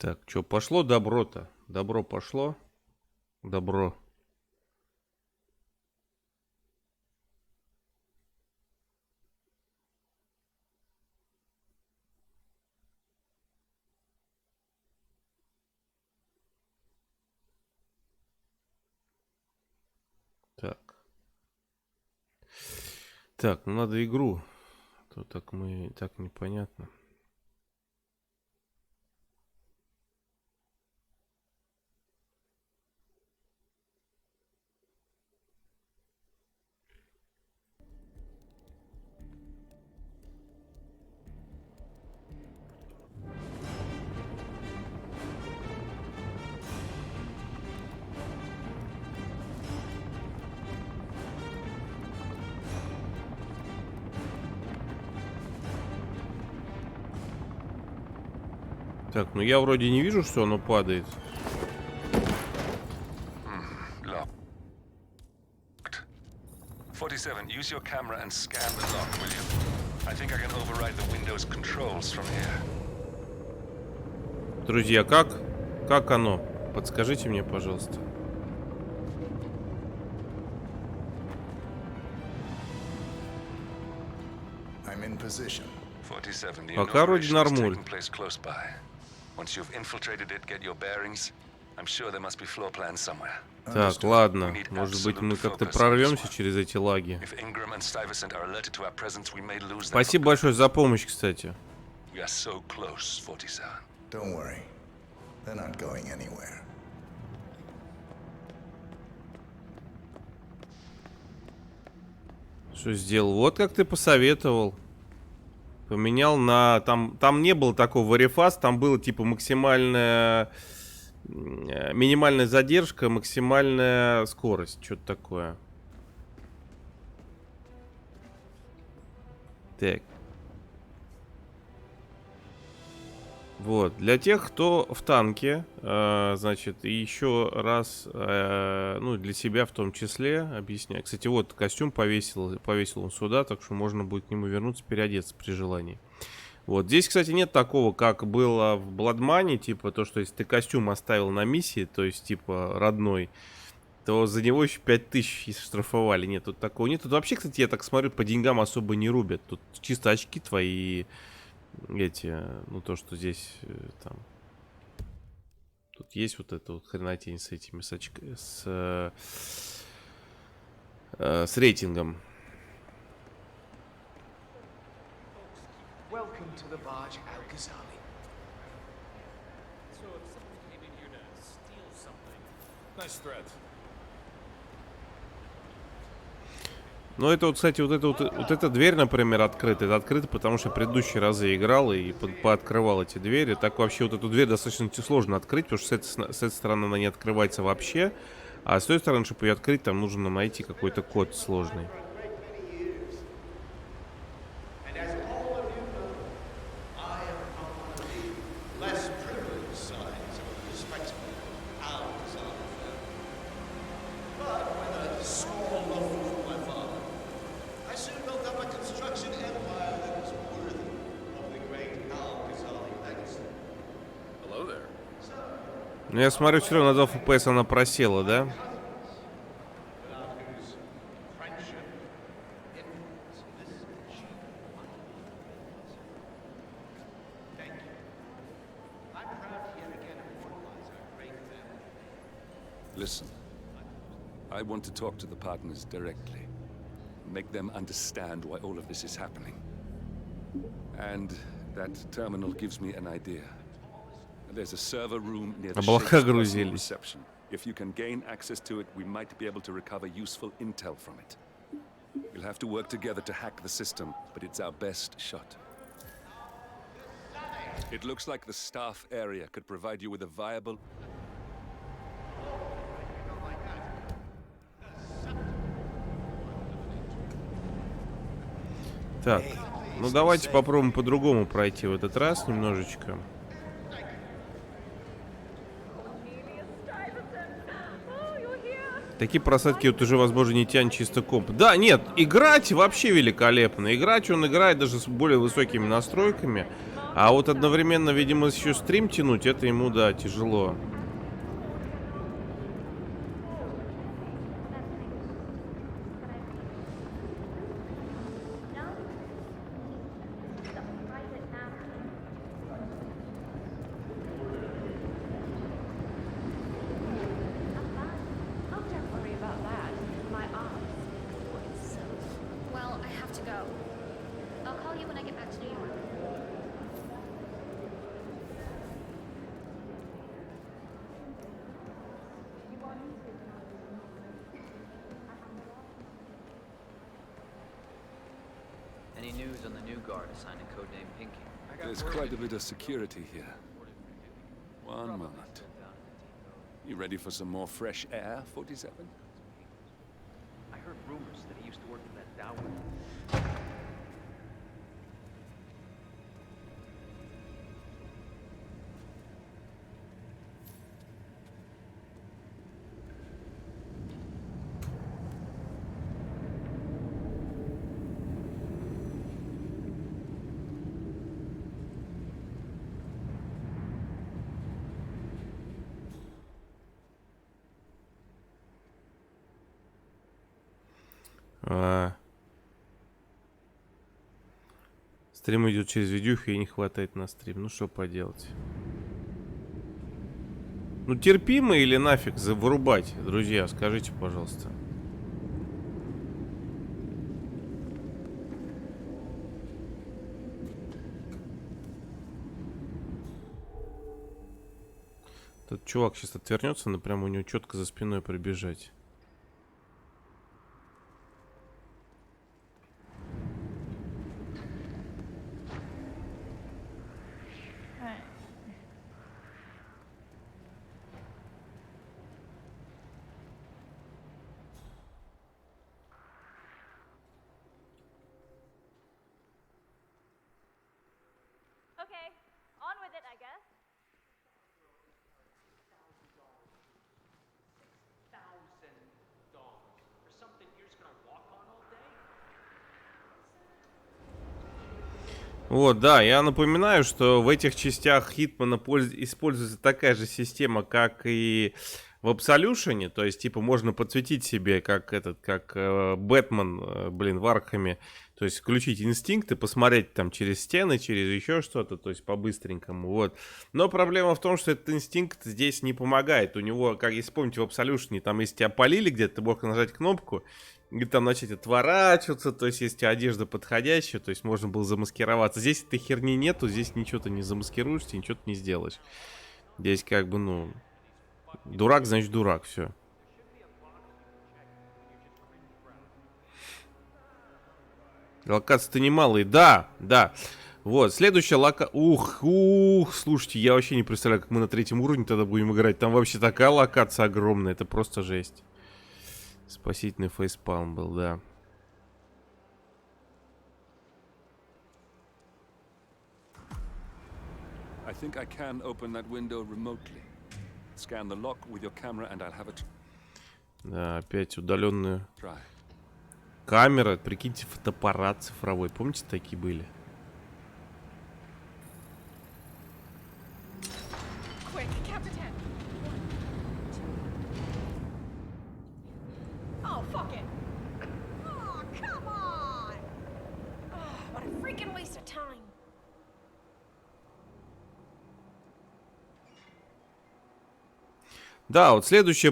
Так, что, пошло добро-то? Добро пошло? Добро. Так. Так, ну надо игру. А то так мы так непонятно. Так, ну я вроде не вижу, что оно падает. Locked. 47, use your camera and scan the lock, will you? I think I can override the Windows controls from here. Друзья, как оно? Подскажите мне, пожалуйста. I'm in position. 47, the Пока вроде inauguration is нормуль. taking place close by. Once you've infiltrated it, get your bearings. I'm sure there must be floor plans somewhere. Так, ладно. Может быть, мы как-то прорвемся через эти лаги. If Ingram and Stuyvesant are alerted to our presence, we may lose them. Спасибо большое за помощь, кстати. We are so close, 47. Don't worry. They're not going anywhere. Что сделал? Вот как ты посоветовал. Поменял на... Там не было такого варифас, там было типа максимальная... Минимальная задержка, максимальная скорость. Что-то такое. Так. Вот. Для тех, кто в танке, значит, и еще раз, ну, для себя в том числе, объясняю. Кстати, вот костюм повесил он сюда, так что можно будет к нему вернуться, переодеться при желании. Вот. Здесь, кстати, нет такого, как было в Бладмане, типа, то, что если ты костюм оставил на миссии, то есть, типа, родной, то за него еще 5000 штрафовали. Нет, тут такого нет. Тут вообще, кстати, я так смотрю, по деньгам особо не рубят. Тут чисто очки твои... Эти, ну то, что здесь там. Тут есть вот эта вот хренотень с этими с рейтингом. Ну, это вот, кстати, вот эта дверь, например, открыта. Это открыто, потому что предыдущие разы играл и пооткрывал эти двери. Так вообще вот эту дверь достаточно сложно открыть, потому что с этой стороны она не открывается вообще. А с той стороны, чтобы ее открыть, там нужно найти какой-то код сложный. Ну, я смотрю, все равно на 2 FPS она просела, да? Listen, I want to talk to the partners directly. Make them understand why all of this is happening. And that terminal gives me an idea. There's a server room near the Облака грузились. reception. If you can gain access to it, we might be able to recover useful intel from it. We'll have to work together to hack the system, but it's our best shot. It looks like the staff area could provide you with a viable... Так, ну давайте попробуем по-другому пройти в этот раз немножечко. Такие просадки вот уже, возможно, не тянет чисто комп. Да, нет, играть вообще великолепно. Играть он играет даже с более высокими настройками. А вот одновременно, видимо, еще стрим тянуть, это ему, да, тяжело. Any news on the new guard assigned to codename Pinky? There's quite a bit of security here. One moment. You ready for some more fresh air, 47? I heard rumors that he used to work for that Dow. Стрим идет через видюху, и не хватает на стрим. Ну что поделать? Ну терпимо или нафиг вырубать, друзья? Скажите, пожалуйста. Этот чувак сейчас отвернется, но прямо у него четко за спиной прибежать. Okay, on with it, I guess. $1,000 for something you're just gonna walk on all day? Вот, да, я напоминаю, что в этих частях Хитмана используется такая же система, как и в Абсолюшене. То есть, типа, можно подсветить себе, как Бэтмен, в Аркхаме. То есть, включить инстинкты, посмотреть там через стены, через еще что-то, то есть, по-быстренькому, вот. Но проблема в том, что этот инстинкт здесь не помогает. У него, как если помните, в Абсолюшене, там, если тебя полили где-то, ты мог нажать кнопку, и там начать отворачиваться, то есть, если одежда подходящая, то есть, можно было замаскироваться. Здесь этой херни нету, здесь ничего ты не замаскируешься, ничего ты не сделаешь. Здесь, как бы, ну, дурак, значит, дурак, все. Локации-то немалые. Да, да. Вот, следующая Ух, слушайте, я вообще не представляю, как мы на 3-м уровне тогда будем играть. Там вообще такая локация огромная, это просто жесть. Спасительный фейспалм был, да. I think I can open that window remotely. Scan the lock with your camera and I'll have it. Да, опять удаленная Try. камера. Прикиньте, фотоаппарат цифровой. Помните, такие были? Quick, count to 10. 1, 2. Oh, fuck it. Oh, come on. Oh, what a freaking waste of time. Да, вот следующий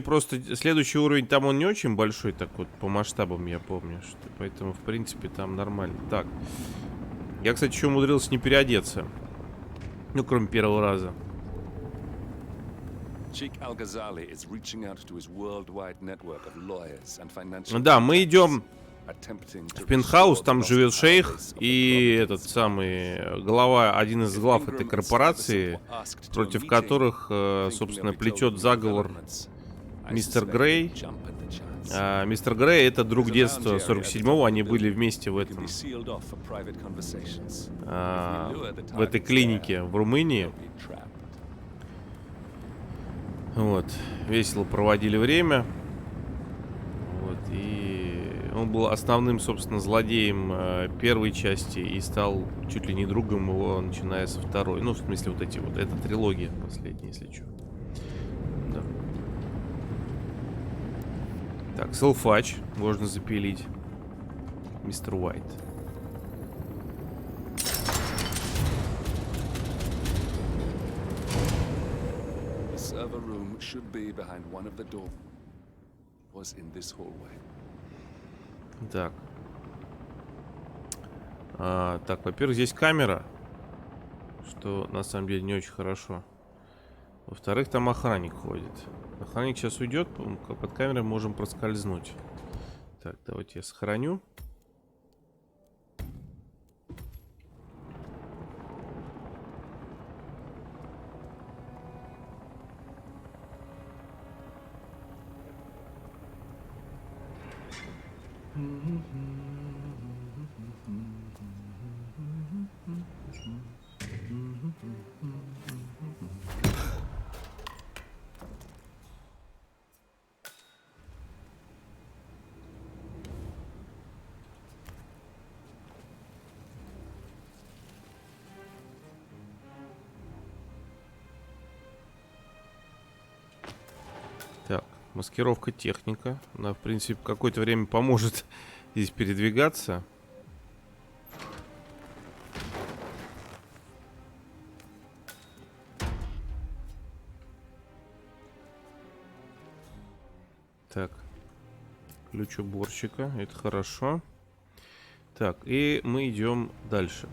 уровень, там он не очень большой, так вот, по масштабам я помню, что, поэтому, в принципе, там нормально. Так, я, кстати, еще умудрился не переодеться, ну, кроме первого раза. Да, мы идем в пентхаус, там живет шейх и этот самый глава, один из глав этой корпорации, против которых, собственно, плетет заговор мистер Грей. Мистер Грей — это друг детства 47-го, они были вместе в этой клинике в Румынии. Вот, весело проводили время. Вот, и Он был основным, собственно, злодеем первой части и стал чуть ли не другом его, начиная со второй. Ну, в смысле, вот эти вот. Это трилогия последняя, если что. Да. Так, селфач можно запилить. Мистер Уайт. The server room should be behind one of the doors in this hallway. Так. Так, во-первых, здесь камера, что на самом деле не очень хорошо. Во-вторых, там охранник ходит. Охранник сейчас уйдет, под камерой можем проскользнуть. Так, давайте я сохраню. Так, маскировка техника. Она, в принципе, какое-то время поможет здесь передвигаться. Так, ключ уборщика, это хорошо. Так, и мы идем дальше.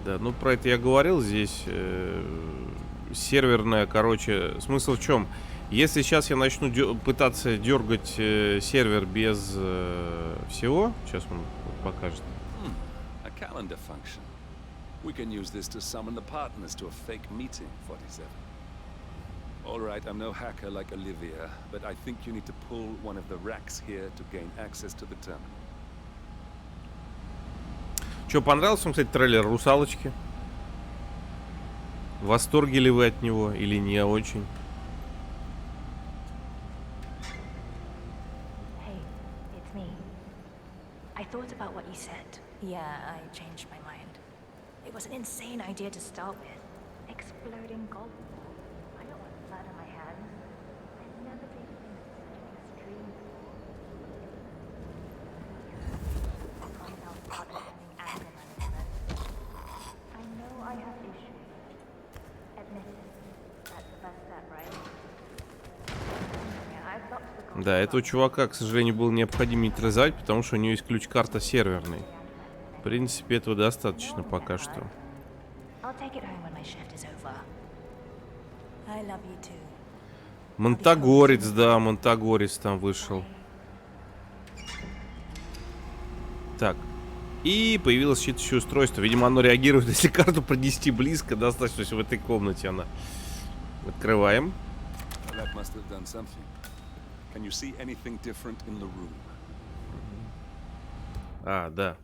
Да, ну про это я говорил. Здесь серверная, короче, смысл в чем? Если сейчас я начну пытаться дергать сервер без всего, сейчас он покажет. A calendar function. We can use this to summon the partners to a fake meeting, 47. All right, I'm no hacker like Olivia, but I think you need to pull one of the racks here to gain access to the terminal. Че, понравился вам, кстати, трейлер «Русалочки»? В восторге ли вы от него или не очень? Hey, it's me. I thought about what you said. Yeah, I changed my mind. It was an insane idea to start with. Exploding gold. I don't want blood on my hands. I've never been in such an extreme. Compound processing anger management. I know I have issues. Admit it. That's the first step, right? Yeah, I've got to the Да, этого чувака, к сожалению, было необходимо нейтрализовать, потому что у него есть ключ-карта серверной. В принципе, этого достаточно пока что. Монтагорец, да, Монтагорец там вышел. Так. И появилось щитящее устройство. Видимо, оно реагирует, если карту пронести близко. Достаточно, в этой комнате она. Открываем. А, да.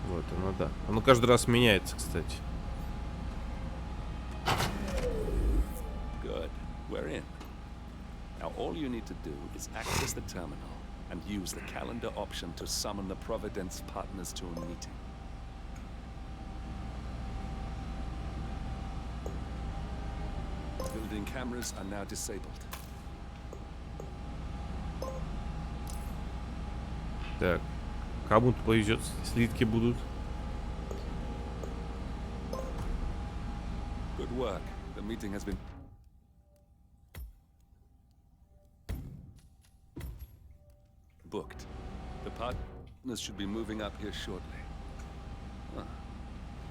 Вот оно, да. Оно каждый раз меняется, кстати. Good. We're in. Now all you need to do is access the terminal and use the calendar option to summon the Providence partners to a meeting. Building cameras are now disabled. Так. Кому-то повезет, слитки будут. Good work. The meeting has been booked. The partners should be moving up here shortly. Huh.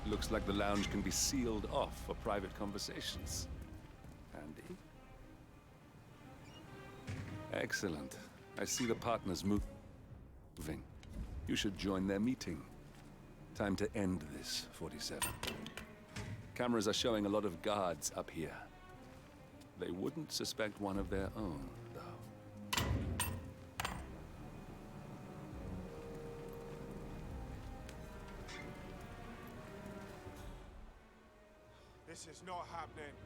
Looks like the lounge can be sealed off for private conversations. Handy. Excellent. I see the partners moving. You should join their meeting. Time to end this, 47. Cameras are showing a lot of guards up here. They wouldn't suspect one of their own, though. This is not happening.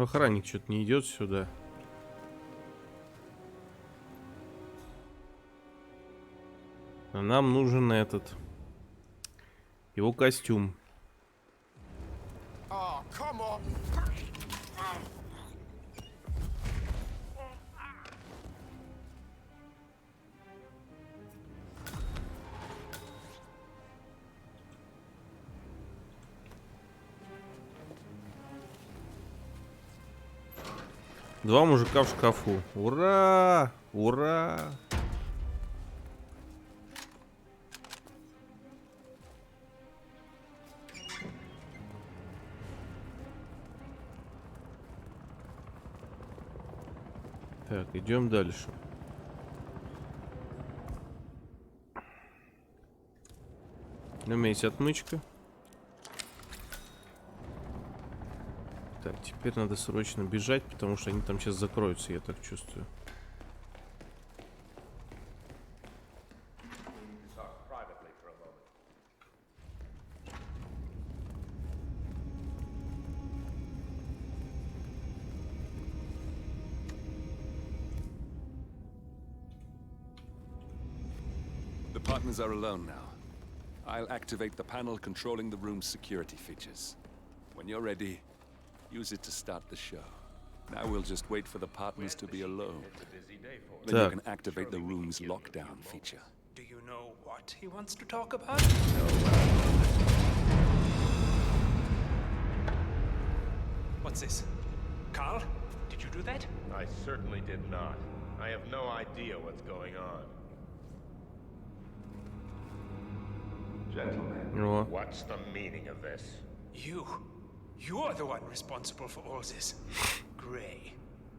Охранник что-то не идет сюда. А нам нужен этот. Его костюм. Oh, come on. Два мужика в шкафу. Ура! Ура! Так, идем дальше. У меня есть отмычка. Так, теперь надо срочно бежать, потому что они там сейчас закроются, я так чувствую. The partners are alone now. I'll activate the panel controlling the room's security features. When you're ready, use it to start the show. Now we'll just wait for the partners to be alone. Then you can activate the room's lockdown feature. Do you know what he wants to talk about? What's this? Carl? Did you do that? I certainly did not. I have no idea what's going on. Gentlemen, What's the meaning of this? You're the one responsible for all this. Gray,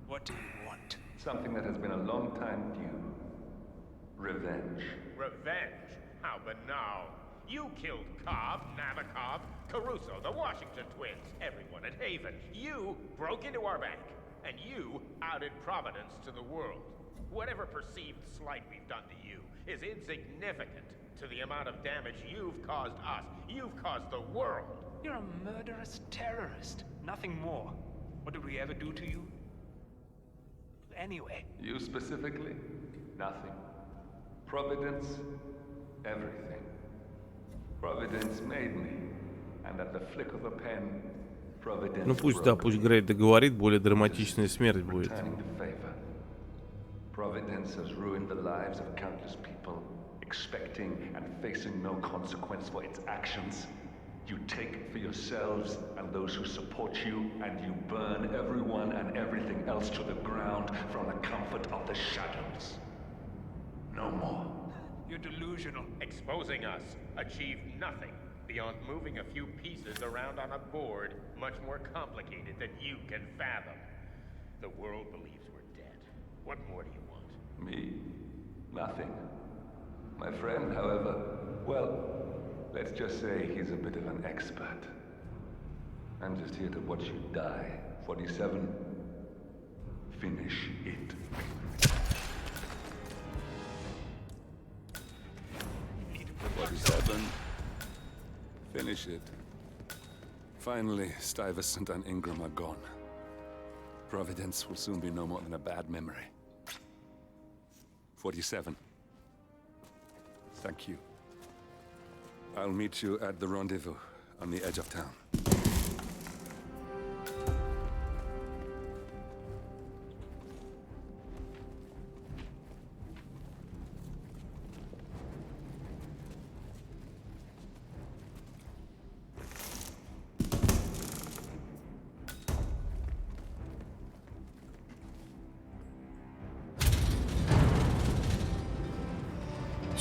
what do you want? something that has been a long time due. Revenge. Revenge? How banal. You killed Cobb, Nabokov, Caruso, the Washington twins, everyone at Haven. You broke into our bank, and you outed Providence to the world. Whatever perceived slight we've done to you is insignificant to the amount of damage you've caused us. You've caused the world. You're a murderous terrorist. Nothing more. What did we ever do to you? Anyway. You specifically? Nothing. Providence? Everything. Providence made me. And at the flick of a pen, Providence Ну пусть, да, пусть Грей договорит, более драматичная смерть будет. Providence has ruined the lives of countless people, expecting and facing no consequence for its actions. You take for yourselves and those who support you, and you burn everyone and everything else to the ground from the comfort of the shadows. No more. You're delusional. Exposing us achieved nothing beyond moving a few pieces around on a board much more complicated than you can fathom. The world believes we're dead. What more do you want? Me? Nothing. My friend, however, well, let's just say he's a bit of an expert. I'm just here to watch you die. 47. Finish it. Finish it. Finally, Stuyvesant and Ingram are gone. Providence will soon be no more than a bad memory. 47. Thank you. I'll meet you at the rendezvous on the edge of town.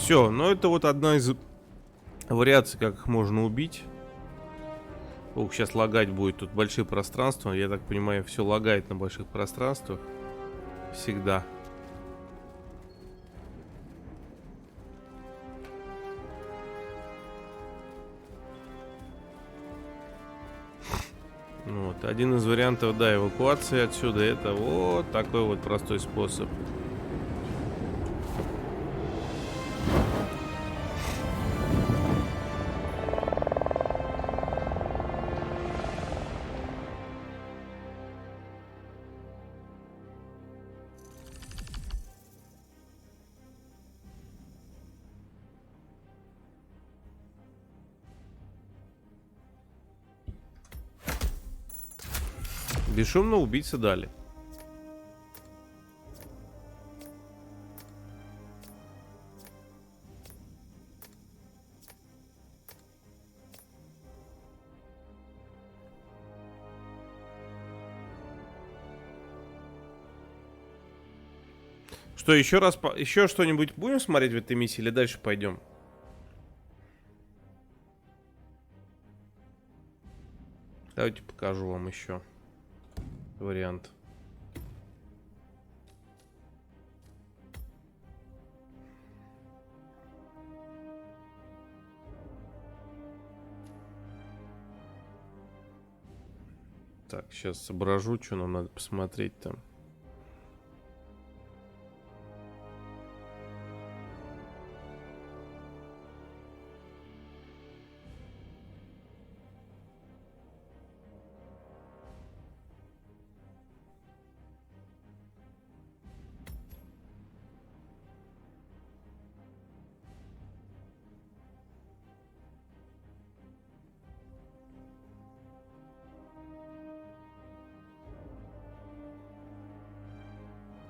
Все, но это вот одна из вариаций, как их можно убить. Ох, сейчас лагать будет. Тут большие пространства. Я так понимаю, все лагает на больших пространствах. Всегда. Вот. Один из вариантов, да, эвакуации отсюда. Это вот такой вот простой способ. Бесшумно убийцы дали. Что, еще раз, еще что-нибудь будем смотреть в этой миссии или дальше пойдем? Давайте покажу вам еще вариант. Так, сейчас соображу, что нам надо посмотреть там.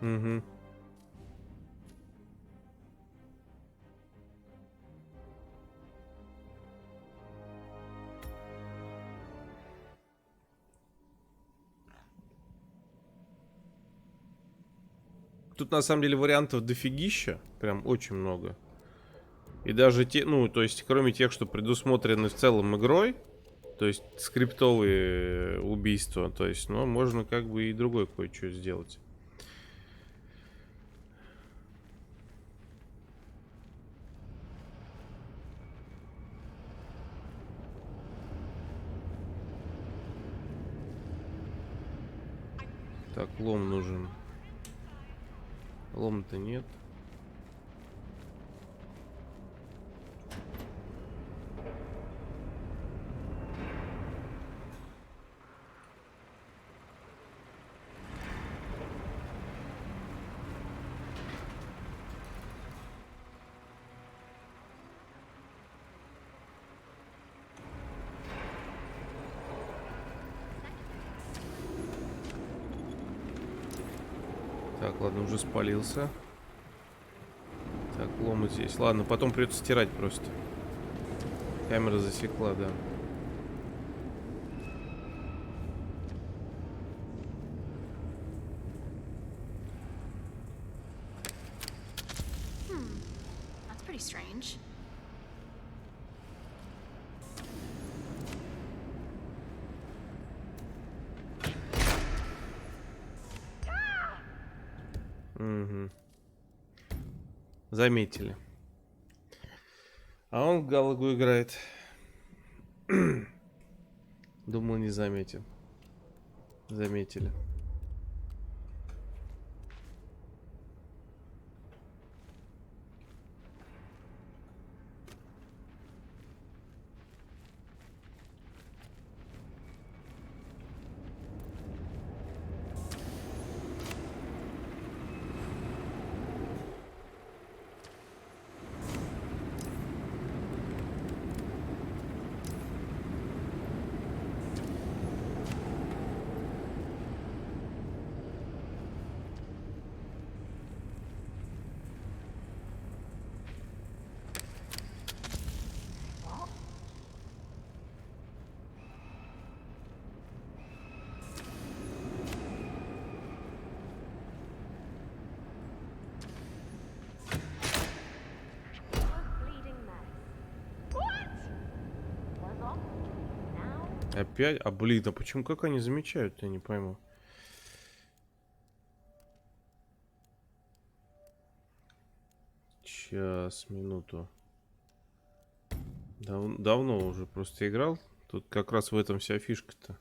Угу. Тут на самом деле вариантов дофигища, прям очень много. И даже те, ну, то есть, кроме тех, что предусмотрены в целом игрой, то есть скриптовые убийства, то есть, ну, можно как бы и другое кое-что сделать. Так, лом нужен. Лом-то нет. Так, ладно, уже спалился. Так, лом здесь. Ладно, потом придется стирать просто. Камера засекла, да. That's pretty strange. Угу. Заметили. А он в Галагу играет. Думал, не заметил. Заметили. Опять? А блин, а почему, как они замечают, я не пойму. Сейчас, минуту. Давно уже просто играл. Тут как раз в этом вся фишка-то.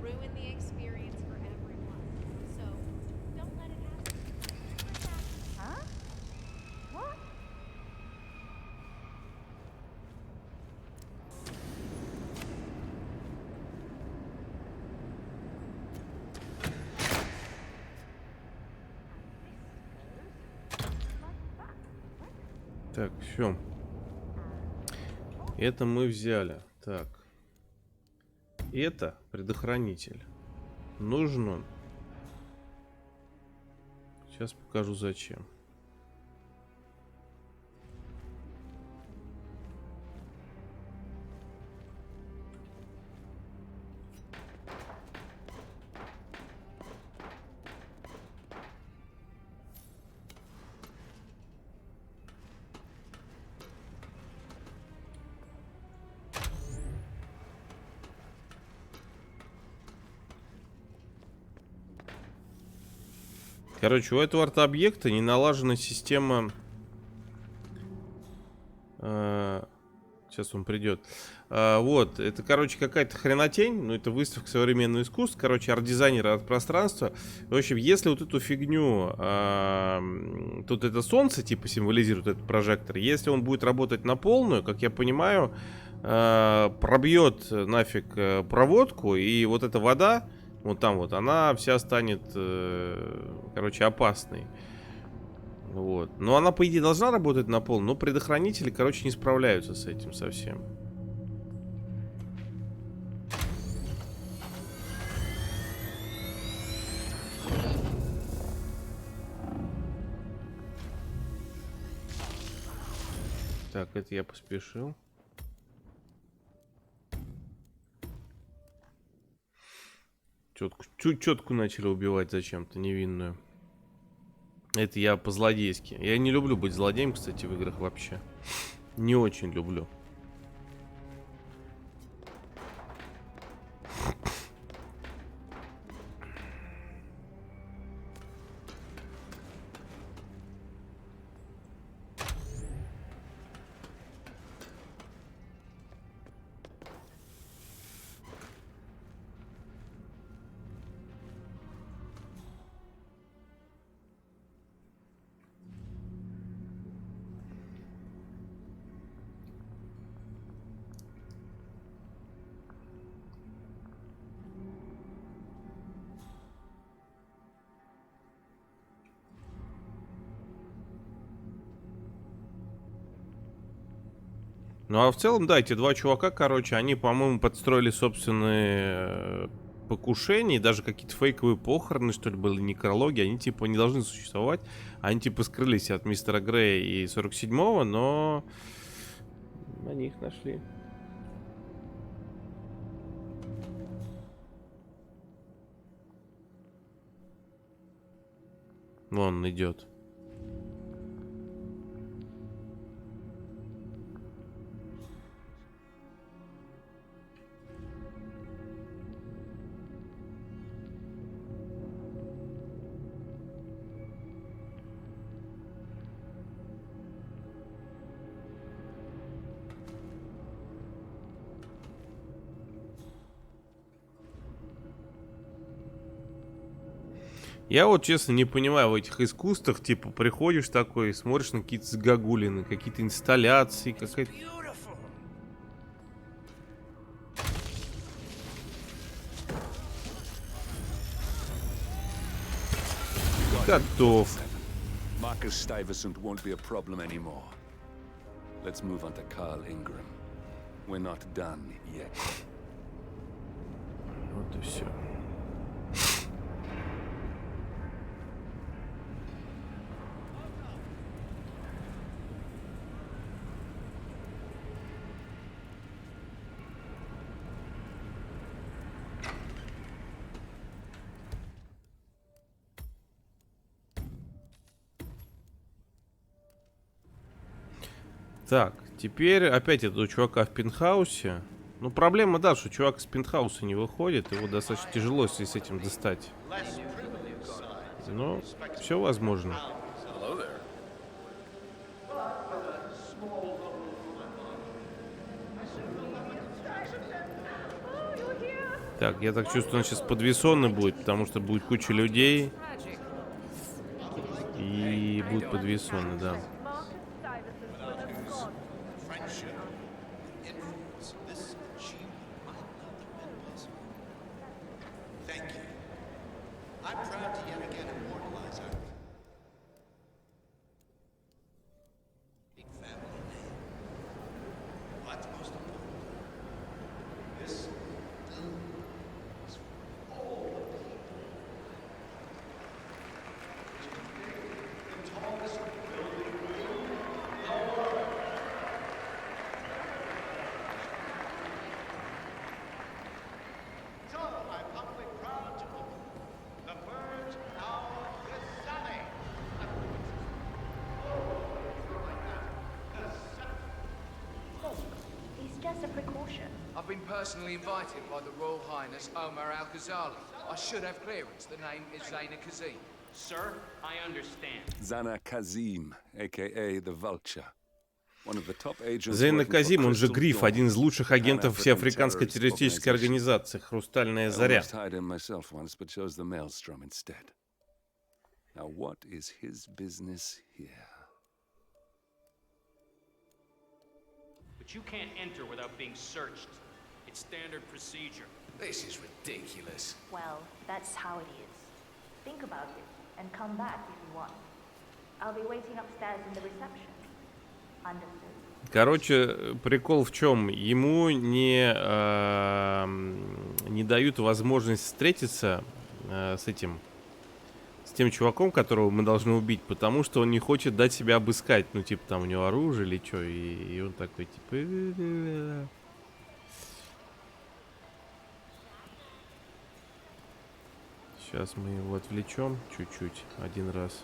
ruin the experience for everyone. So don't let it happen. Huh? What? Так, все. Это мы взяли. Так. Это предохранитель. Нужен он. Сейчас покажу зачем. Короче, у этого арт-объекта не налажена система... Сейчас он придет. Вот, это, короче, какая-то хренотень. Ну, это выставка современного искусства. Короче, арт-дизайнера арт-пространства. В общем, если вот эту фигню... тут это солнце, типа, символизирует этот прожектор. Если он будет работать на полную, как я понимаю, пробьет нафиг проводку. И вот эта вода... Вот там вот, она вся станет, короче, опасной. Вот. Но она, по идее, должна работать на пол, но предохранители, короче, не справляются с этим совсем. Так, это я поспешил. Четку начали убивать зачем-то невинную. Это я по-злодейски. Я не люблю быть злодеем, кстати, в играх вообще. Не очень люблю. Ну а в целом, да, эти два чувака, короче, они, по-моему, подстроили собственные покушения, и даже какие-то фейковые похороны, что ли, были, некрологи, они, типа, не должны существовать. Они, типа, скрылись от мистера Грея и 47-го, но они их нашли. Вон он идет. Я вот, честно, не понимаю в этих искусствах, типа, приходишь такой, смотришь на какие-то загогулины, какие-то инсталляции, какая-то... Готов. Marcus Stuyvesant won't be a problem anymore. Let's move on to Carl Ingram. We're not done yet. Вот и все. Так, теперь опять этого чувака в пентхаусе. Ну, проблема, да, что чувак из пентхауса не выходит. Его достаточно тяжело с этим достать. Но все возможно. Так, я так чувствую, он сейчас подвесонный будет, потому что будет куча людей. И будет подвесонный, да. I've been personally invited by the Royal Highness Omar Al-Ghazali. I should have clearance. The name is Zaina Kazim. Sir, I understand. Zana Kazim, aka the Vulture. One of the top agents Зейн working for Казим, он же Crystal Гриф, Dawn, один из лучших агентов Pan-African всеафриканской terrorist террористической organization. организации «Хрустальная I заря». almost hired him myself once, but chose the Maelstrom instead. Now what is his business here? But you can't enter without being searched. It's standard procedure. This is ridiculous. Well, that's how it is. Think about it and come back if you want. I'll be waiting upstairs in the reception. Understood? Короче, прикол в чем? Ему не дают возможность встретиться с тем чуваком, которого мы должны убить, потому что он не хочет дать себя обыскать. Ну, типа, там у него оружие или что, и он такой, типа... Сейчас мы его отвлечем чуть-чуть, один раз.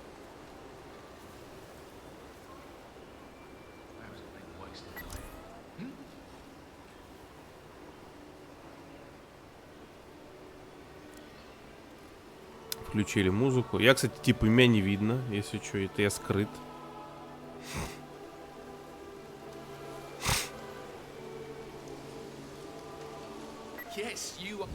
Включили музыку. Я, кстати, типа меня не видно, если что, это я скрыт. Yes, you are.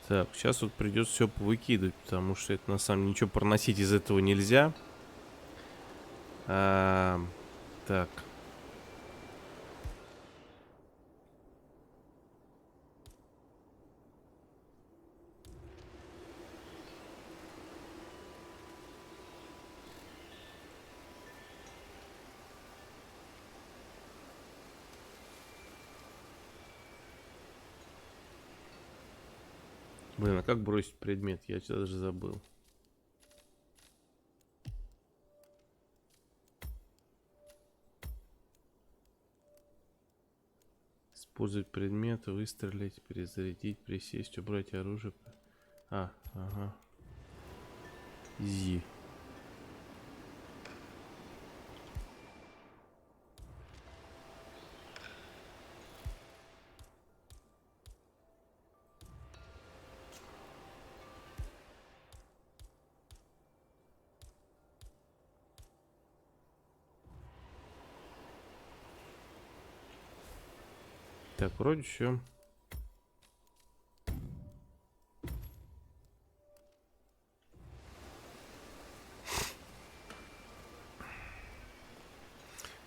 Так, сейчас вот придется все повыкидывать, потому что это на самом деле ничего проносить из этого нельзя. Так. Блин, а как бросить предмет? Я даже забыл. Использовать предмет, выстрелить, перезарядить, присесть, убрать оружие. Ага. Зи. Так, вроде все.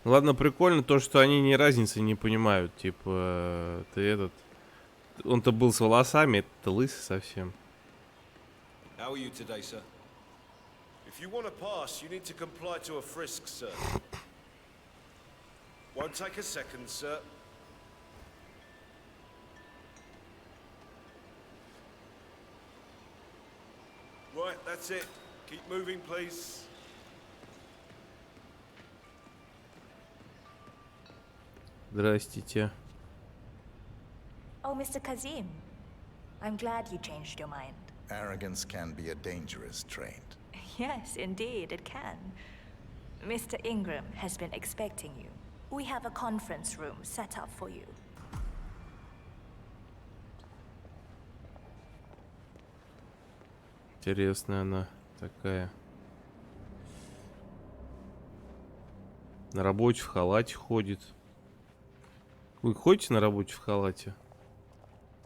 Ладно, прикольно то, что они ни разницы не понимают. Типа, ты этот... Он-то был с волосами, это лысый совсем. How are you today, sir? If you want to pass, you need to comply to a frisk, sir. Won't take a second, sir. Right, that's it. Keep moving, please. Здрастите. Oh, Mr. Kazim. I'm glad you changed your mind. Arrogance can be a dangerous trait. Yes, indeed, it can. Mr. Ingram has been expecting you. We have a conference room set up for you. Интересная она такая. На работе в халате ходит. Вы ходите на работе в халате?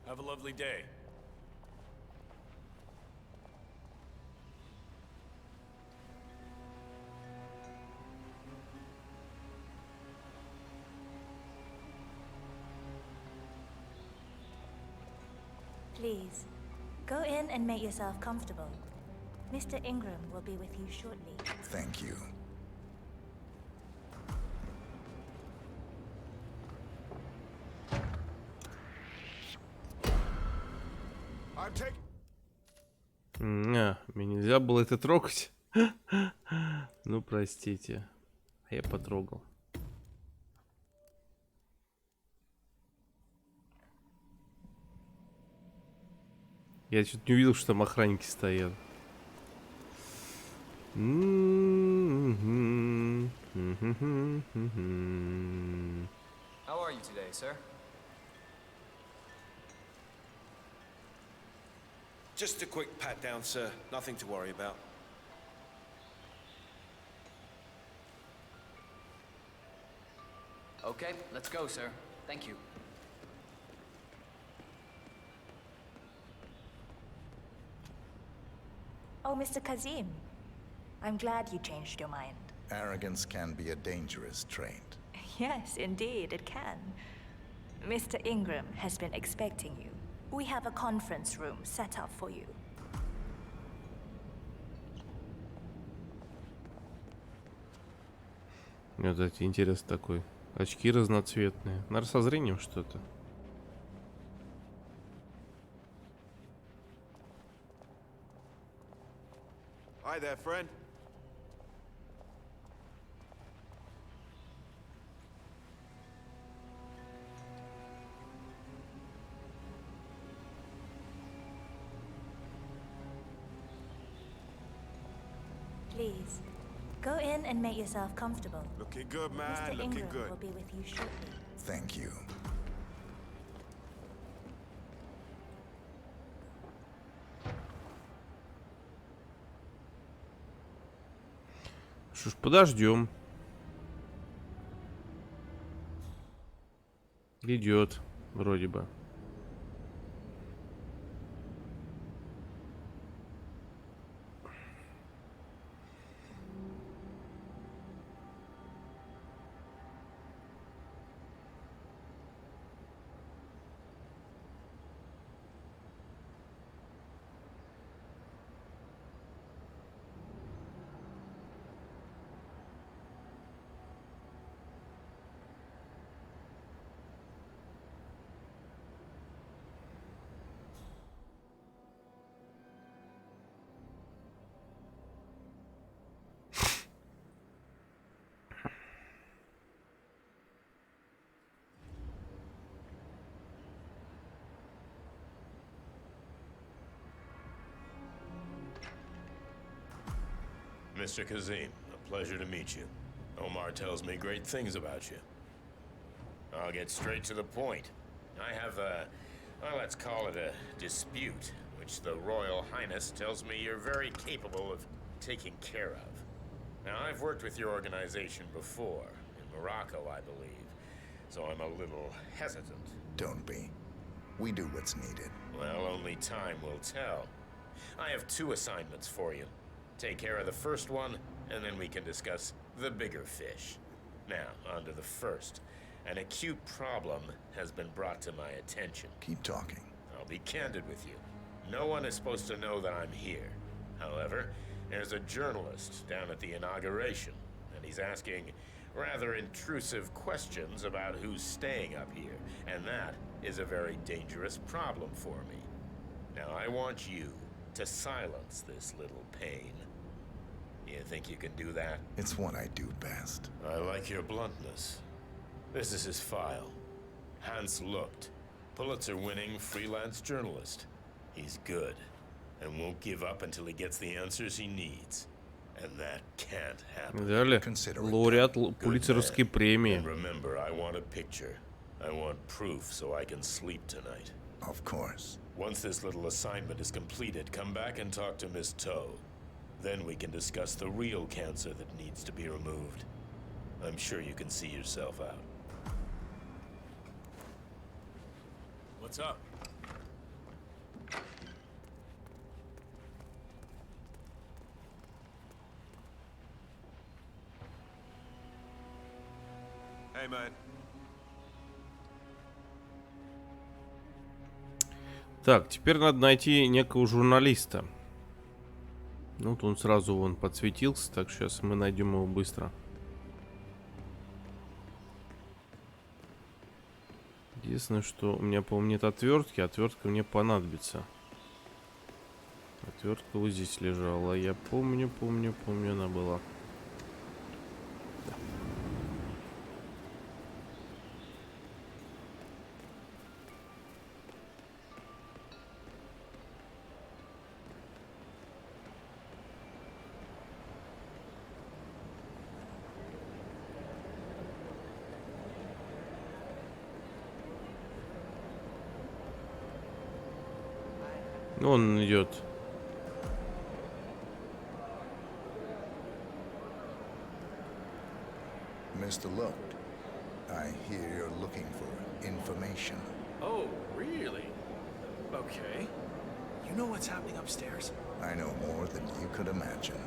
Have a lovely day. Please, go in and make yourself comfortable. Mr. Ingram will be with you shortly. Thank you. I'm taking. Мне нельзя было это трогать. Ну, простите. Я потрогал. Я что-то не увидел, что там охранники стоят. How are you today, sir? Just a quick pat down, sir. Nothing to worry about. Okay, let's go, sir. Thank you. Oh, Mr. Kazim. I'm glad you changed your mind. Arrogance can be a dangerous trait. Yes, indeed, it can. Mr. Ingram has been expecting you. We have a conference room set up for you. Вот это интерес такой. Очки разноцветные. Наверное, со зрением что-то. Hi there, friend. Please, go in and make yourself comfortable. Looking good, man. Mr. Looking Ingram good. will be with you shortly. Thank you. Что ж, подождем. Идет, вроде бы. Mr. Kazim, a pleasure to meet you. Omar tells me great things about you. I'll get straight to the point. I have a, well, let's call it a dispute, which the Royal Highness tells me you're very capable of taking care of. Now, I've worked with your organization before, in Morocco, I believe, so I'm a little hesitant. Don't be. We do what's needed. Well, only time will tell. I have 2 assignments for you. Take care of the first one, and then we can discuss the bigger fish. Now, on to the first. An acute problem has been brought to my attention. Keep talking. I'll be candid with you. No one is supposed to know that I'm here. However, there's a journalist down at the inauguration, and he's asking rather intrusive questions about who's staying up here, and that is a very dangerous problem for me. Now, I want you to silence this little pain. You think you can do that? It's what I do best. I like your bluntness. This is his file. Hans Lucht, Pulitzer-winning freelance journalist. He's good, and won't give up until he gets the answers he needs. And that can't happen. Далее. Лауреат Пулитцеровской премии. And remember, I want a picture. I want proof so I can sleep tonight. Of course. Once this little assignment is completed, come back and talk to Miss Toe. Then we can discuss the real cancer that needs to be removed. I'm sure you can see yourself out. What's up? Hey, man. Так, теперь надо найти некого журналиста. Ну, вот он сразу вон подсветился, так сейчас мы найдем его быстро. Единственное, что у меня, по-моему, нет отвертки. Отвертка мне понадобится. Отвертка вот здесь лежала. Я помню, она была. Он идет. Mr. Lote, I hear you're looking for information. Oh, really? Okay. You know what's happening upstairs? I know more than you could imagine.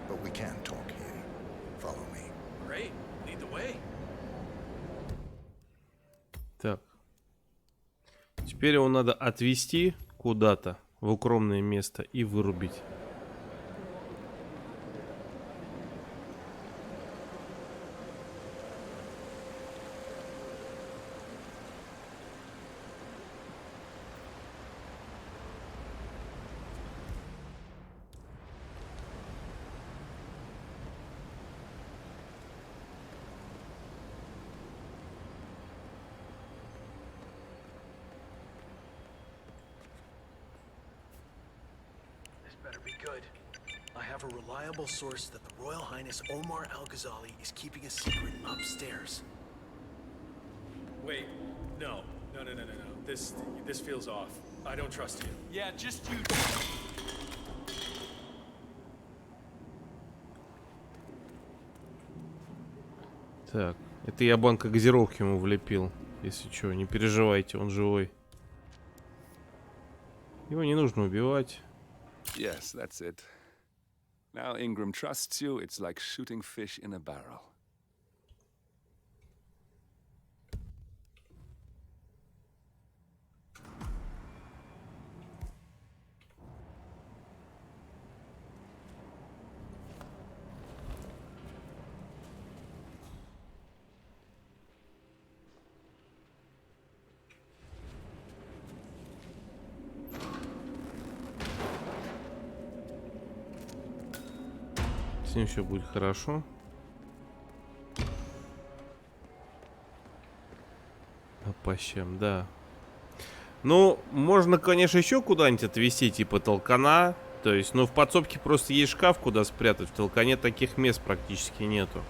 But we can't talk here. Follow me. Great. Lead the way. Так. Теперь его надо отвезти куда-то в укромное место и вырубить. Better be good. I have a reliable source that the Royal Highness Omar Al-Ghazali is keeping a secret upstairs. Wait, no. This feels off. I don't trust you. Yeah, just you. Так, это я банка газировки ему влепил. Если что, не переживайте, он живой. Его не нужно убивать. Yes, that's it. Now Ingram trusts you, it's like shooting fish in a barrel. С ним все будет хорошо. По щам, да. Ну, можно, конечно, еще куда-нибудь отвезти, типа толкана. То есть, ну, в подсобке просто есть шкаф, куда спрятать. В толкане таких мест практически нету.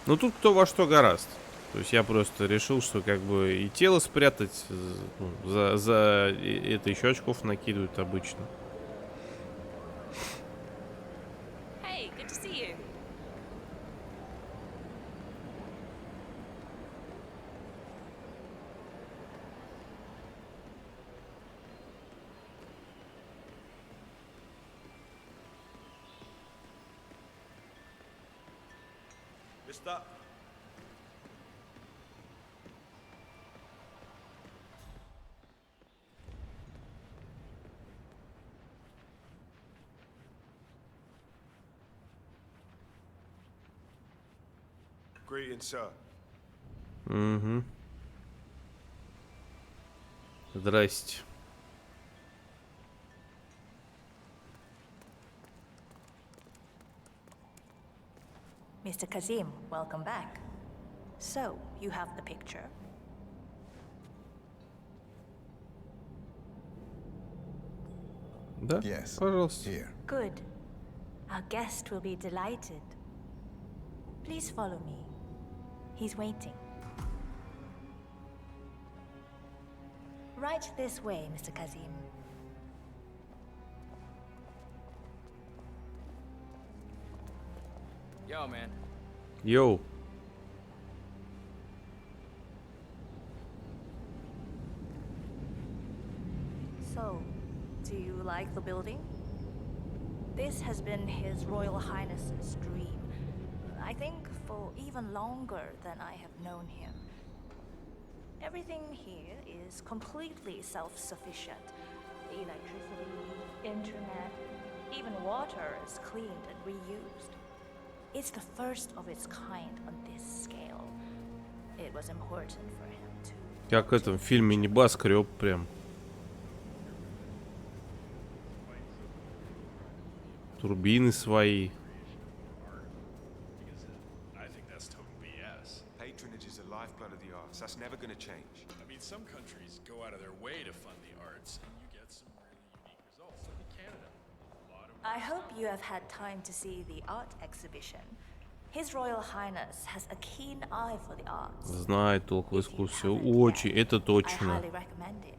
Ну, тут кто во что гораст. То есть я просто решил, что как бы и тело спрятать, ну, за это еще очков накидывают обычно. Hey, good to see you. Mister. Greetings, sir. Угу. Здрасте. Mr. Kazim, welcome back. So, you have the picture? Да? Yes. Пожалуйста. Here. Good. Our guest will be delighted. Please follow me. He's waiting. Right this way, Mr. Kazim. Yo, man. Йоу. So, do you like the building? This has been His Royal Highness's dream. I think for even longer than I have known him. Everything here is completely self-sufficient. The electricity, internet, even water is cleaned and reused. It's the first of its kind on this scale. It was important for him to... Как в этом фильме небоскреб прям. Турбины свои. I think that's total BS. Patronage is the lifeblood of the arts. That's never going to change. I mean, some countries go out of their way to fund the arts, and you get some really unique results. Look at Canada. A lot of I hope you have had time to see the art exhibition. His Royal Highness has a keen eye for the arts. Знает толк в искусстве. Очень, это I точно. highly recommend it.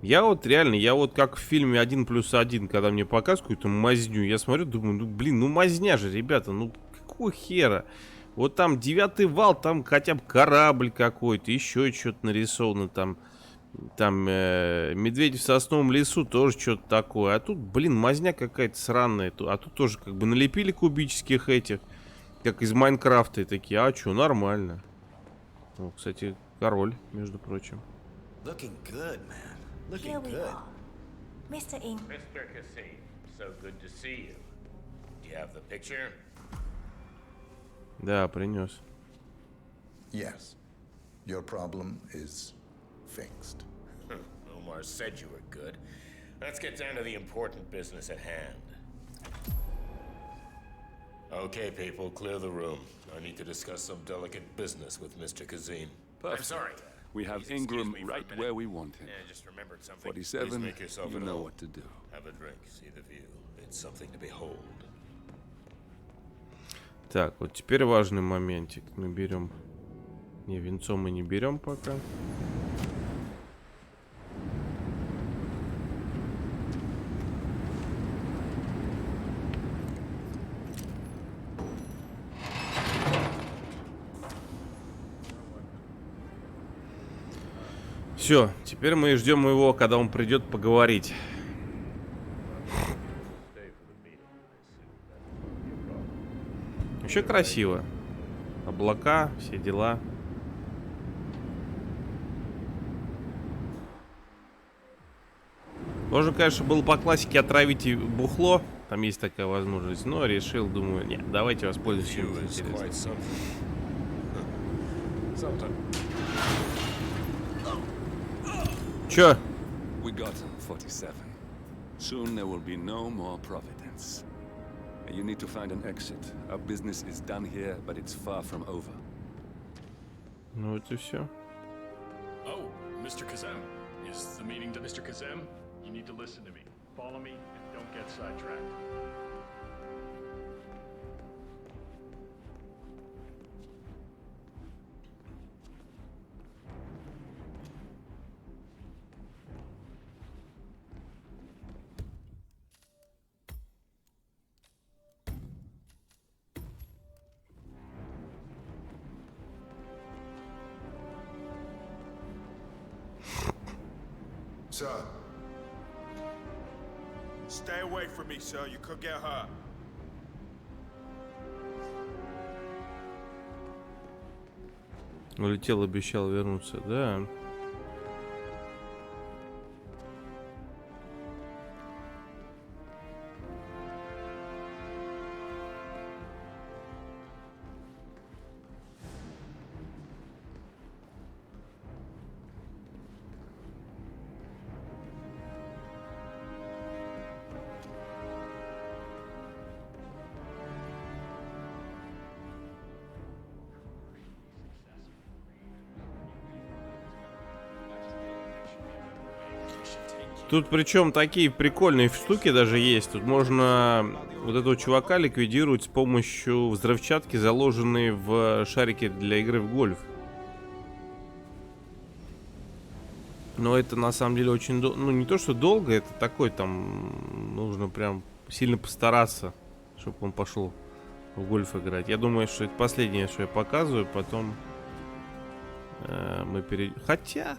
Я вот реально, я вот как в фильме 1+1, когда мне показывают какую-то мазню, я смотрю, думаю, ну блин, ну мазня же, ребята, ну какого хера? Вот там 9-й вал, там хотя бы корабль какой-то, еще что-то нарисовано, там медведи в сосновом лесу, тоже что-то такое. А тут, блин, мазня какая-то сраная, а тут тоже как бы налепили кубических этих, как из Майнкрафта, и такие, а что, нормально. О, кстати, король, между прочим. Looking good, man. Looking Here we good. are. Mr. Ing. Mr. Kazim, so good to see you. Do you have the picture? Да, принес. Yes. Your problem is fixed. Omar said you were good. Let's get down to the important business at hand. Okay, people, clear the room. I need to discuss some delicate business with Mr. Kazim. Perfect. I'm sorry. We have Please excuse Ingram me for a right minute. where we want him. Yeah, I just remembered something. 47, Please make yourself you at know home. what to do. Have a drink, see the view. It's something to behold. Так, вот теперь важный моментик. Мы берем... Не, венцо мы не берем пока. Все, теперь мы ждем его, когда он придет поговорить. Еще красиво. Облака, все дела. Можно, конечно, было по классике отравить и бухло. Там есть такая возможность. Но решил, думаю, нет, давайте воспользуемся чем-то интересным. Чё? We got him, 47. Soon there will be no more Providence. You need to find an exit. Our business is done here, but it's far from over. Ну вот и все. Oh, Mr. Kazem. Is the meeting to Mr. Kazem? You need to listen to me. Follow me and don't get sidetracked. Sir. Stay away from me, sir. You could get hurt. Улетел, обещал вернуться, да. Тут причем такие прикольные штуки даже есть. Тут можно вот этого чувака ликвидировать с помощью взрывчатки, заложенной в шарике для игры в гольф. Но это на самом деле очень долго. Ну, не то, что долго, это такой там... Нужно прям сильно постараться, чтобы он пошел в гольф играть. Я думаю, что это последнее, что я показываю. Потом мы перейдем... Хотя...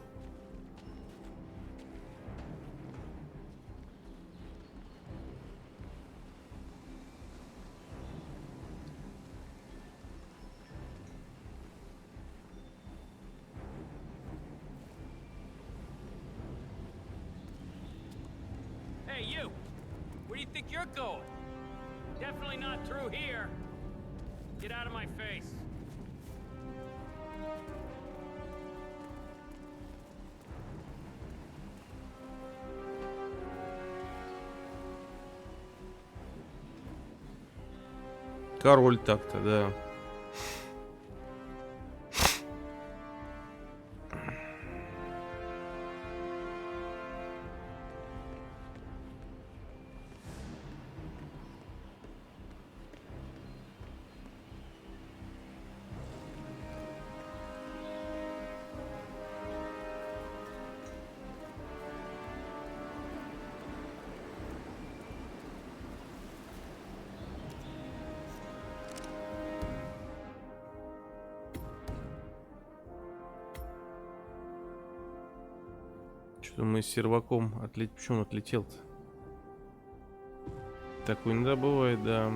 Hey, you! Where do you think you're going? Definitely not through here. Get out of my face. Король так-то, да. Что мы с серваком Почему он отлетел-то? Такое иногда бывает, да.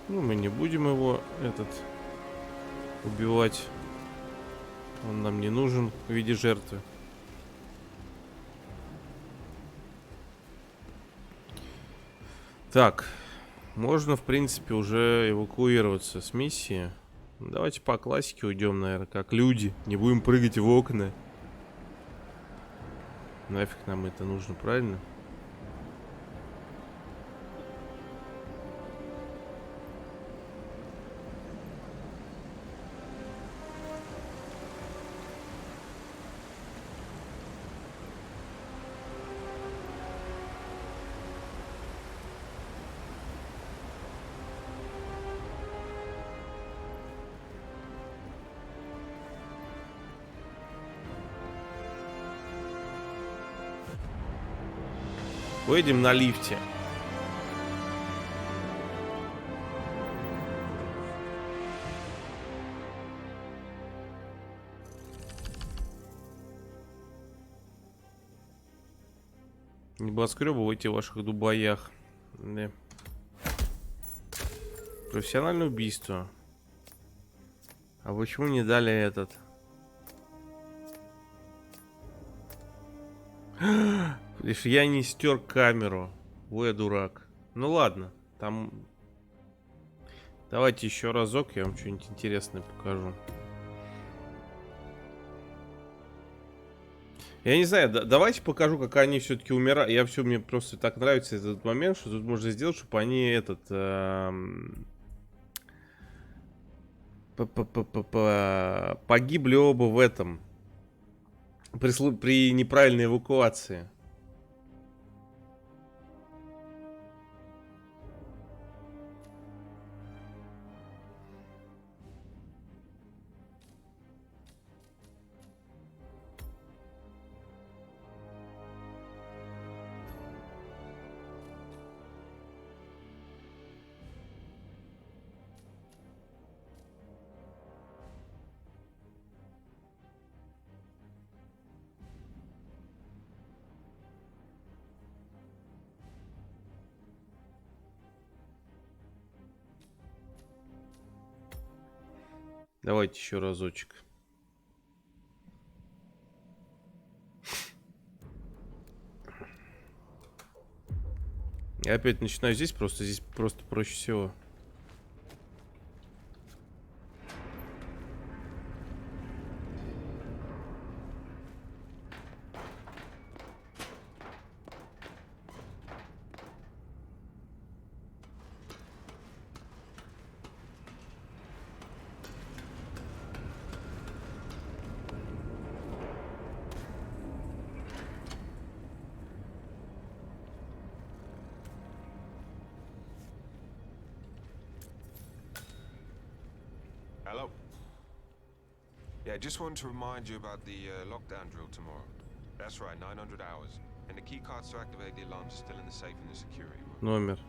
Ну, мы не будем его убивать. Он нам не нужен в виде жертвы. Так. Можно, в принципе, уже эвакуироваться с миссии. Давайте по классике уйдем, наверное, как люди. Не будем прыгать в окна. Нафиг нам это нужно, правильно? Поедем на лифте. Небоскребы в этих ваших Дубаях. Да. Профессиональное убийство. А почему не дали этот? Лишь я не стер камеру. Ой, я дурак. Ну ладно, там... Давайте еще разок, я вам что-нибудь интересное покажу. Я не знаю, давайте покажу, как они все-таки умирают. Мне просто так нравится этот момент, что тут можно сделать, чтобы они погибли оба в этом. При неправильной эвакуации. Давайте еще разочек. Я опять начинаю здесь просто проще всего. Yeah, just wanted to remind you about the lockdown drill tomorrow. That's right, 900 hours. And the key cards to activate the alarms are still in the safe in the security room. Номер.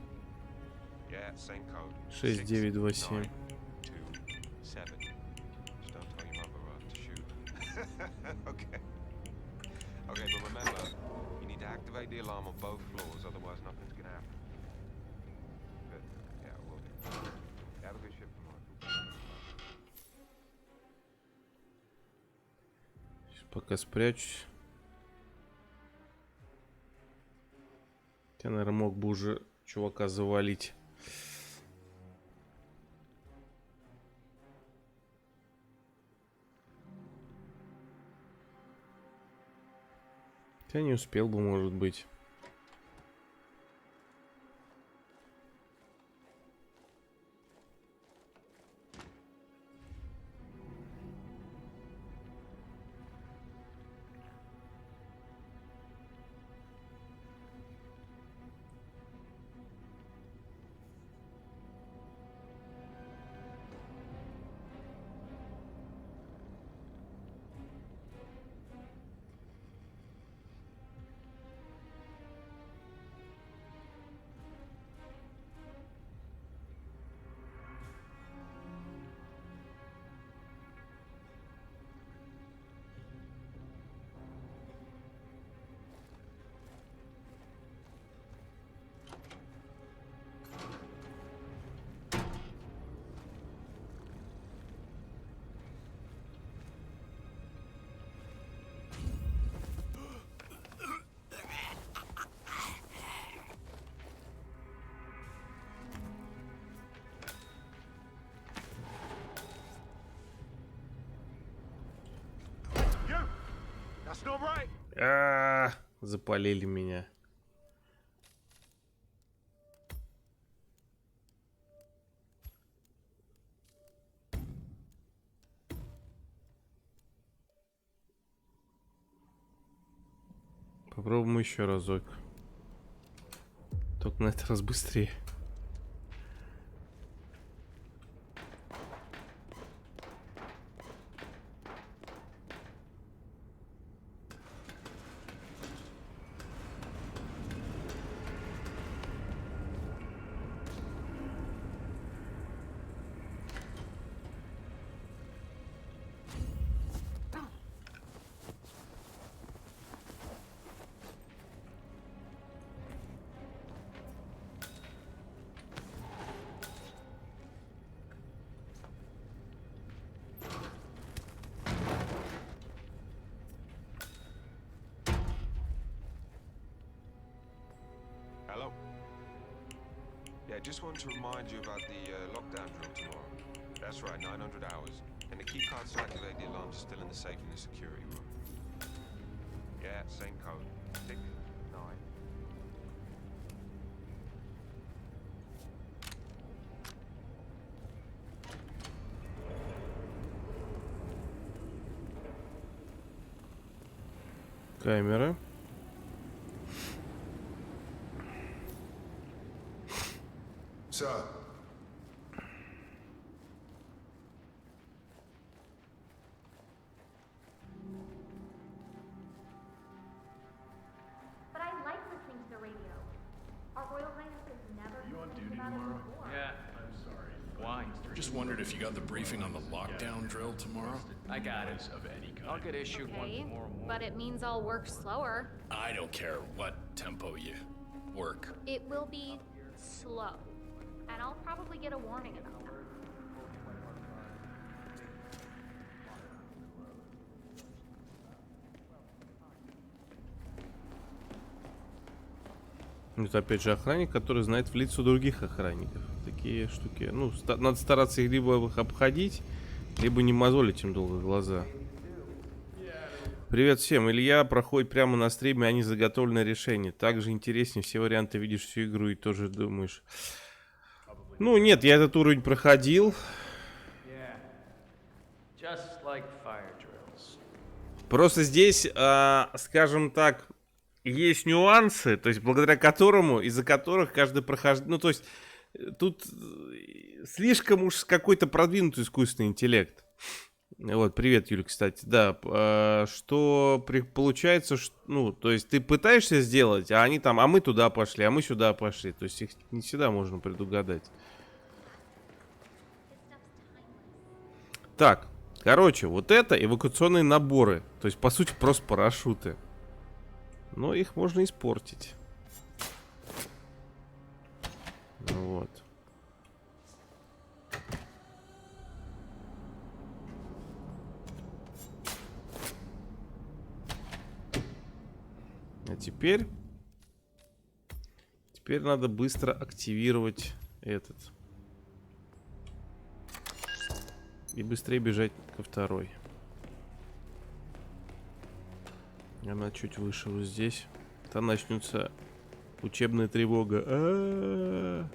Yeah, same code. 6927. 69227. Just don't tell your mother to shoot. Okay. Okay, but remember, you need to activate the alarm on both floors, otherwise nothing's gonna happen. Good. Yeah, we'll do. Have a good shift tomorrow. Сейчас пока спрячусь. Я, наверное, мог бы уже чувака завалить. Я не успел бы, может быть. Запалили меня. Попробуем еще разок. Только на этот раз быстрее. Hello? Yeah, just wanted to remind you about the lockdown drill tomorrow. That's right, 900 hours. And the key cards to activate the alarms are still in the safe in the security room. Yeah, same code. 6, 9. Камера. Sir. But I like listening to the radio. Our Royal Highness has never You on duty about it tomorrow? before. Yeah, I'm sorry. Why? Just wondered if you got the briefing on the lockdown drill tomorrow? I got it. Of any kind. I'll get issued one Okay, tomorrow morning. but it means I'll work slower. I don't care what tempo you work. It will be slow. And I'll probably get a warning about that. Это опять же охранник, который знает в лицо других охранников. Такие штуки. Ну, надо стараться их либо обходить, либо не мозолить им долго глаза. Привет всем. Илья проходит прямо на стриме, они заготовленное решение. Также интереснее, все варианты, видишь всю игру и тоже думаешь. Ну, нет, я этот уровень проходил. Просто здесь, скажем так, есть нюансы, то есть благодаря которому, из-за которых каждый прохождение... Ну, то есть тут слишком уж какой-то продвинутый искусственный интеллект. Вот, привет, Юль, кстати. Да, что получается, ну, то есть ты пытаешься сделать, а они там, а мы туда пошли, а мы сюда пошли. То есть их не всегда можно предугадать. Так, короче, вот это эвакуационные наборы. То есть, по сути, просто парашюты. Но их можно испортить. Вот. А теперь надо быстро активировать этот. И быстрее бежать ко второй. Она чуть выше вот здесь. Там начнется учебная тревога.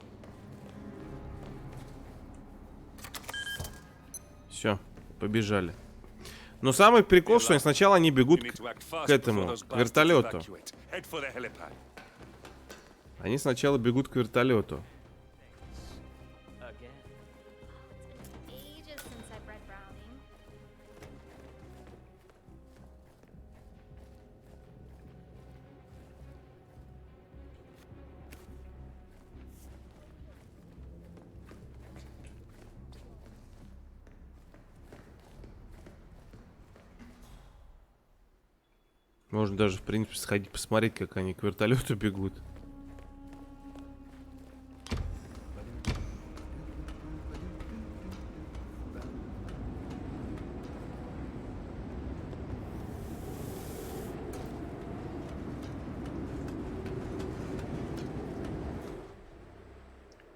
Все, побежали. Но самый прикол, что сначала они бегут к этому, к вертолету. Они сначала бегут к вертолету. Можно даже, в принципе, сходить посмотреть, как они к вертолету бегут.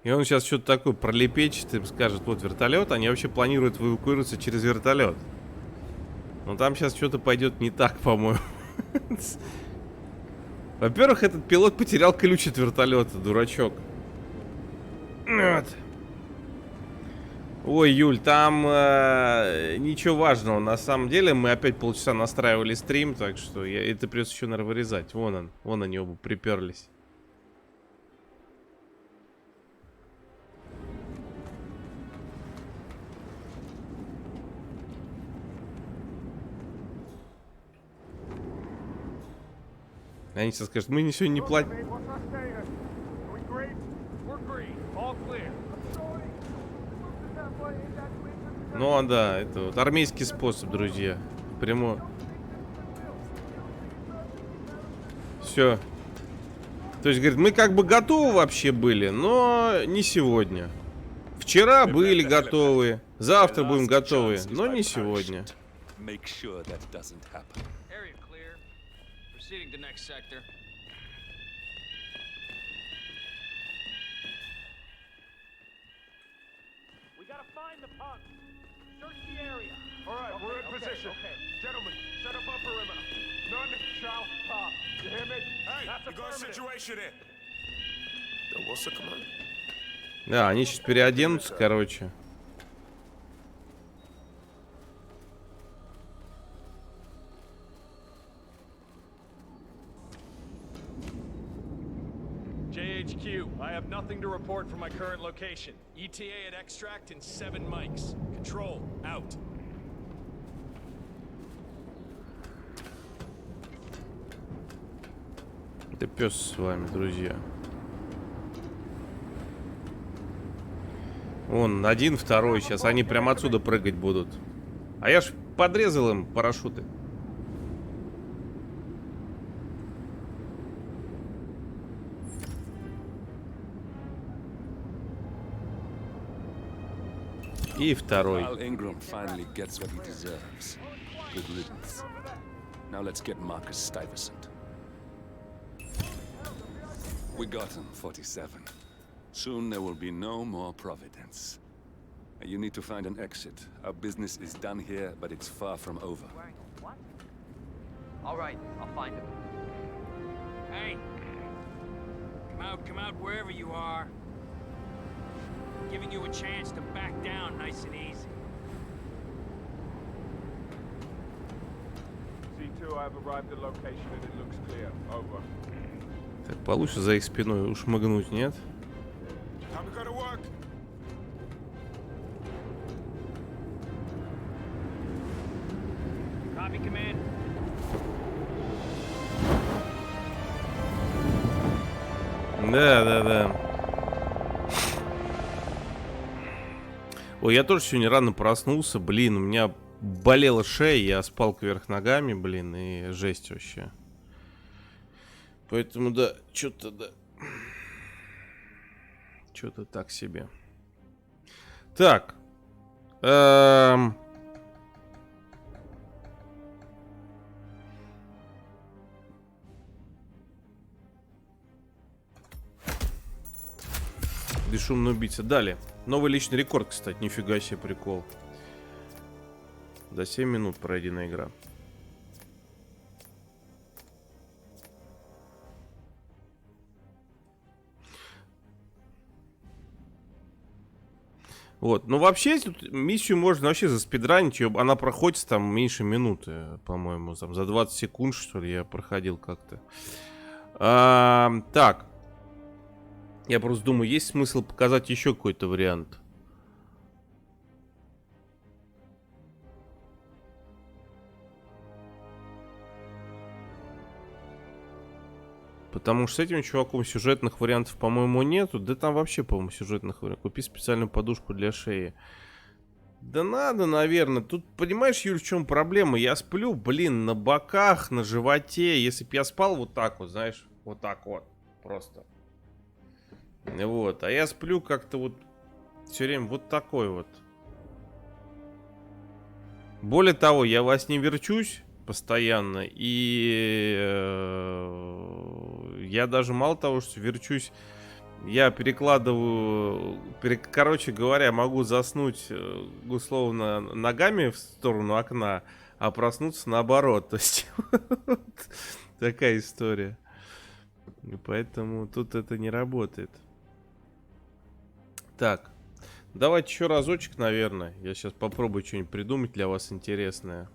И он сейчас что-то такое пролепечет и скажет: вот вертолет, они вообще планируют эвакуироваться через вертолет. Но там сейчас что-то пойдет не так, по-моему. Во-первых, этот пилот потерял ключ от вертолета, дурачок. Вот. Ой, Юль, там ничего важного. На самом деле мы опять полчаса настраивали стрим, так что это придется еще, наверное, вырезать. Вон он, вон они оба приперлись. Они сейчас скажут: мы сегодня не платим. Ну да, это вот армейский способ, друзья. Прямо. Все. То есть, говорит, мы как бы готовы вообще были, но не сегодня. Вчера были готовы, завтра будем готовы, но не сегодня. Proceeding to next sector. We gotta find the punk. Search the area. All right, we're in position. Gentlemen, set up a perimeter. None shall pop. You hear me? Hey, that's a situation here. What's the command? Да, они сейчас переоденутся, короче. JHQ, I have nothing to report from my current location. ETA at extract in 7 mics. Control, out. Это пес с вами, друзья. Вон, один, второй. Сейчас они прямо отсюда прыгать будут. А я ж подрезал им парашюты. И второй. We got him, 47. Soon there will be no more Providence. You need to find an exit. Our business is done here, but it's far from over. What? All right, I'll find him. Hey! Come out wherever you are. I'm giving you a chance to back down nice and easy. C2, I've arrived at location and it looks clear. Over. Так, получится за их спиной ушмыгнуть, нет? Copy, Command. Да. Ой, я тоже сегодня рано проснулся, блин, у меня болела шея, я спал кверх ногами, блин, и жесть вообще. Поэтому, да, что-то так себе. Так. Бесшумный убийца. Далее. Новый личный рекорд, кстати. Нифига себе прикол. До 7 минут пройдена игра. Вот. Ну, вообще, тут миссию можно вообще заспидранить. Она проходит там меньше минуты, по-моему. Там за 20 секунд, что ли, я проходил как-то. Так. Я просто думаю, есть смысл показать еще какой-то вариант. Потому что с этим чуваком сюжетных вариантов, по-моему, нету. Да там вообще, по-моему, сюжетных вариантов. Купи специальную подушку для шеи. Да надо, наверное. Тут, понимаешь, Юль, в чем проблема? Я сплю, блин, на боках, на животе. Если бы я спал вот так вот, знаешь, вот так вот. Просто. Вот. А я сплю как-то вот все время вот такой вот. Более того, я во сне верчусь постоянно. И я даже мало того, что верчусь, я перекладываю... Короче говоря, могу заснуть условно ногами в сторону окна, а проснуться наоборот. То есть такая история. И поэтому тут это не работает. Так. Давайте еще разочек, наверное. Я сейчас попробую что-нибудь придумать для вас интересное.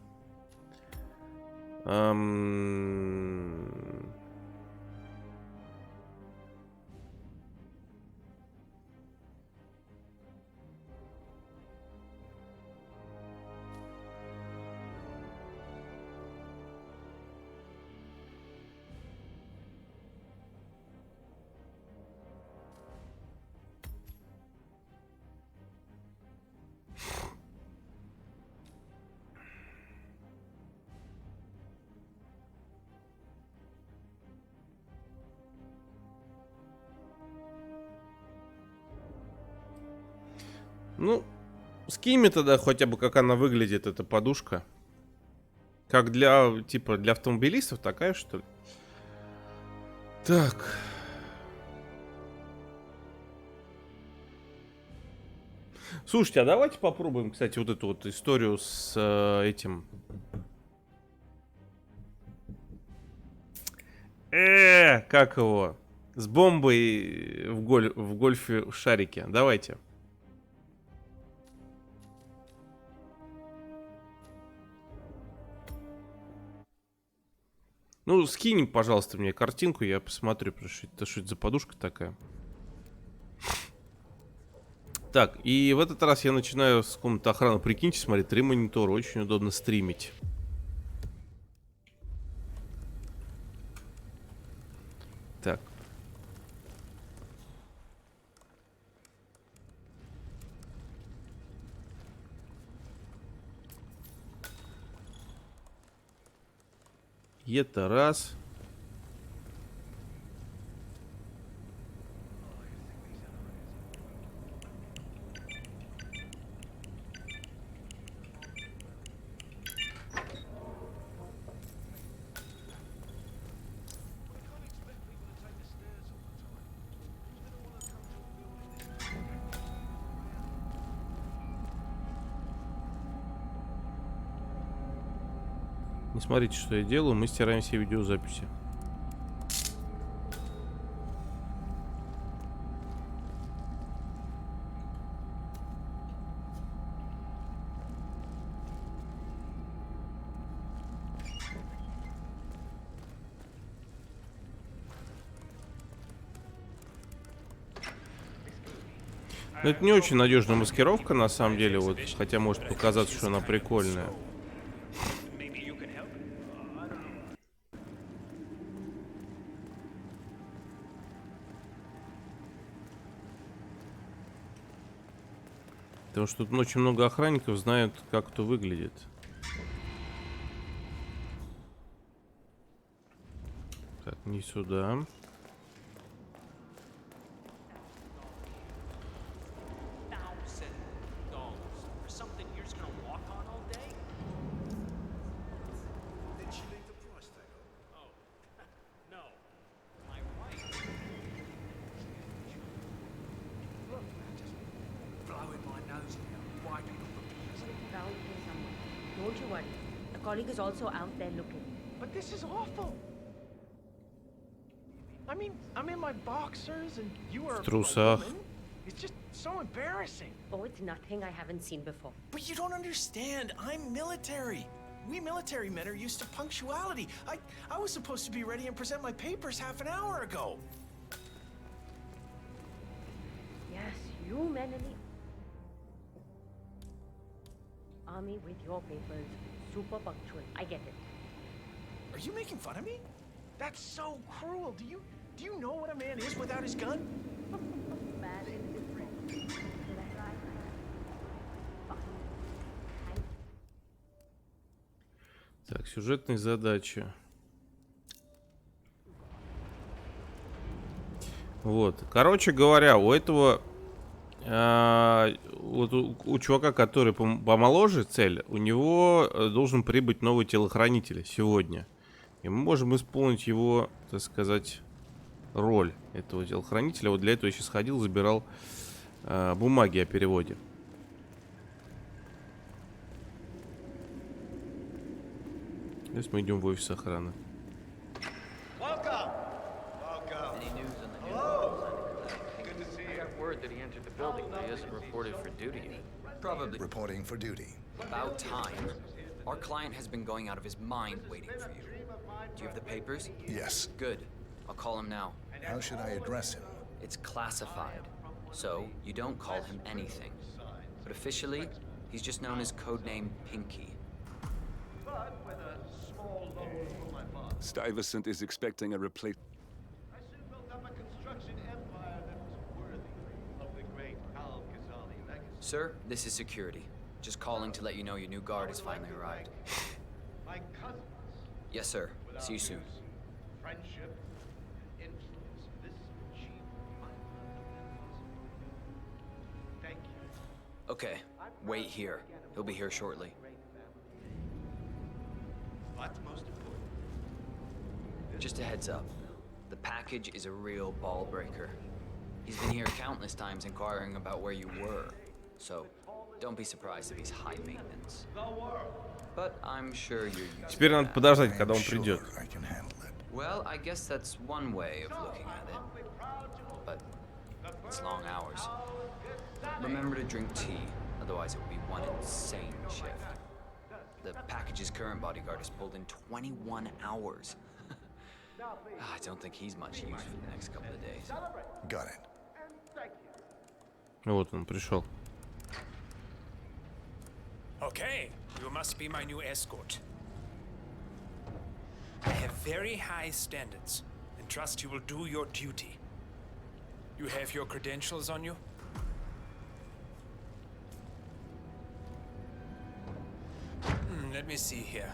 Ну, скинь мне тогда хотя бы, как она выглядит, эта подушка. Как для, типа, для автомобилистов такая, что ли? Так. Слушайте, а давайте попробуем, кстати, вот эту вот историю с этим... Как его? С бомбой в гольфе в шарике. Давайте. Ну, скинь, пожалуйста, мне картинку, я посмотрю, что это за подушка такая. Так, и в этот раз я начинаю с комнаты охраны. Прикиньте, смотри, 3 монитора, очень удобно стримить. Так. И это раз. Не смотрите, что я делаю, мы стираем все видеозаписи. Но это не очень надежная маскировка, на самом деле, вот, хотя может показаться, что она прикольная. Потому что тут очень много охранников знают, как кто выглядит. Так, не сюда. Don't you worry. A colleague is also out there looking. But this is awful. I mean, I'm in my boxers and you are a woman. It's just so embarrassing. Oh, it's nothing I haven't seen before. But you don't understand. I'm military. We military men are used to punctuality. I was supposed to be ready and present my papers half an hour ago. Yes, you men in the army with your papers. Super punctual. I get it. Are you making fun of me? That's so cruel. Do you know what a man is without his gun? Man is different. Так, сюжетные задачи. Вот. Короче говоря, у этого... вот у чувака, который помоложе цель, у него должен прибыть новый телохранитель сегодня. И мы можем исполнить его, так сказать, роль этого телохранителя. Вот для этого я сейчас ходил, забирал бумаги о переводе. Сейчас мы идем в офис охраны. That he entered the building, but he hasn't reported for duty yet. Probably reporting for duty. About time. Our client has been going out of his mind waiting for you. Do you have the papers? Yes. Good. I'll call him now. How should I address him? It's classified, so you don't call him anything. But officially, he's just known as codename Pinky. Stuyvesant is expecting a replacement. Sir, this is security. Just calling to let you know your new guard has finally arrived. Yes, sir. See you soon. Friendship, influence, this cheap. Thank you. Okay, wait here. He'll be here shortly. What's most important? Just a heads up. The package is a real ball breaker. He's been here countless times inquiring about where you were. So, don't be surprised if he's high maintenance. But I'm sure you're used to Теперь надо that. подождать, когда он придет. Well, I guess that's one way of looking at it. But it's long hours. Remember to drink tea, otherwise it will be one insane shift. The package's current bodyguard has pulled in 21 hours. I don't think he's much use for the next couple of days. Got it. Вот он пришел. Okay, you must be my new escort. I have very high standards and trust you will do your duty. You have your credentials on you? Let me see here.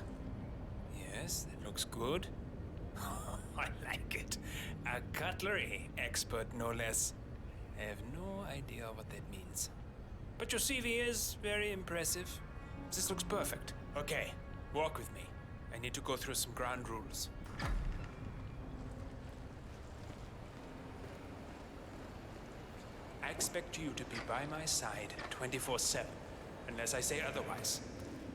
Yes, that looks good. I like it. A cutlery expert, no less. I have no idea what that means. But your CV is very impressive. This looks perfect. Okay, walk with me. I need to go through some ground rules. I expect you to be by my side 24/7, unless I say otherwise.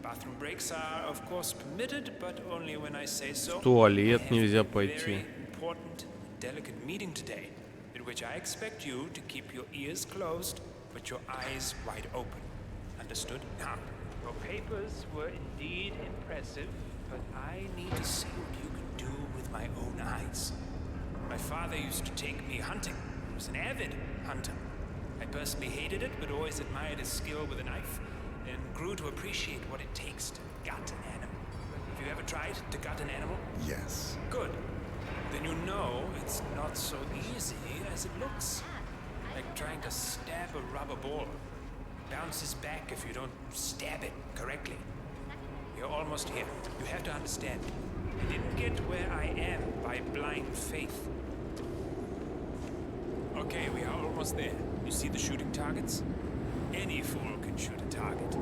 Bathroom breaks are, of course, permitted, but only when I say so. В туалет нельзя пойти. Very important, delicate meeting today, in which I expect you to keep your ears closed, but your eyes wide open. Understood? Now, your papers were indeed impressive, but I need to see what you can do with my own eyes. My father used to take me hunting. He was an avid hunter. I personally hated it, but always admired his skill with a knife, and grew to appreciate what it takes to gut an animal. Have you ever tried to gut an animal? Yes. Good. Then you know it's not so easy as it looks. Like trying to stab a rubber ball. bounces back if you don't stab it correctly. You're almost here. You have to understand. I didn't get where I am by blind faith. Okay, we are almost there. You see the shooting targets? Any fool can shoot a target.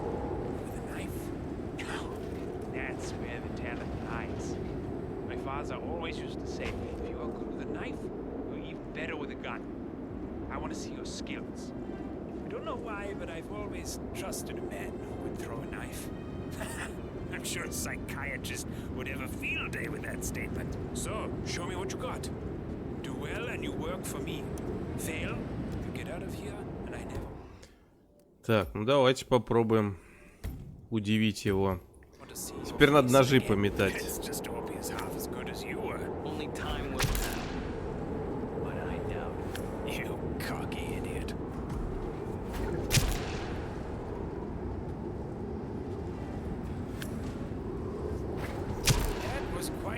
With a knife? That's where the talent lies. My father always used to say, if you are good with a knife, you're even better with a gun. I want to see your skills. I don't know why, but I've always trusted a man who would throw a knife. I'm sure a psychiatrist would have a field day with that statement. So, show me what you got. Do well and you work for me. Fail, you get out of here, and I never... Так, ну давайте попробуем удивить его. Теперь надо ножи пометать.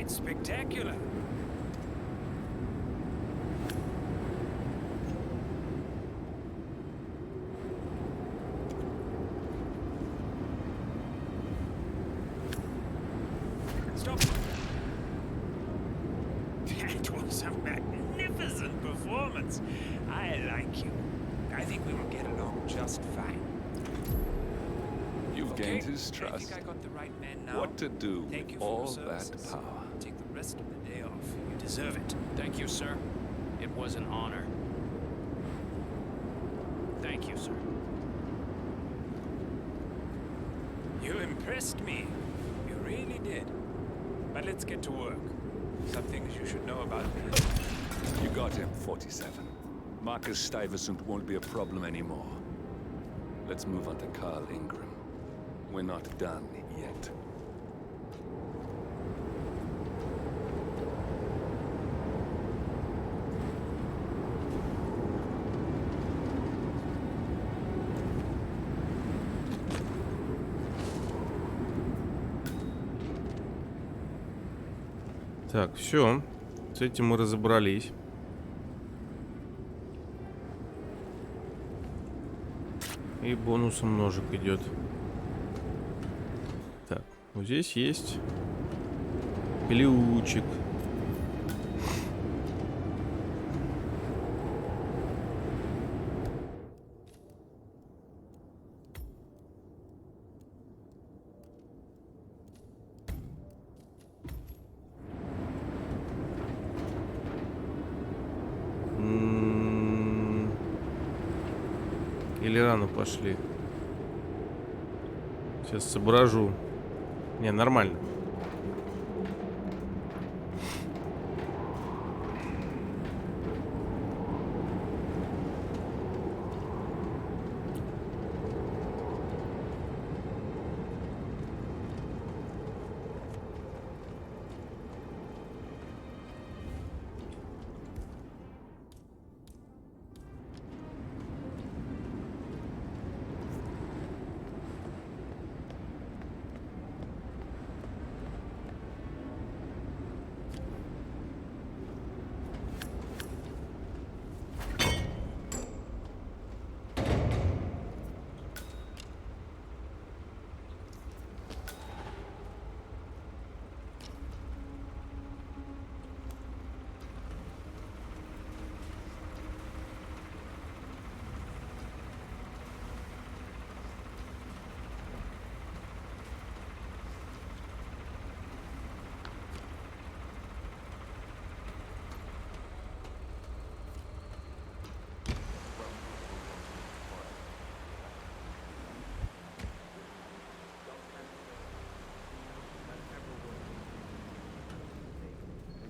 Spectacular. Stop. That was a magnificent performance. I like you. I think we will get along just fine. You've Okay, gained his I trust. think I got the right man now. What to do Thank you with for your all that services. power? Take the rest of the day off. You deserve it. Thank you, sir. It was an honor. Thank you, sir. You impressed me. You really did. But let's get to work. Some things you should know about me. You got him, 47. Marcus Stuyvesant won't be a problem anymore. Let's move on to Carl Ingram. We're not done yet. Так, все. С этим мы разобрались. И бонусом ножик идет. Так, вот здесь есть ключик. Или рано пошли. Сейчас соображу. Не, нормально.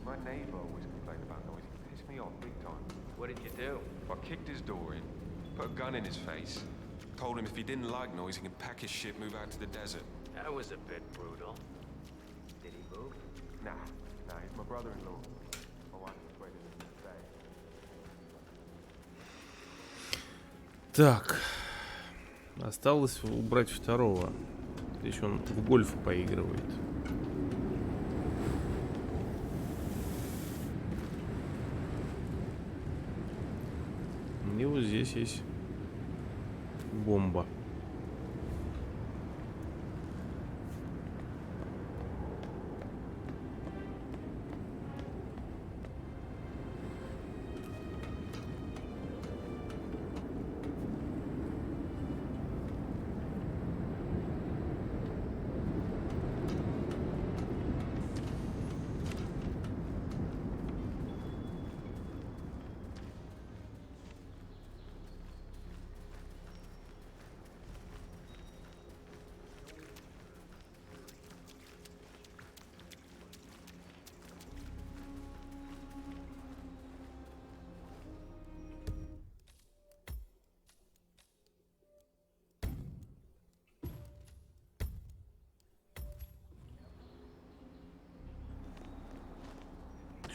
My neighbour always complained about noise. It pissed me off big time. What did you do? I kicked his door in, put a gun in his face, told him if he didn't like noise, he can pack his shit, move out to the desert. That was a bit brutal. Did he move? Nah, he's my brother-in-law. My wife persuaded him to stay. Так. Осталось убрать второго. Здесь он в гольф поигрывает. И вот здесь есть бомба.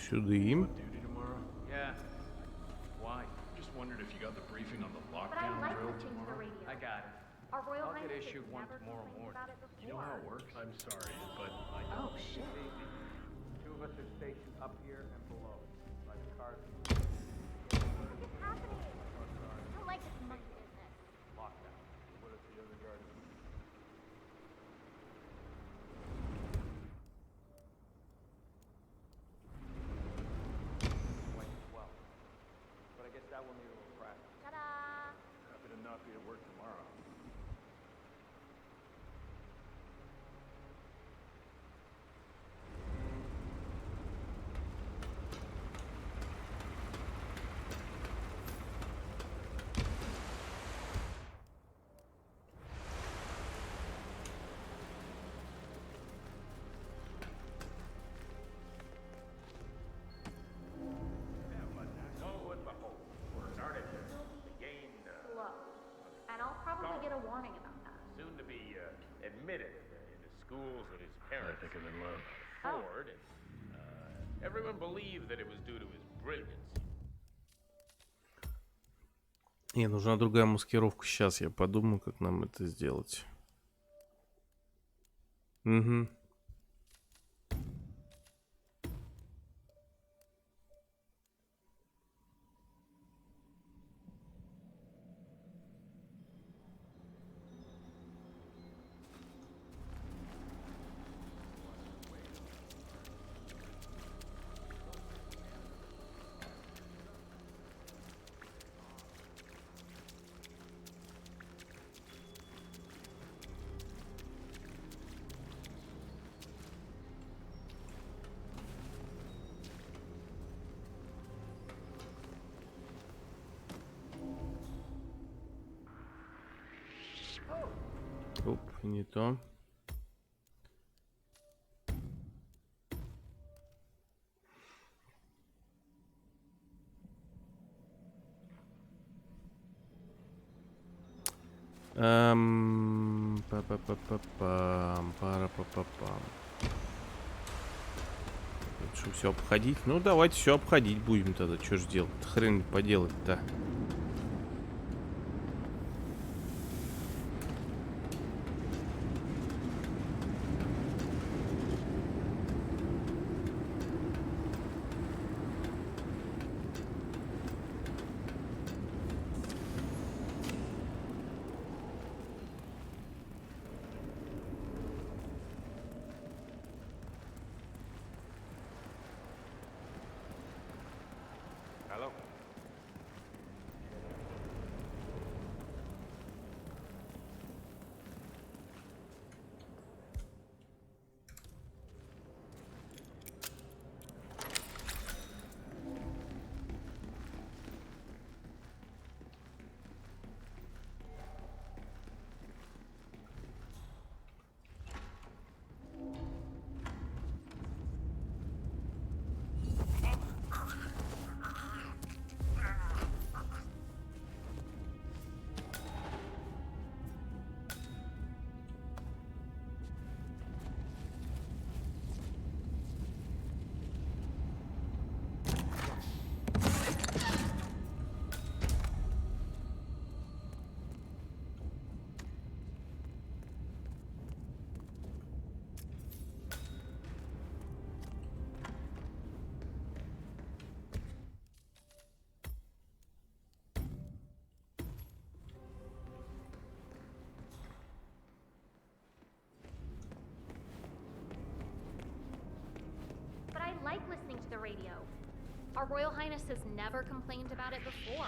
Сюда им. Duty tomorrow? Yeah. Why? Just wondered if you got the briefing on the But I lockdown like drill listening to the tomorrow. radio. I got it. Our Royal I'll get Highness issue has one never tomorrow complained morning. about it before. You know how it works? I'm sorry, but I Oh, don't. shit. Two of us are stationed up here and below. By the cars. What's happening? I don't like this monkey business. Lockdown. What if the other guard? Quite well. But I guess that will need a little practice. Ta-da! Happy to not be at work tomorrow. Lo and behold, started the game Slow. And I'll probably get a warning about that. soon to be admitted into schools with his parents. I think I'm in love. Ford, and everyone believed that it was due to his brilliance. Не, нужна другая маскировка. Сейчас я подумаю, как нам это сделать. Угу. Оп, не то. Па-па-па-па-пам, пара-па-па-пам. Что, все обходить? Ну, давайте все обходить будем тогда. Что ж делать? Хрен поделать-то. Hello? But I like listening to the radio. Our Royal Highness has never complained about it before.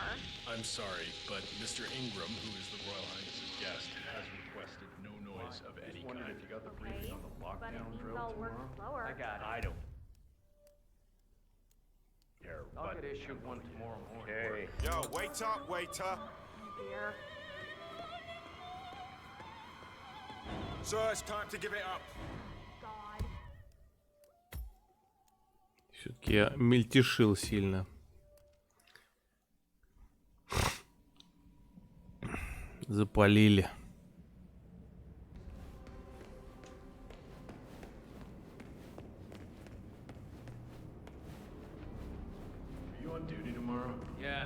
I'm sorry, but Mr. Ingram, who is the Royal Highness's guest, has requested no noise of any kind. Wondered if you got the Okay, briefing on the but it lockdown means drill I'll work tomorrow. slower. I got it. I don't Care, I'll but get issue one tomorrow morning. Okay. Yo, wait up, waiter. Dear. Sir, it's time to give it up. God. Все-таки я мельтешил сильно. Запалили. on duty tomorrow? Yeah.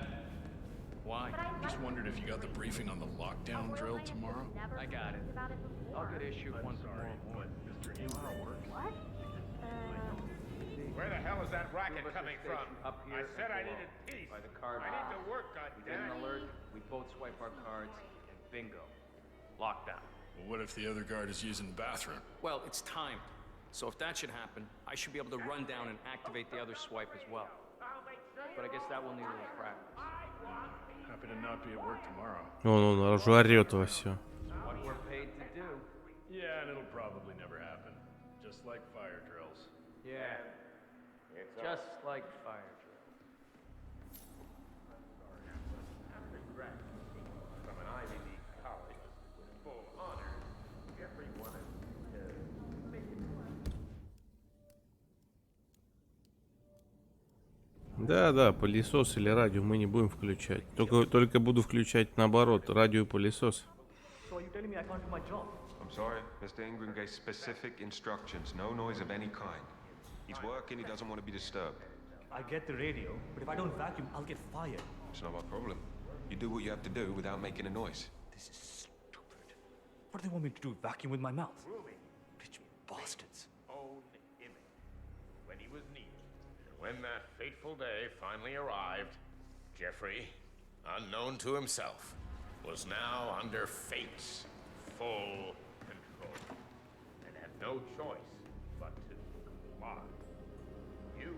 Why? Just wondered if you got the briefing on the lockdown drill tomorrow? I got it. I'll get issued one tomorrow morning. Mr. Hillman works. What? Where the hell is that racket Silver coming from? Station up here I said and I below. needed peace. By the card. I need to work, We get goddammit. an alert, we both swipe our cards, and bingo. Lockdown. Well, what if the other guard is using the bathroom? Well, it's timed. So if that should happen, I should be able to run down and activate the other swipe as well. But I guess that will need a little practice. Happy to not be at work tomorrow. Он уже орет во все. What we're paid to do. Yeah, and it'll probably never happen. Just like fire drills. Yeah. Just like fire drill. From an Ivy League college with full honor, Jeffrey wanted to make it. Да, пылесос или радио мы не будем включать. Только буду включать наоборот, радио и пылесос. So are you telling me I can't do my job? I'm sorry, Mr. Ingram gave specific instructions. No noise of any kind. He's working, he doesn't want to be disturbed. I get the radio, but if I don't vacuum, I'll get fired. It's not my problem. You do what you have to do without making a noise. This is stupid. What do they want me to do? Vacuum with my mouth? Rich bastards. Own image when he was needed. And when that fateful day finally arrived, Jeffrey, Unknown to himself, was now under fate's full control and had no choice but to comply. You.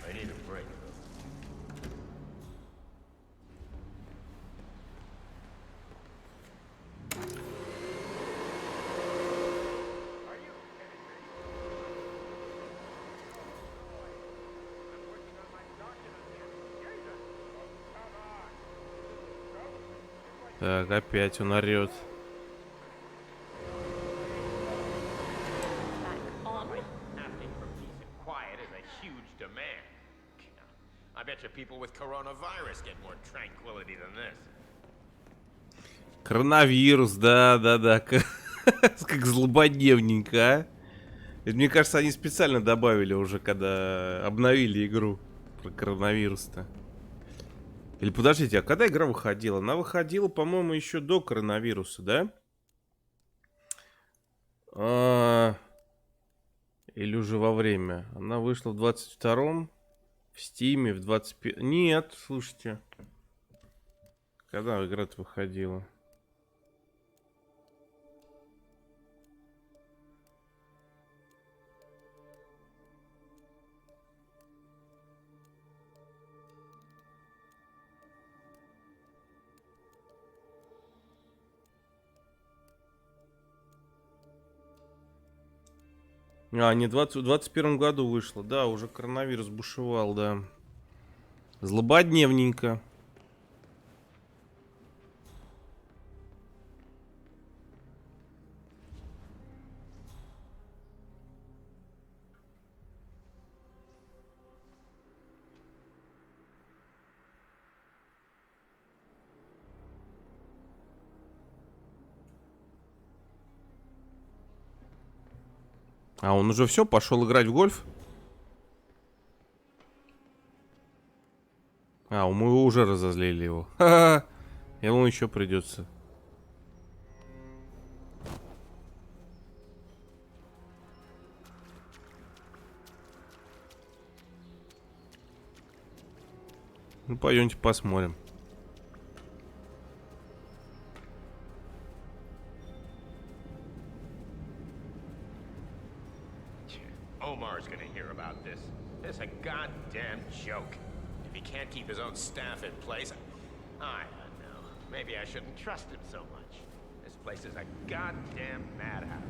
I need a break. Так, опять он орет. Asking for peace and quiet is a huge demand. I bet you people with coronavirus get more tranquility than this. Коронавирус, да. Как злободневненько, а? Это, мне кажется, они специально добавили уже, когда обновили игру про коронавирус-то. Или подождите, а когда игра выходила? Она выходила, по-моему, еще до коронавируса, да? Или уже во время? Она вышла в 22-м, в Стиме, в 21-м. Нет, слушайте. Когда игра-то выходила? Не, в 21 году вышло. Да, уже коронавирус бушевал, да. Злободневненько. А он уже все, пошел играть в гольф? А, мы уже разозлили его. Ха-ха. Ему еще придется. Ну, пойдемте посмотрим. Omar's gonna hear about this. It's a goddamn joke. If he can't keep his own staff in place, I don't know. Maybe I shouldn't trust him so much. This place is a goddamn madhouse.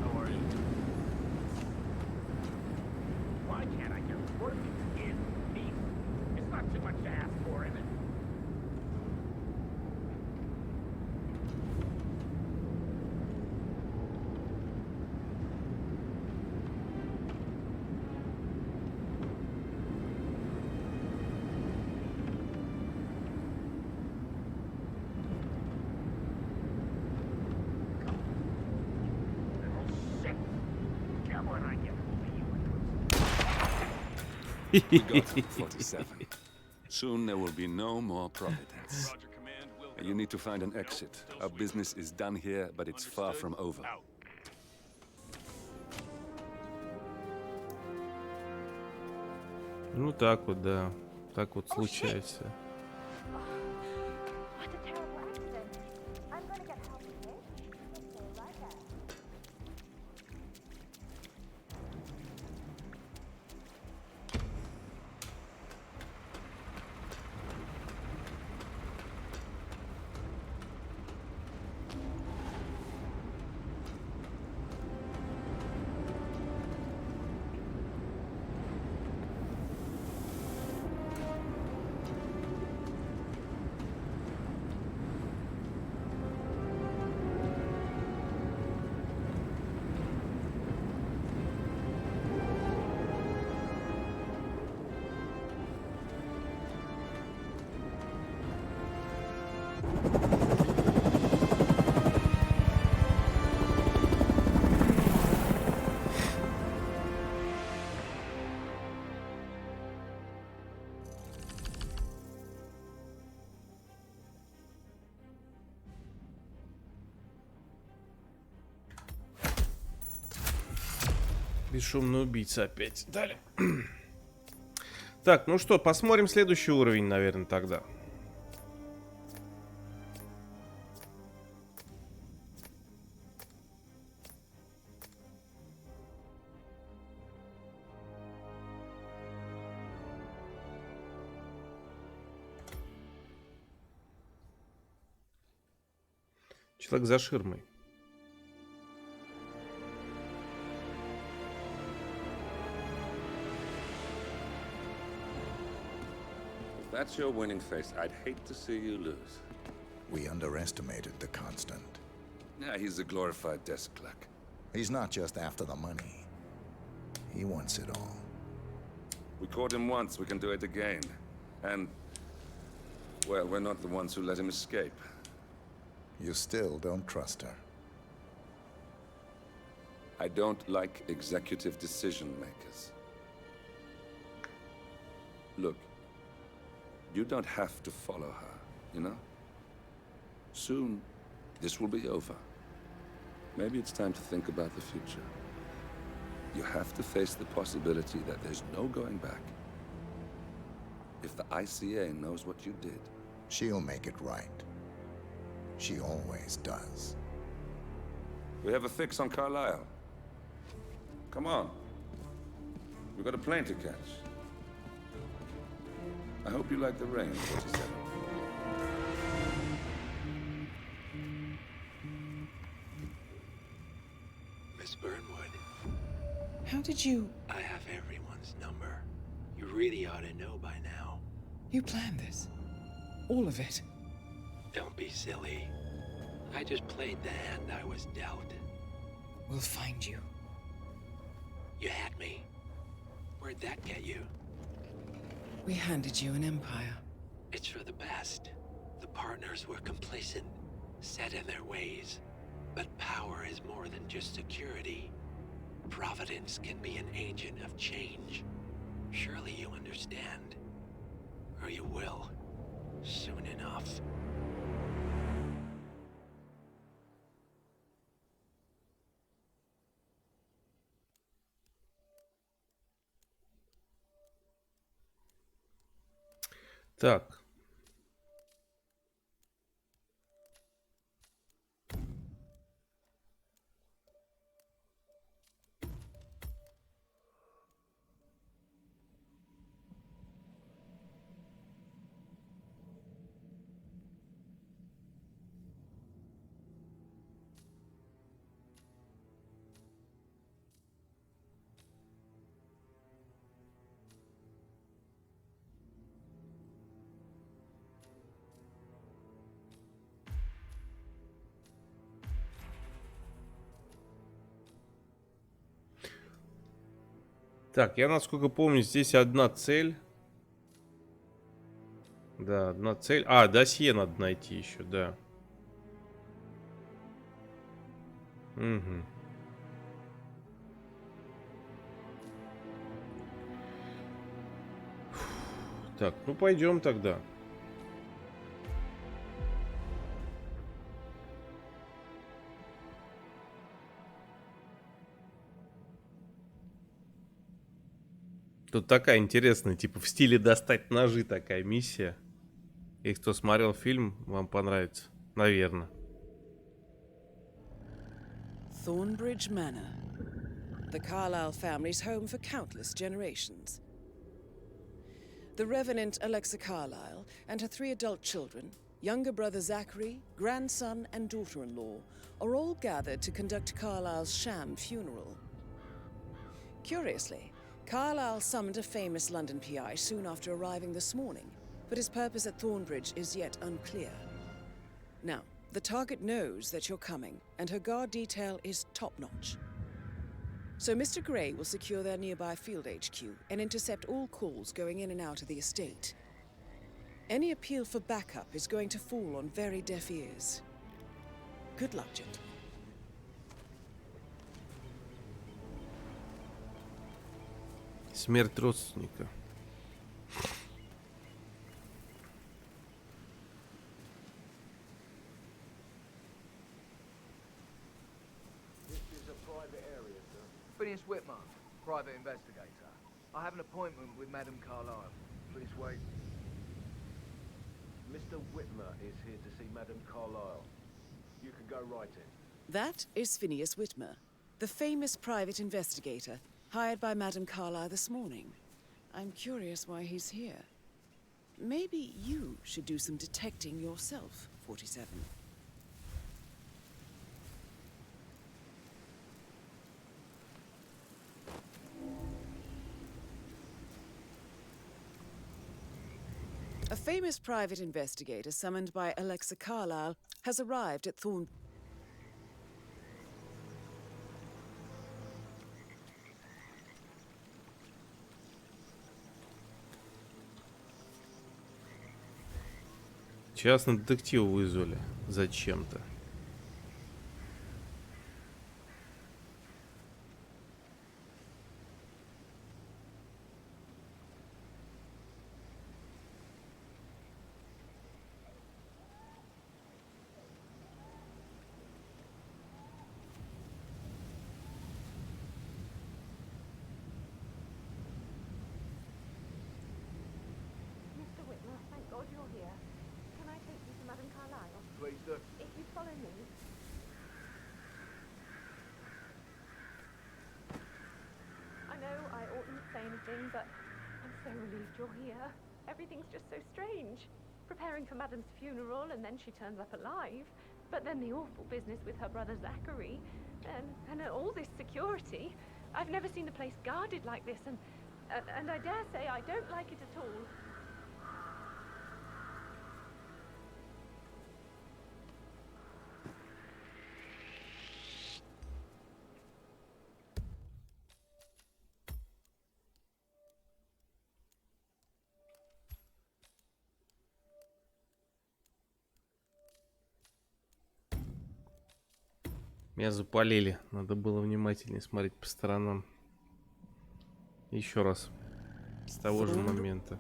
How are you? Why can't I get working in peace? It's not too much to ask for, is it? We got 47. Soon there will be no more Providence. You need to find an exit. Our business is done here, but it's far from over. Ну так вот, да. Так вот случается. Бесшумный убийца опять. Далее. Так, ну что, посмотрим следующий уровень, наверное, тогда. Человек за ширмой. That's your winning face. I'd hate to see you lose. We underestimated the Constant. Yeah, he's a glorified desk clerk. He's not just after the money. He wants it all. We caught him once, we can do it again. And, well, we're not the ones who let him escape. You still don't trust her. I don't like executive decision makers. Look, you don't have to follow her, you know? Soon, this will be over. Maybe it's time to think about the future. You have to face the possibility that there's no going back. If the ICA knows what you did, she'll make it right. She always does. We have a fix on Carlisle. Come on. We've got a plane to catch. I hope you like the rain, 47. Miss Burnwood. How did you... I have everyone's number. You really ought to know by now. You planned this? All of it? Don't be silly. I just played the hand I was dealt. We'll find you. You had me. Where'd that get you? We handed you an empire. It's for the best. The partners were complacent, set in their ways. But power is more than just security. Providence can be an agent of change. Surely you understand. Or you will. Soon enough. Так. Так, я насколько помню, здесь одна цель. Да, одна цель. А, досье надо найти еще, да. Угу. Так, ну пойдем тогда. Тут такая интересная, типа в стиле достать ножи такая миссия. И кто смотрел фильм, вам понравится. Наверное. Thornbridge Manor. The Carlyle family's home for countless generations. The Revenant Alexa Carlyle and her 3 adult children, younger brother Zachary, grandson and daughter-in-law, are all gathered to conduct Carlyle's sham funeral. Curiously, Carlyle summoned a famous London PI soon after arriving this morning, but his purpose at Thornbridge is yet unclear. Now, the target knows that you're coming, and her guard detail is top-notch. So Mr. Gray will secure their nearby field HQ and intercept all calls going in and out of the estate. Any appeal for backup is going to fall on very deaf ears. Good luck, gentlemen. Смерть родственника. Phineas Whitman, private investigator. I have an appointment with Madame Carlyle. Please wait. Mr. Whitmer is here to see Madame Carlyle. You can go right in. That is Phineas Whitmer, the famous private investigator hired by Madame Carlyle this morning. I'm curious why he's here. Maybe you should do some detecting yourself, 47. A famous private investigator summoned by Alexa Carlyle has arrived at Thorn... Частный детектив вызвали. Зачем-то. Mr. Whitmer, thank God you're here. Can I take you to Madame Carlyle? Please do. If you follow me. I know I oughtn't say anything, but I'm so relieved you're here. Everything's just so strange. Preparing for Madame's funeral, and then she turns up alive. But then the awful business with her brother Zachary, and all this security. I've never seen the place guarded like this, and I dare say I don't like it at all. Меня запалили. Надо было внимательнее смотреть по сторонам. Еще раз. С того же момента.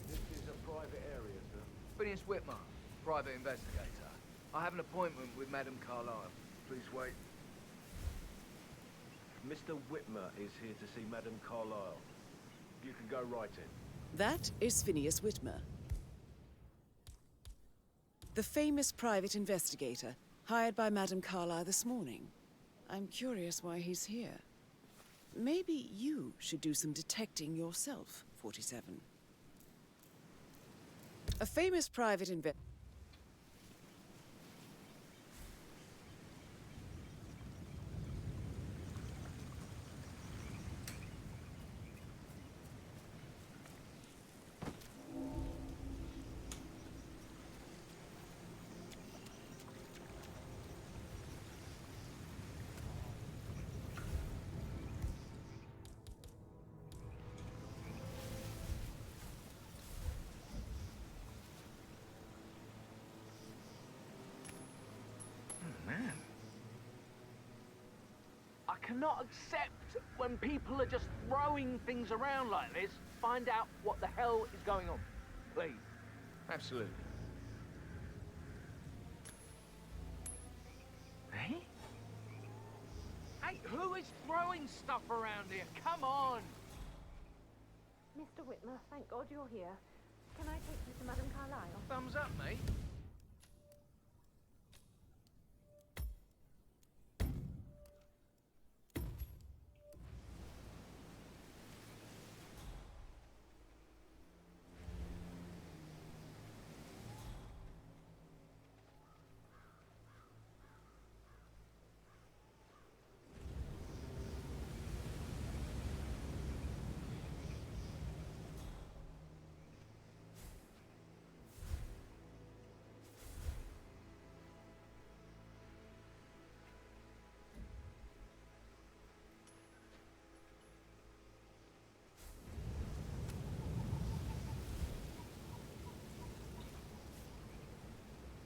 This is a private area, sir. Phineas Whitman, private investigator. I have an appointment with Madame Carlyle. Please wait. Mr. Whitmer is here to see Madame Carlyle. You can go right in. That is Phineas Whitmer, the famous private investigator hired by Madame Carlyle this morning. I'm curious why he's here. Maybe you should do some detecting yourself, 47. A famous private investigator... I cannot accept when people are just throwing things around like this. Find out what the hell is going on. Please. Absolutely. Hey? Hey, who is throwing stuff around here? Come on! Mr. Whitmer, thank God you're here. Can I take you to Madame Carlyle? Thumbs up, mate.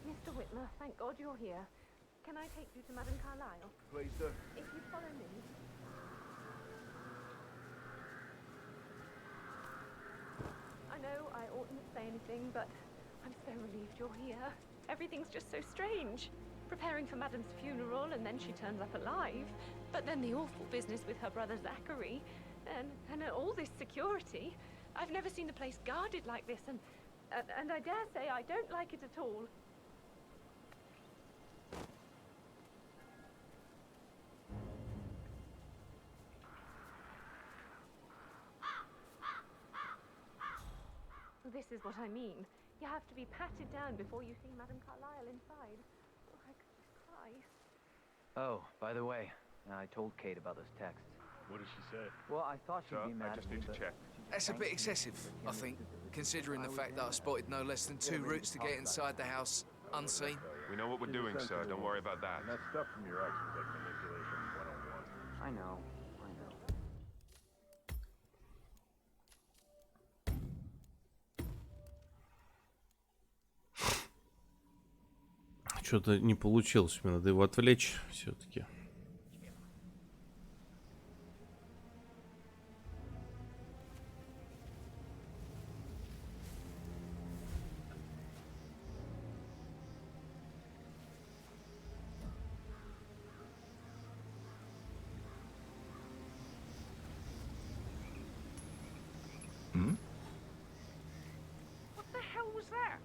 Mr. Whitmer, thank God you're here. Can I take you to Madame Carlyle? Please do. If you follow me. I know I oughtn't say anything, but I'm so relieved you're here. Everything's just so strange. Preparing for Madame's funeral, and then she turns up alive. But then the awful business with her brother Zachary, and all this security. I've never seen the place guarded like this, and I dare say I don't like it at all. This is what I mean. You have to be patted down before you see Madame Carlyle inside. Oh, I could just cry. Oh, by the way, I told Kate about those texts. What did she say? Well, I thought she'd be mad I just need to check. That's a bit excessive, I think, considering the fact that I spotted no less than 2 routes to get inside the house unseen. We know what we're doing, sir. Don't worry about that. And that stuff from your ex was like manipulation 101. I know. Что-то не получилось. Мне надо его отвлечь все-таки. What the hell was that?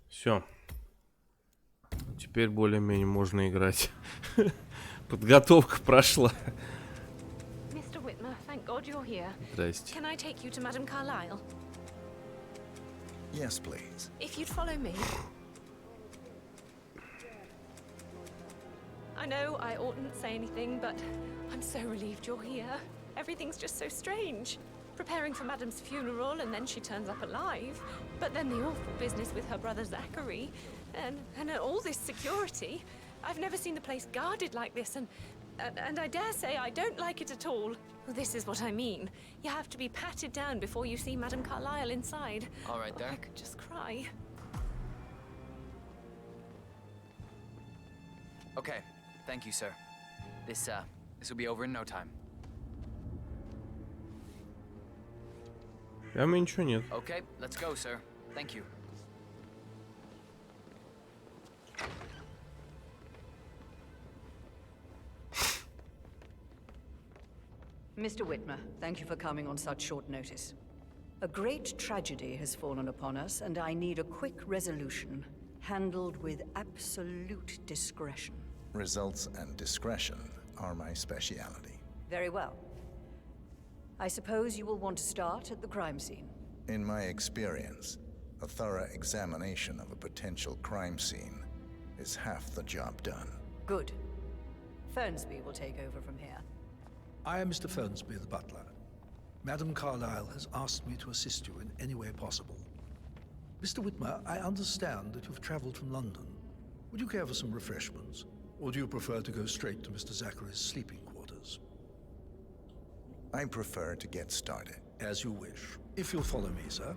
Все. Теперь более-менее можно играть. Подготовка прошла. Mr. Whitmer, thank God you're here. Здрасте. Can I take you to Madame Carlyle? Yes, please. If you'd follow me. I know I oughtn't say anything, but I'm so relieved you're here. Everything's just so strange. Preparing for Madame's funeral, and then she turns up alive. But then the awful business with her brother Zachary, and all this security. I've never seen the place guarded like this, and I dare say I don't like it at all. This is what I mean. You have to be patted down before you see Madame Carlyle inside. All right there. I could just cry. Okay, thank you, sir. This will be over in no time. Прямо ничего нет. Okay, let's go, sir. Thank you. Mr. Whitmer, thank you for coming on such short notice. A great tragedy has fallen upon us, and I need a quick resolution, handled with absolute discretion. Results and discretion are my speciality. Very well. I suppose you will want to start at the crime scene. In my experience, a thorough examination of a potential crime scene is half the job done. Good. Fernsby will take over from here. I am Mr. Fernsby, the butler. Madam Carlyle has asked me to assist you in any way possible. Mr. Whitmer, I understand that you've traveled from London. Would you care for some refreshments? Or do you prefer to go straight to Mr. Zachary's sleeping quarters? I prefer to get started. As you wish. If you'll follow me, sir.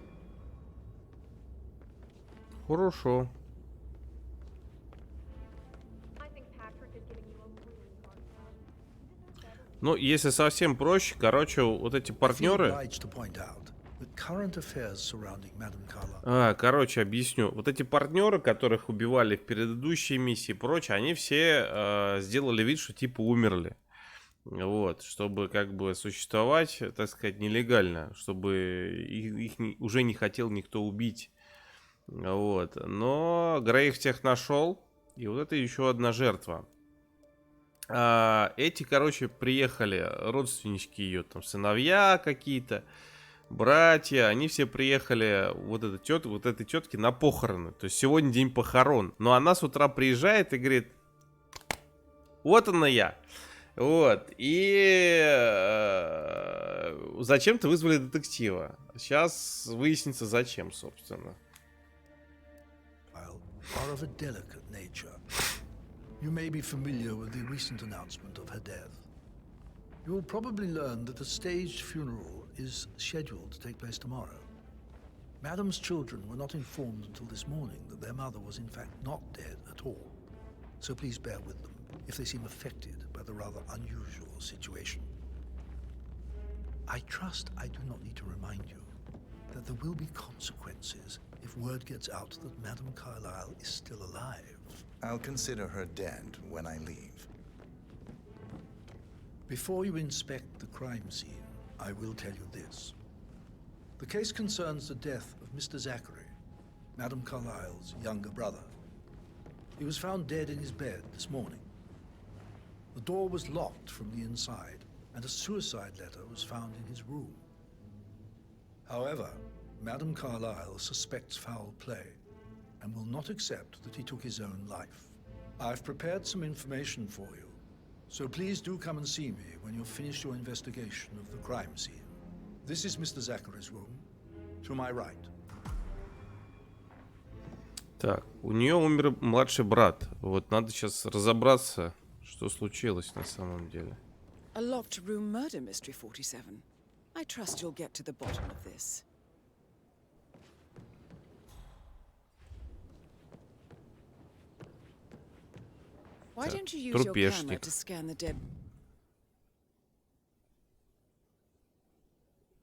Хорошо. Ну, если совсем проще, короче, вот эти партнеры... короче, объясню. Вот эти партнеры, которых убивали в предыдущей миссии и прочее, они все сделали вид, что типа умерли. Вот, чтобы как бы существовать, так сказать, нелегально, чтобы их уже не хотел никто убить. Вот, но Грей их всех нашел, и вот это еще одна жертва. Эти, короче, приехали, родственнички ее, там, сыновья какие-то, братья, они все приехали вот этой тетке на похороны. То есть сегодня день похорон. Но она с утра приезжает и говорит: вот она я. Вот. И зачем-то вызвали детектива. Сейчас выяснится, зачем, собственно. You may be familiar with the recent announcement of her death. You will probably learn that a staged funeral is scheduled to take place tomorrow. Madam's children were not informed until this morning that their mother was in fact not dead at all. So please bear with them if they seem affected by the rather unusual situation. I trust I do not need to remind you that there will be consequences if word gets out that Madame Carlyle is still alive. I'll consider her dead when I leave. Before you inspect the crime scene, I will tell you this. The case concerns the death of Mr. Zachary, Madame Carlyle's younger brother. He was found dead in his bed this morning. The door was locked from the inside, and a suicide letter was found in his room. However, Madame Carlyle suspects foul play and will not accept that he took his own life. I've prepared some information for you, so please do come and see me when you've finished your investigation of the crime scene. This is Mr. Zachary's room, to my right. Так, у нее умер младший брат. Вот надо сейчас разобраться, что случилось на самом деле. A locked room murder mystery, 47. I trust you'll get to the bottom of this. Why don't you use your camera to scan the dead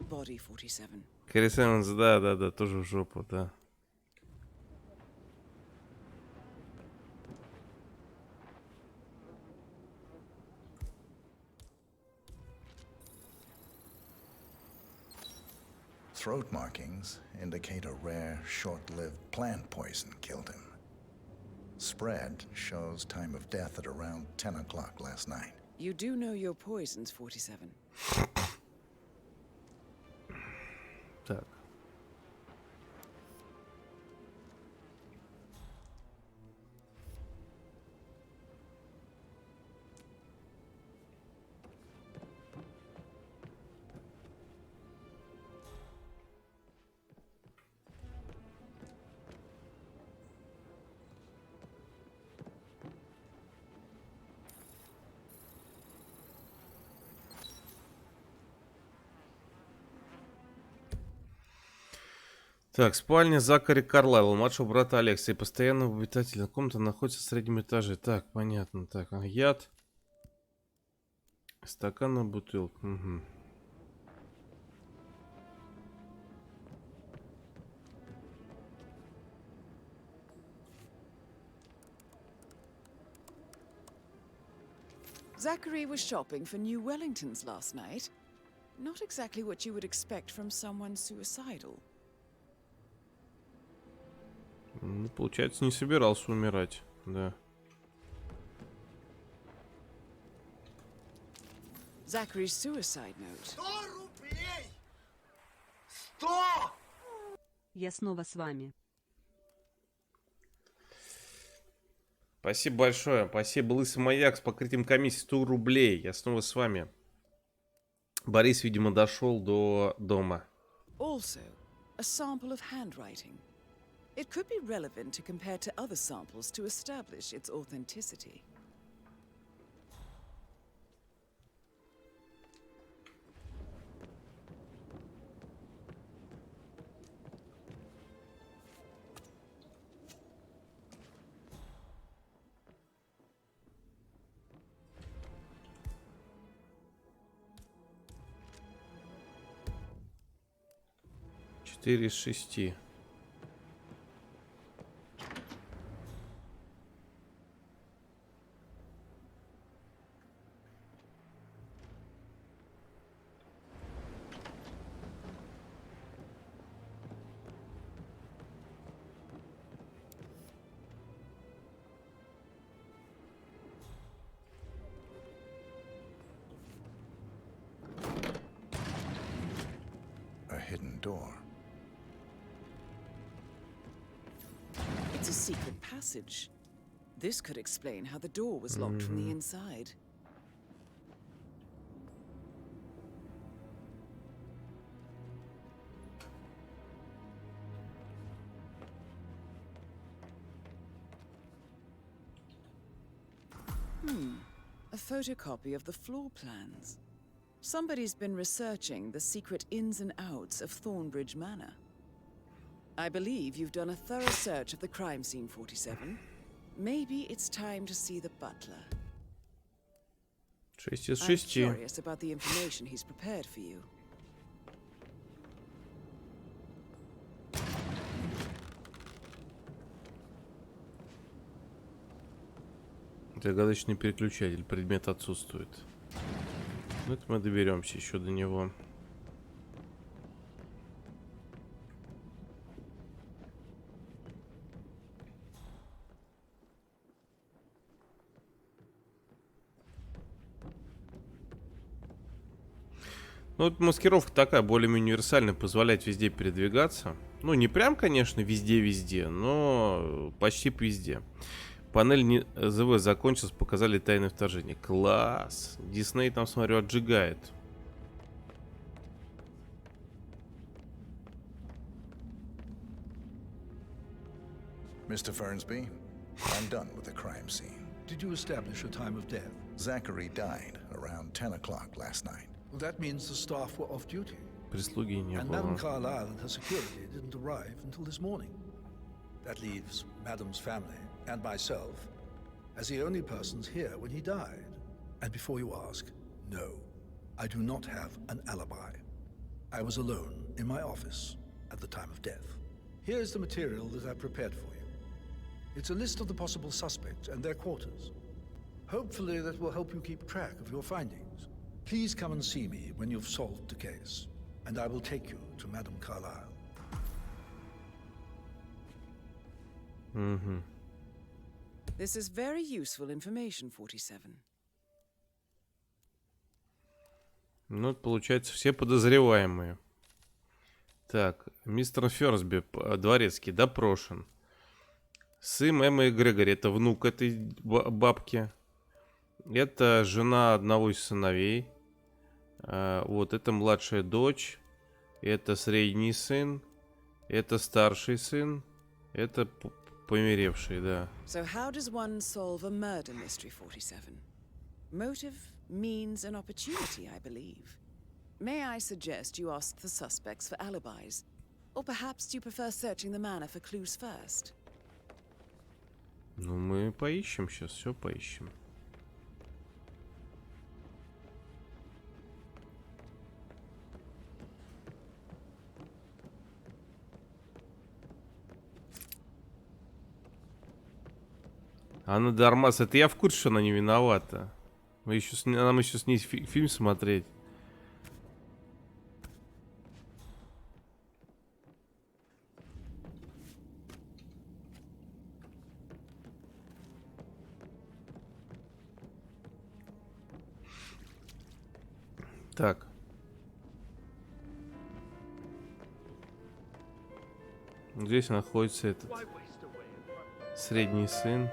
body, 47? Крис Эванс, да, тоже в жопу, да. Throat markings indicate a rare, short-lived plant poison killed him. Spread shows time of death at around 10 o'clock last night. You do know your poisons, 47. Так. Так, спальня Закари Карлайла, младшего брата Алекса и постоянного обитателя комнаты находится в среднем этаже. Так, понятно. Так, яд. Стакан и бутылка. Угу. Zachary was shopping for new Wellingtons last night. Not exactly what you would expect from someone suicidal. Ну, получается, не собирался умирать, да. Zachary's suicide note. 100 рублей! 100! Я снова с вами. Спасибо большое. Спасибо, Лысый маяк с покрытием комиссии 100 рублей. Я снова с вами. Борис, видимо, дошел до дома. Also, a sample of handwriting. It could be relevant to compare to other samples to establish its authenticity. Четыре из 6. A hidden door. It's a secret passage. This could explain how the door was locked from the inside. A photocopy of the floor plans. Somebody's been researching the secret ins and outs of Thornbridge Manor. I believe you've done a thorough search of the crime scene, 47. Maybe it's time to see the butler. 6 из I'm 6. curious about the information he's prepared for you. Загадочный переключатель. Предмет отсутствует. Ну, это мы доберемся еще до него. Ну, вот маскировка такая, более-менее универсальная, позволяет везде передвигаться. Ну, не прям, конечно, везде-везде, но почти везде. Панель ЗВ закончилась, показали тайное вторжение. Класс! Дисней там, смотрю, отжигает. Mr. Fernsby, I'm done with the crime scene. Did you establish a time of death? Zachary died around 10 o'clock last night. Well, that means the staff were off duty. Прислуги не And было. Madame Carlyle and her security didn't arrive until this morning. That leaves Madame's family and myself as the only persons here when he died. And before you ask, no, I do not have an alibi. I was alone in my office at the time of death. Here's the material that I prepared for you. It's a list of the possible suspects and their quarters. Hopefully that will help you keep track of your findings. Please come and see me when you've solved the case, and I will take you to Madame Carlyle. Угу. This is very useful information, 47. Ну, это получается все подозреваемые. Так, мистер Ферсби, дворецкий, допрошен. Сын Эммы и Грегори, это внук этой бабки. Это жена одного из сыновей. Вот, это младшая дочь. Это средний сын. Это старший сын. Это померевший, да. So how does one solve a murder mystery, 47? Motive, means, and opportunity, I believe. May I suggest you ask the suspects for alibis? Or perhaps you prefer searching the manor for clues first? Ну, мы поищем сейчас, все поищем. Анна Дармас, это я в курсе, что она не виновата. Нам еще с ней фильм смотреть. Так. Здесь находится этот средний сын.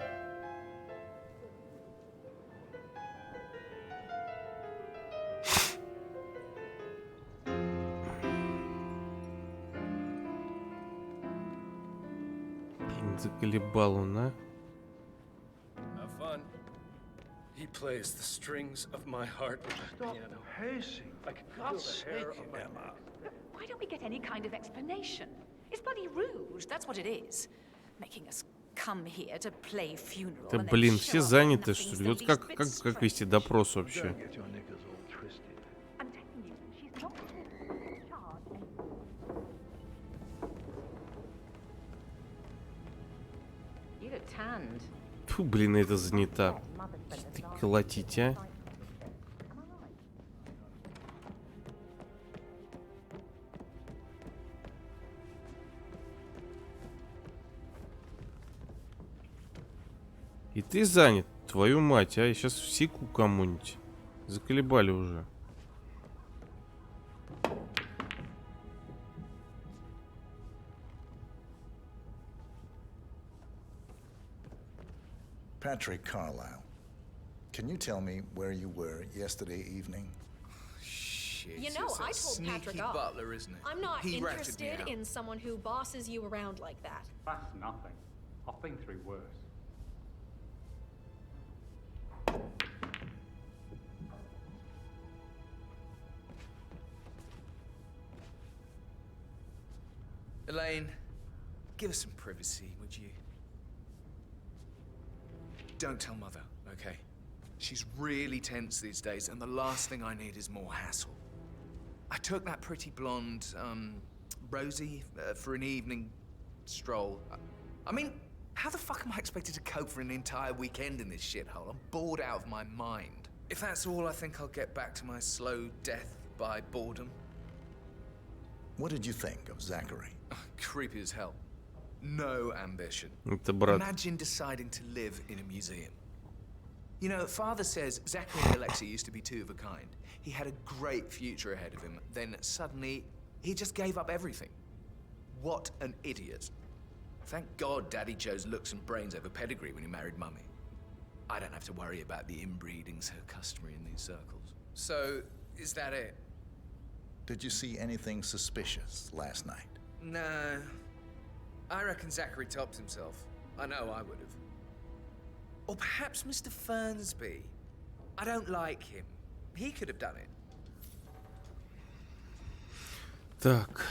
Блин, заколебал он, а? Have fun. He plays the strings of my heart with the piano. Pacing. I can feel the hair on my neck. Why don't we get any kind of explanation? It's bloody rude, that's what it is. Making us come here to play funeral. Да блин, все заняты, что ли? Вот как вести допрос вообще? Фу, блин, это занята. Ты колотить, а? И ты занят, твою мать, а? Я сейчас всеку кому-нибудь. Заколебали уже. Patrick Carlisle, can you tell me where you were yesterday evening? Shit, You know, it's that I told sneaky Patrick off. butler, isn't it? I'm not He ratted me interested out. in someone who bosses you around like that. That's nothing. I've been through worse. Elaine, give us some privacy, would you? Don't tell Mother, okay? She's really tense these days, and the last thing I need is more hassle. I took that pretty blonde, Rosie, for an evening stroll. I mean, how the fuck am I expected to cope for an entire weekend in this shithole? I'm bored out of my mind. If that's all, I think I'll get back to my slow death by boredom. What did you think of Zachary? Creepy as hell. No ambition. Это брат. Imagine deciding to live in a museum. You know, Father says Zachary and Alexei used to be two of a kind. He had a great future ahead of him. Then suddenly, he just gave up everything. What an idiot. Thank God Daddy chose looks and brains over pedigree when he married Mummy. I don't have to worry about the inbreeding so customary in these circles. So, is that it? Did you see anything suspicious last night? No. I reckon Zachary topped himself. I know I would have. Or perhaps Mr. Fernsby. I don't like him. He could have done it. Так.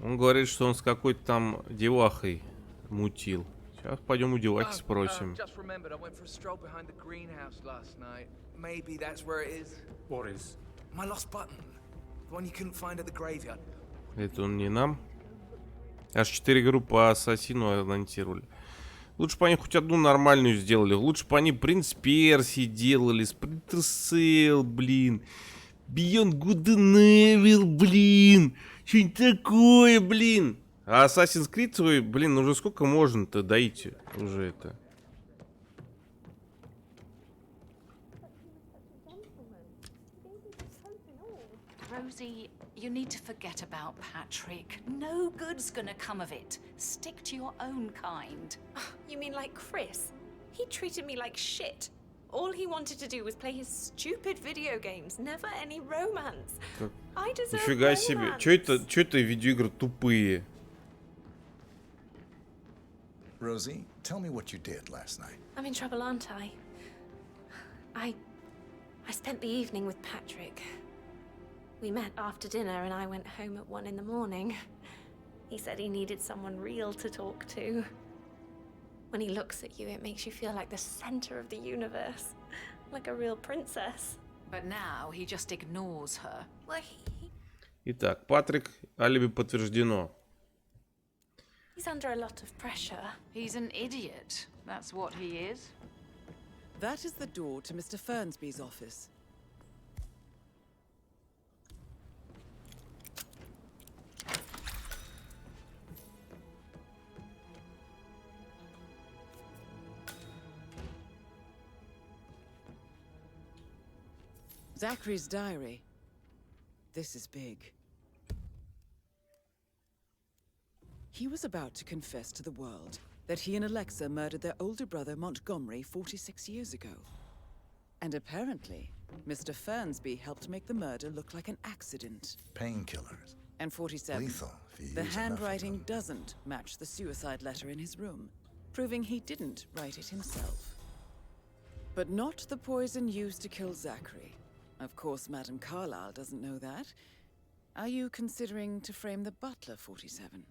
Он говорит, что он с какой-то там девахой мутил. Сейчас пойдем у девахи спросим. Just remembered I went for a stroll behind the greenhouse last night. Maybe that's where it is. What is? My lost button. The one you couldn't find at the graveyard. Это он не нам. Аж 4 группы по ассасину анонсировали. Лучше бы они хоть одну нормальную сделали. Лучше бы они Принц Перси делали. Splinter Cell, блин. Beyond Good and Evil, блин. Что-нибудь такое, блин. А Assassin's Creed свой, блин, уже сколько можно-то доить уже это. Rosie, you need to forget about Patrick. No good's gonna come of it. Stick to your own kind. You mean like Chris? He treated me like shit. All he wanted to do was play his stupid video games. Never any romance. I deserve Нифига себе. Чё это видеоигры тупые? Rosie, tell me what you did last night. I'm in trouble, aren't I? I spent the evening with Patrick. We met after dinner and I went home at 1 in the morning. He said he needed someone real to talk to. When he looks at you, it makes you feel like the center of the universe. Like a real princess. But now he just ignores her. Well, Итак, Патрик, алиби подтверждено. He's under a lot of pressure. He's an idiot. That's what he is. That is the door to Mr. Fernsby's office. Zachary's diary. This is big. He was about to confess to the world that he and Alexa murdered their older brother Montgomery 46 years ago. And apparently, Mr. Fernsby helped make the murder look like an accident. Painkillers. And 47. Lethal if you use The enough of handwriting them. doesn't match the suicide letter in his room, proving he didn't write it himself. But not the poison used to kill Zachary. Of course, Madame Carlyle doesn't know that. Are you considering to frame the butler, 47?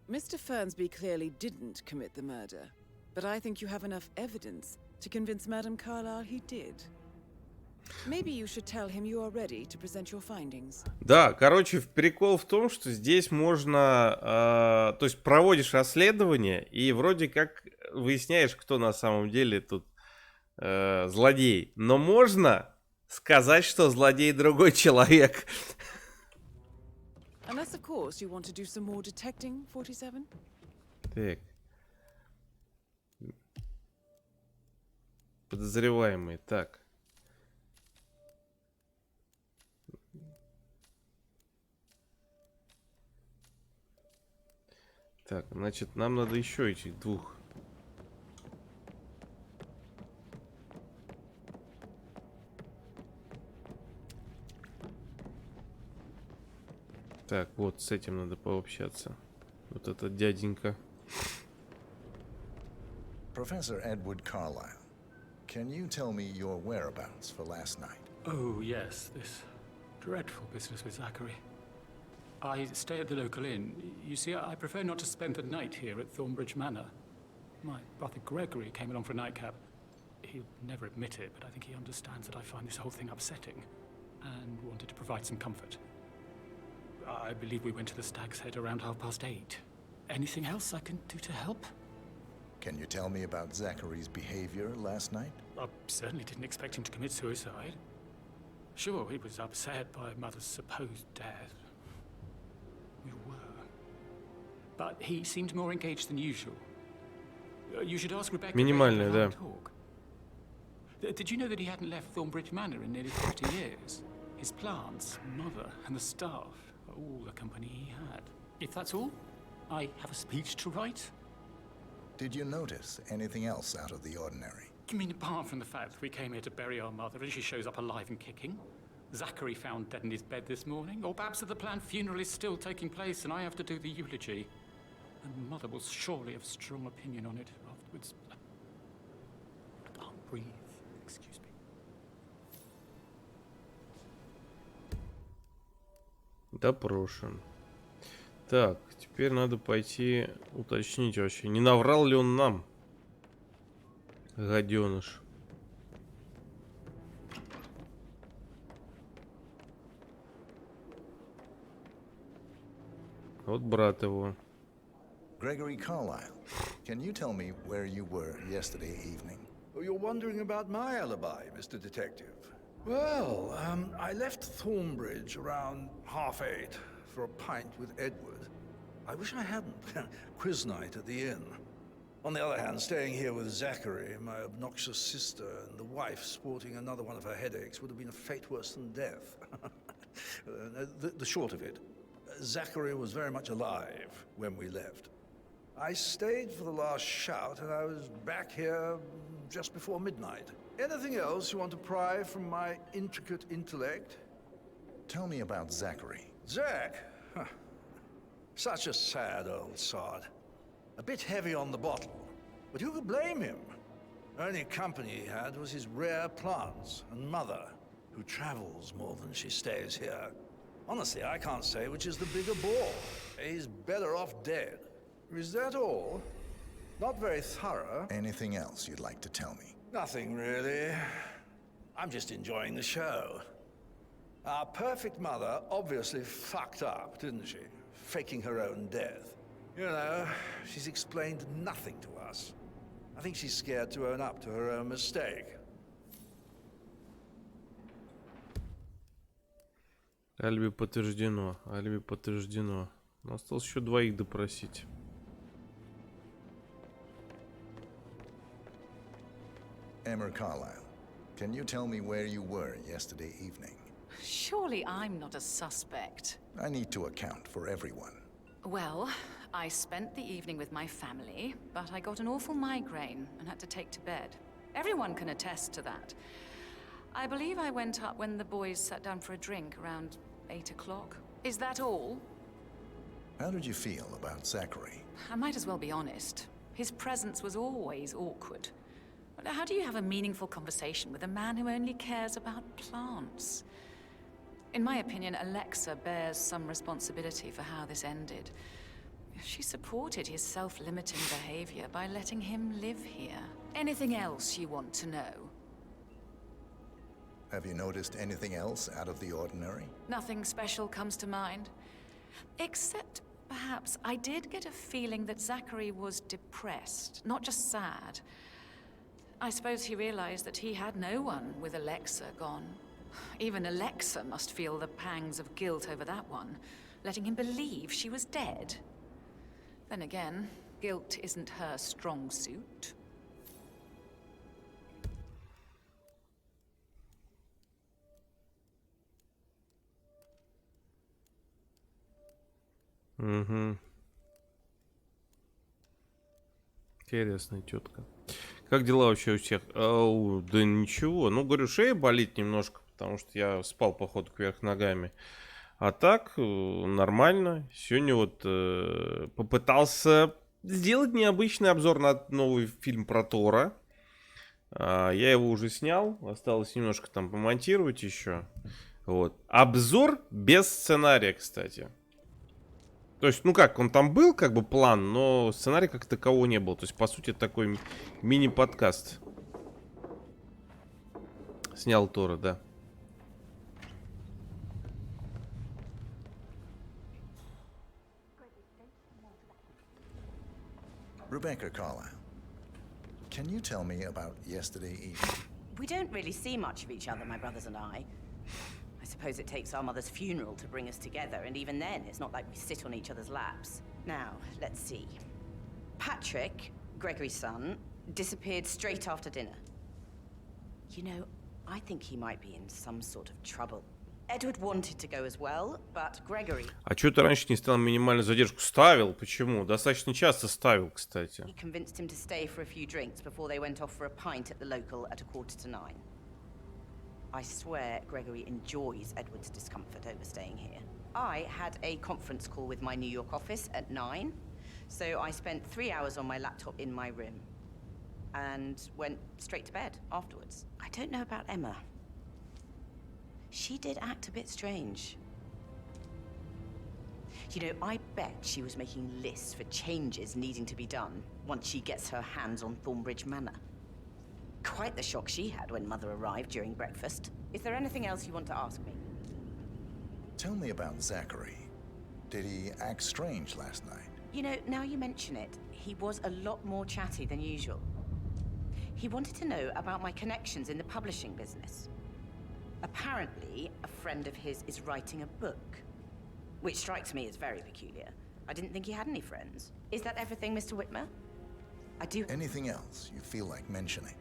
Mr. Fernsby clearly didn't commit the murder, but I think you have enough evidence to convince Madame Carlyle he did. Maybe you should tell him you are ready to present your findings. Да, короче, прикол в том, что здесь можно, то есть проводишь расследование и вроде как выясняешь, кто на самом деле тут злодей. Но можно сказать, что злодей другой человек. Unless, of course, you want to do some more detecting, 47? Так. Подозреваемый, так. Так, значит, нам надо еще этих двух. Так, вот с этим надо пообщаться. Вот этот дяденька. Professor Edward Carlyle, can you tell me your whereabouts for last night? Oh, yes, this dreadful business with Zachary. I stay at the local inn. You see, I prefer not to spend the night here at Thornbridge Manor. My brother Gregory came along for a nightcap. He'll never admit it, but I think he understands that I find this whole thing upsetting and wanted to provide some comfort. I believe we went to the Stag's Head around 8:30. Anything else I can do to help? Can you tell me about Zachary's behavior last night? I certainly didn't expect him to commit suicide. Sure, he was upset by Mother's supposed death. We were. But he seemed more engaged than usual. You should ask Rebecca. Минимальная, да. Did you know that he hadn't left Thornbridge Manor in nearly 30 years? His plants, mother, and the staff are all the company he had. If that's all, I have a speech to write. Did you notice anything else out of the ordinary? You mean apart from the fact that we came here to bury our mother and she shows up alive and kicking? Zachary found dead in his bed this morning? Or perhaps that the planned funeral is still taking place and I have to do the eulogy? And Mother will surely have strong opinion on it afterwards. I can't breathe. Excuse me. Допрошен. Так, теперь надо пойти уточнить вообще, не наврал ли он нам, гаденыш. Вот брат его. Gregory Carlyle, can you tell me where you were yesterday evening? Oh, you're wondering about my alibi, Mr. Detective. Well, I left Thornbridge around 8:30 for a pint with Edward. I wish I hadn't. Quiz night at the inn. On the other hand, staying here with Zachary, my obnoxious sister, and the wife sporting another one of her headaches would have been a fate worse than death. The short of it, Zachary was very much alive when we left. I stayed for the last shout, and I was back here just before midnight. Anything else you want to pry from my intricate intellect? Tell me about Zachary. Zach? Huh. Such a sad old sod. A bit heavy on the bottle, but who could blame him? Only company he had was his rare plants and Mother, who travels more than she stays here. Honestly, I can't say which is the bigger bore. He's better off dead. Is that all? Not very thorough. Anything else you'd like to tell me? Nothing really. I'm just enjoying the show. Our perfect mother obviously fucked up, didn't she? Faking her own death. You know, she's explained nothing to us. I think she's scared to own up to her own mistake. Алиби подтверждено. Алиби подтверждено. Осталось еще двоих допросить. Emmer Carlyle, can you tell me where you were yesterday evening? Surely I'm not a suspect. I need to account for everyone. Well, I spent the evening with my family, but I got an awful migraine and had to take to bed. Everyone can attest to that. I believe I went up when the boys sat down for a drink around 8 o'clock. Is that all? How did you feel about Zachary? I might as well be honest. His presence was always awkward. But how do you have a meaningful conversation with a man who only cares about plants? In my opinion, Alexa bears some responsibility for how this ended. She supported his self-limiting behavior by letting him live here. Anything else you want to know? Have you noticed anything else out of the ordinary? Nothing special comes to mind. Except, perhaps, I did get a feeling that Zachary was depressed, not just sad. I suppose he realized that he had no one with Alexa gone. Even Alexa must feel the pangs of guilt over that one, letting him believe she was dead. Then again, guilt isn't her strong suit. Угу. Интересная тетка. Как дела вообще у всех? Ау, да ничего. Ну, говорю, шея болит немножко, потому что я спал, походу, кверх ногами. А так, нормально. Сегодня вот попытался сделать необычный обзор на новый фильм про Тора. Я его уже снял. Осталось немножко там помонтировать еще. Вот. Обзор без сценария, кстати. То есть, ну как, он там был, как бы, план, но сценария как такового не было. То есть, по сути, такой мини-подкаст. Снял Тора, да. Rebecca Carlyle, can you tell me about yesterday evening? We don't really see much of each other, my brothers and I suppose it takes our mother's funeral to bring us together, and even then, it's not like we sit on each other's laps. Now, let's see. Patrick, Gregory's son, disappeared straight after dinner. You know, I think he might be in some sort of trouble. Edward wanted to go as well, but Gregory... А что ты раньше не ставил минимальную задержку? Ставил. Почему? Достаточно часто ставил, кстати. He convinced him to stay for a few drinks before they went off for a pint at the local at 8:45. I swear Gregory enjoys Edward's discomfort over staying here. I had a conference call with my New York office at 9, so I spent 3 hours on my laptop in my room and went straight to bed afterwards. I don't know about Emma. She did act a bit strange. You know, I bet she was making lists for changes needing to be done once she gets her hands on Thornbridge Manor. Quite the shock she had when Mother arrived during breakfast. Is there anything else you want to ask me? Tell me about Zachary. Did he act strange last night? You know, now you mention it, he was a lot more chatty than usual. He wanted to know about my connections in the publishing business. Apparently, a friend of his is writing a book, which strikes me as very peculiar. I didn't think he had any friends. Is that everything, Mr. Whitmer? I do... Anything else you feel like mentioning?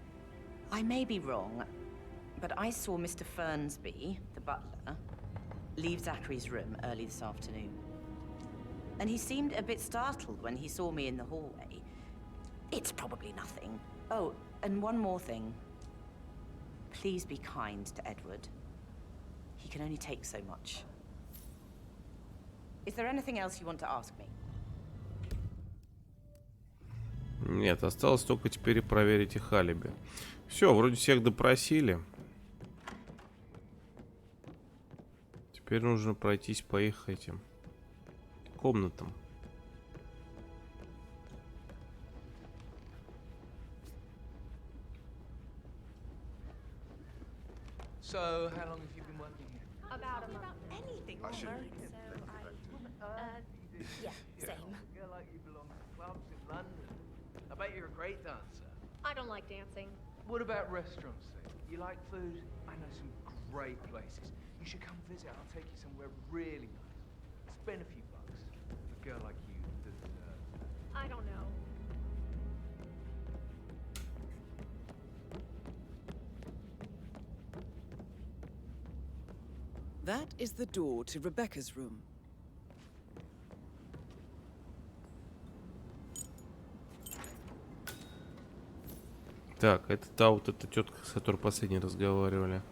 I may be wrong, but I saw Mr. Fernsby, the butler, leave Zachary's room early this afternoon. And he seemed a bit startled when he saw me in the hallway. It's probably nothing. Oh, and one more thing. Please be kind to Edward. He can only take so much. Is there anything else you want to ask me? Нет, осталось только теперь проверить их алиби. Все, вроде всех допросили. Теперь нужно пройтись по их этим комнатам. So, how long have you been working here? About a month. Anything. I should. Yeah, same. Girl like you belong to clubs in London. I bet you're a great dancer. I don't like dancing. What about restaurants then? You like food? I know some great places. You should come visit. I'll take you somewhere really nice. Spend a few bucks. A girl like you deserves that. I don't know. That is the door to Rebecca's room. Так, это та вот эта тетка, с которой последней разговаривали.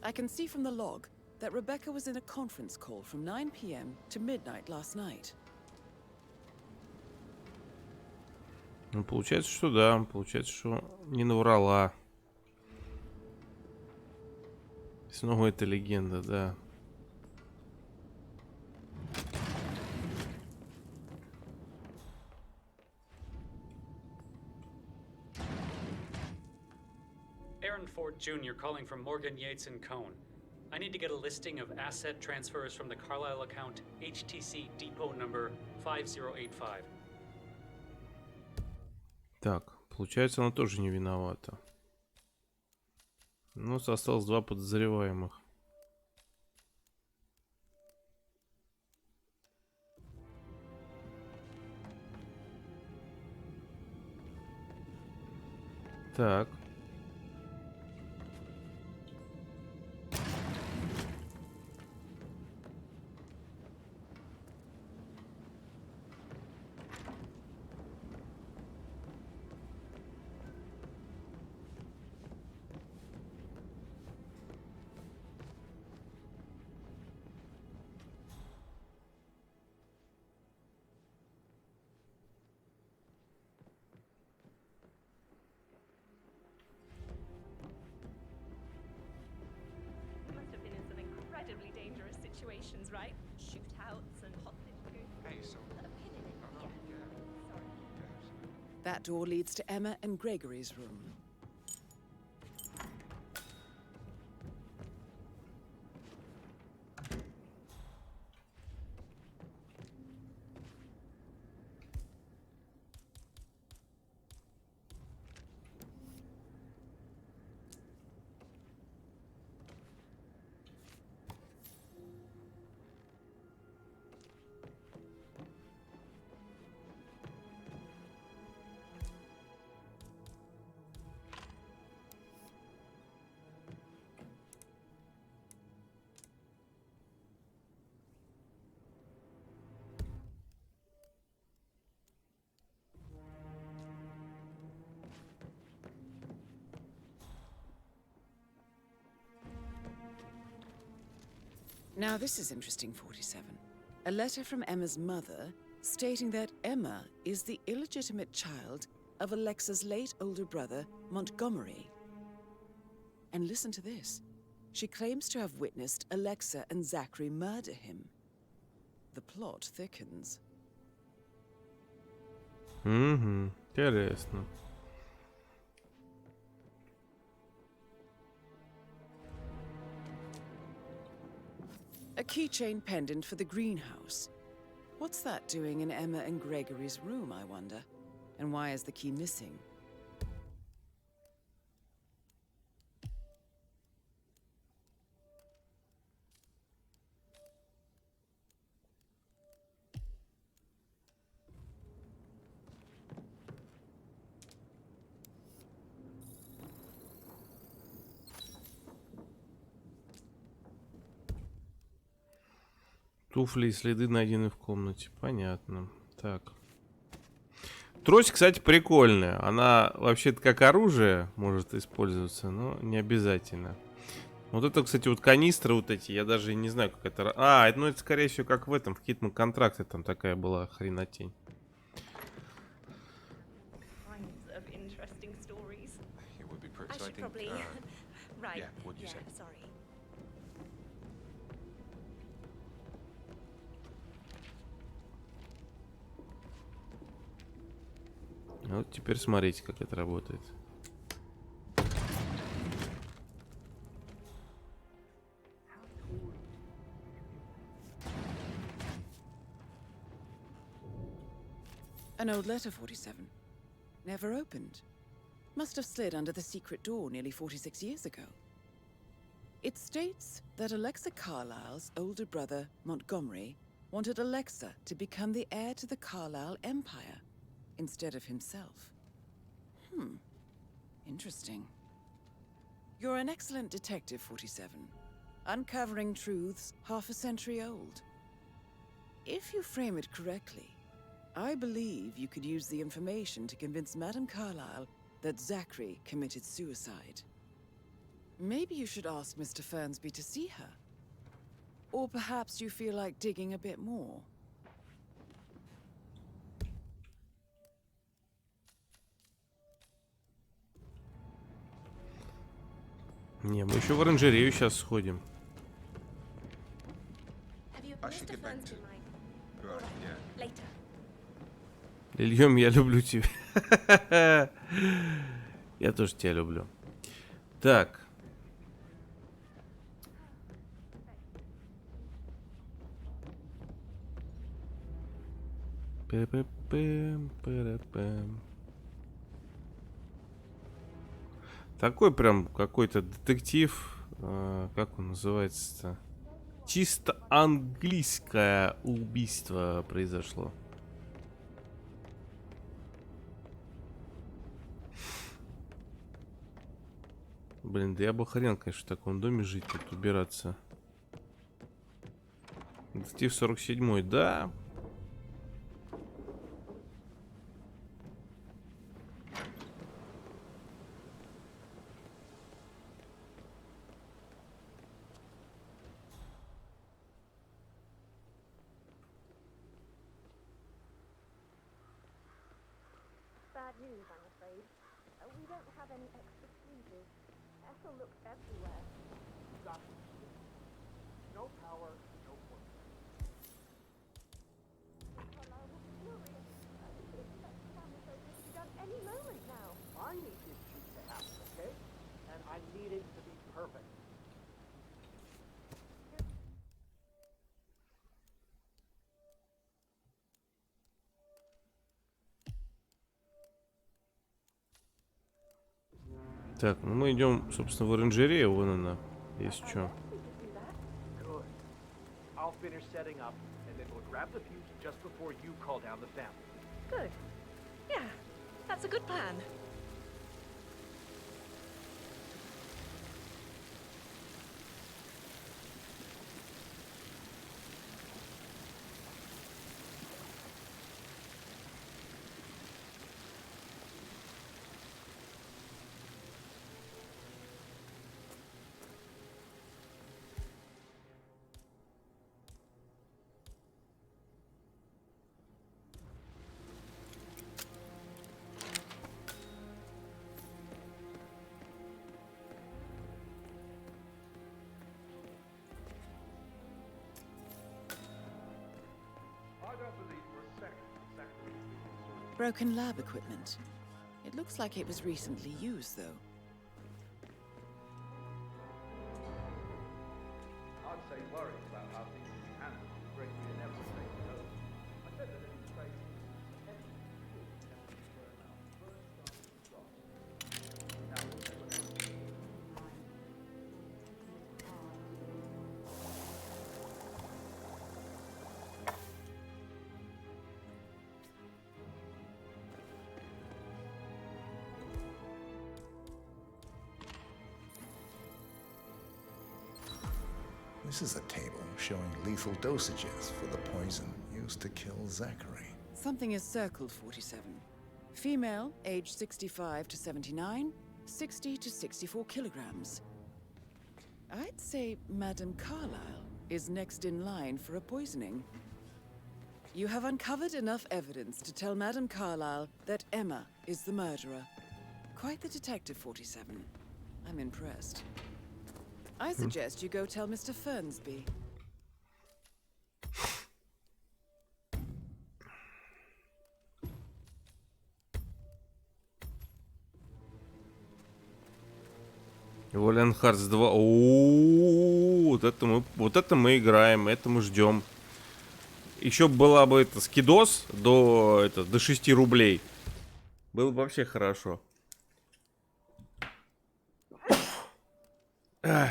I can see from the log that Rebecca was in a conference call from 9 p.m. to midnight last night. Ну, получается, что да. Получается, что не наврала. Снова эта легенда, да. Aaron Ford Jr. calling from Morgan Yates and Cone. I need to get a listing of asset transfers from the Carlisle account HTC depot number 5085. Так, получается, она тоже не виновата. Ну, осталось 2 подозреваемых. Так. Incredibly dangerous situations, right? Shootouts and hostage groups. Hey, so... That door leads to Emma and Gregory's room. Now this is interesting, 47. A letter from Emma's mother stating that Emma is the illegitimate child of Alexa's late older brother, Montgomery. And listen to this. She claims to have witnessed Alexa and Zachary murder him. The plot thickens. Интересно. A keychain pendant for the greenhouse. What's that doing in Emma and Gregory's room, I wonder? And why is the key missing? Туфли и следы найдены в комнате. Понятно. Так. Трость, кстати, прикольная. Она вообще-то как оружие может использоваться, но не обязательно. Вот это, кстати, вот канистры вот эти, я даже не знаю, как это... А, ну это, скорее всего, как в этом, в Хитман контракте там такая была хренотень. Вот теперь смотрите, как это работает. An old letter, 47. Never opened. Must have slid under the secret door nearly 46 years ago. It states that Alexa Carlisle's older brother, Montgomery, wanted Alexa to become the heir to the Carlisle Empire instead of himself. Interesting. You're an excellent detective, 47. Uncovering truths half a century old. If you frame it correctly, I believe you could use the information to convince Madame Carlyle that Zachary committed suicide. Maybe you should ask Mr. Fernsby to see her. Or perhaps you feel like digging a bit more. Не, мы еще в оранжерею сейчас сходим. I should get back to... Right, yeah. Ильем, я люблю тебя. Я тоже тебя люблю. Так. Такой прям какой-то детектив. Как он называется-то? Чисто английское убийство произошло. Блин, да я бы хрен, конечно, в таком доме жить, тут убираться. Детектив 47-й, да. Bad news, I'm afraid. We don't have any extra fuses. Ethel looks everywhere. No power, no point. Carlyle will be furious. He could expect family photos to be done any moment now. I need this shoot to happen, okay? And I need it to be perfect. Так, ну мы идем, собственно, в оранжерею, вон она, если что. Good. I'll finish setting up, and then we'll grab the fuse just before you call down the family. Good. Yeah, that's a good plan. Broken lab equipment. It looks like it was recently used, though. I'd say worried about how things will be handled. Gregory never say no. I said that in his face. This is a table showing lethal dosages for the poison used to kill Zachary. Something is circled, 47. Female, age 65 to 79, 60 to 64 kilograms. I'd say Madame Carlyle is next in line for a poisoning. You have uncovered enough evidence to tell Madame Carlyle that Emma is the murderer. Quite the detective, 47. I'm impressed. I suggest you go tell Mr. Fernsby. Valiant Hearts 2. О, вот это мы играем, это мы ждем. Еще была бы это скидос до 6 рублей. Было бы вообще хорошо. Ах.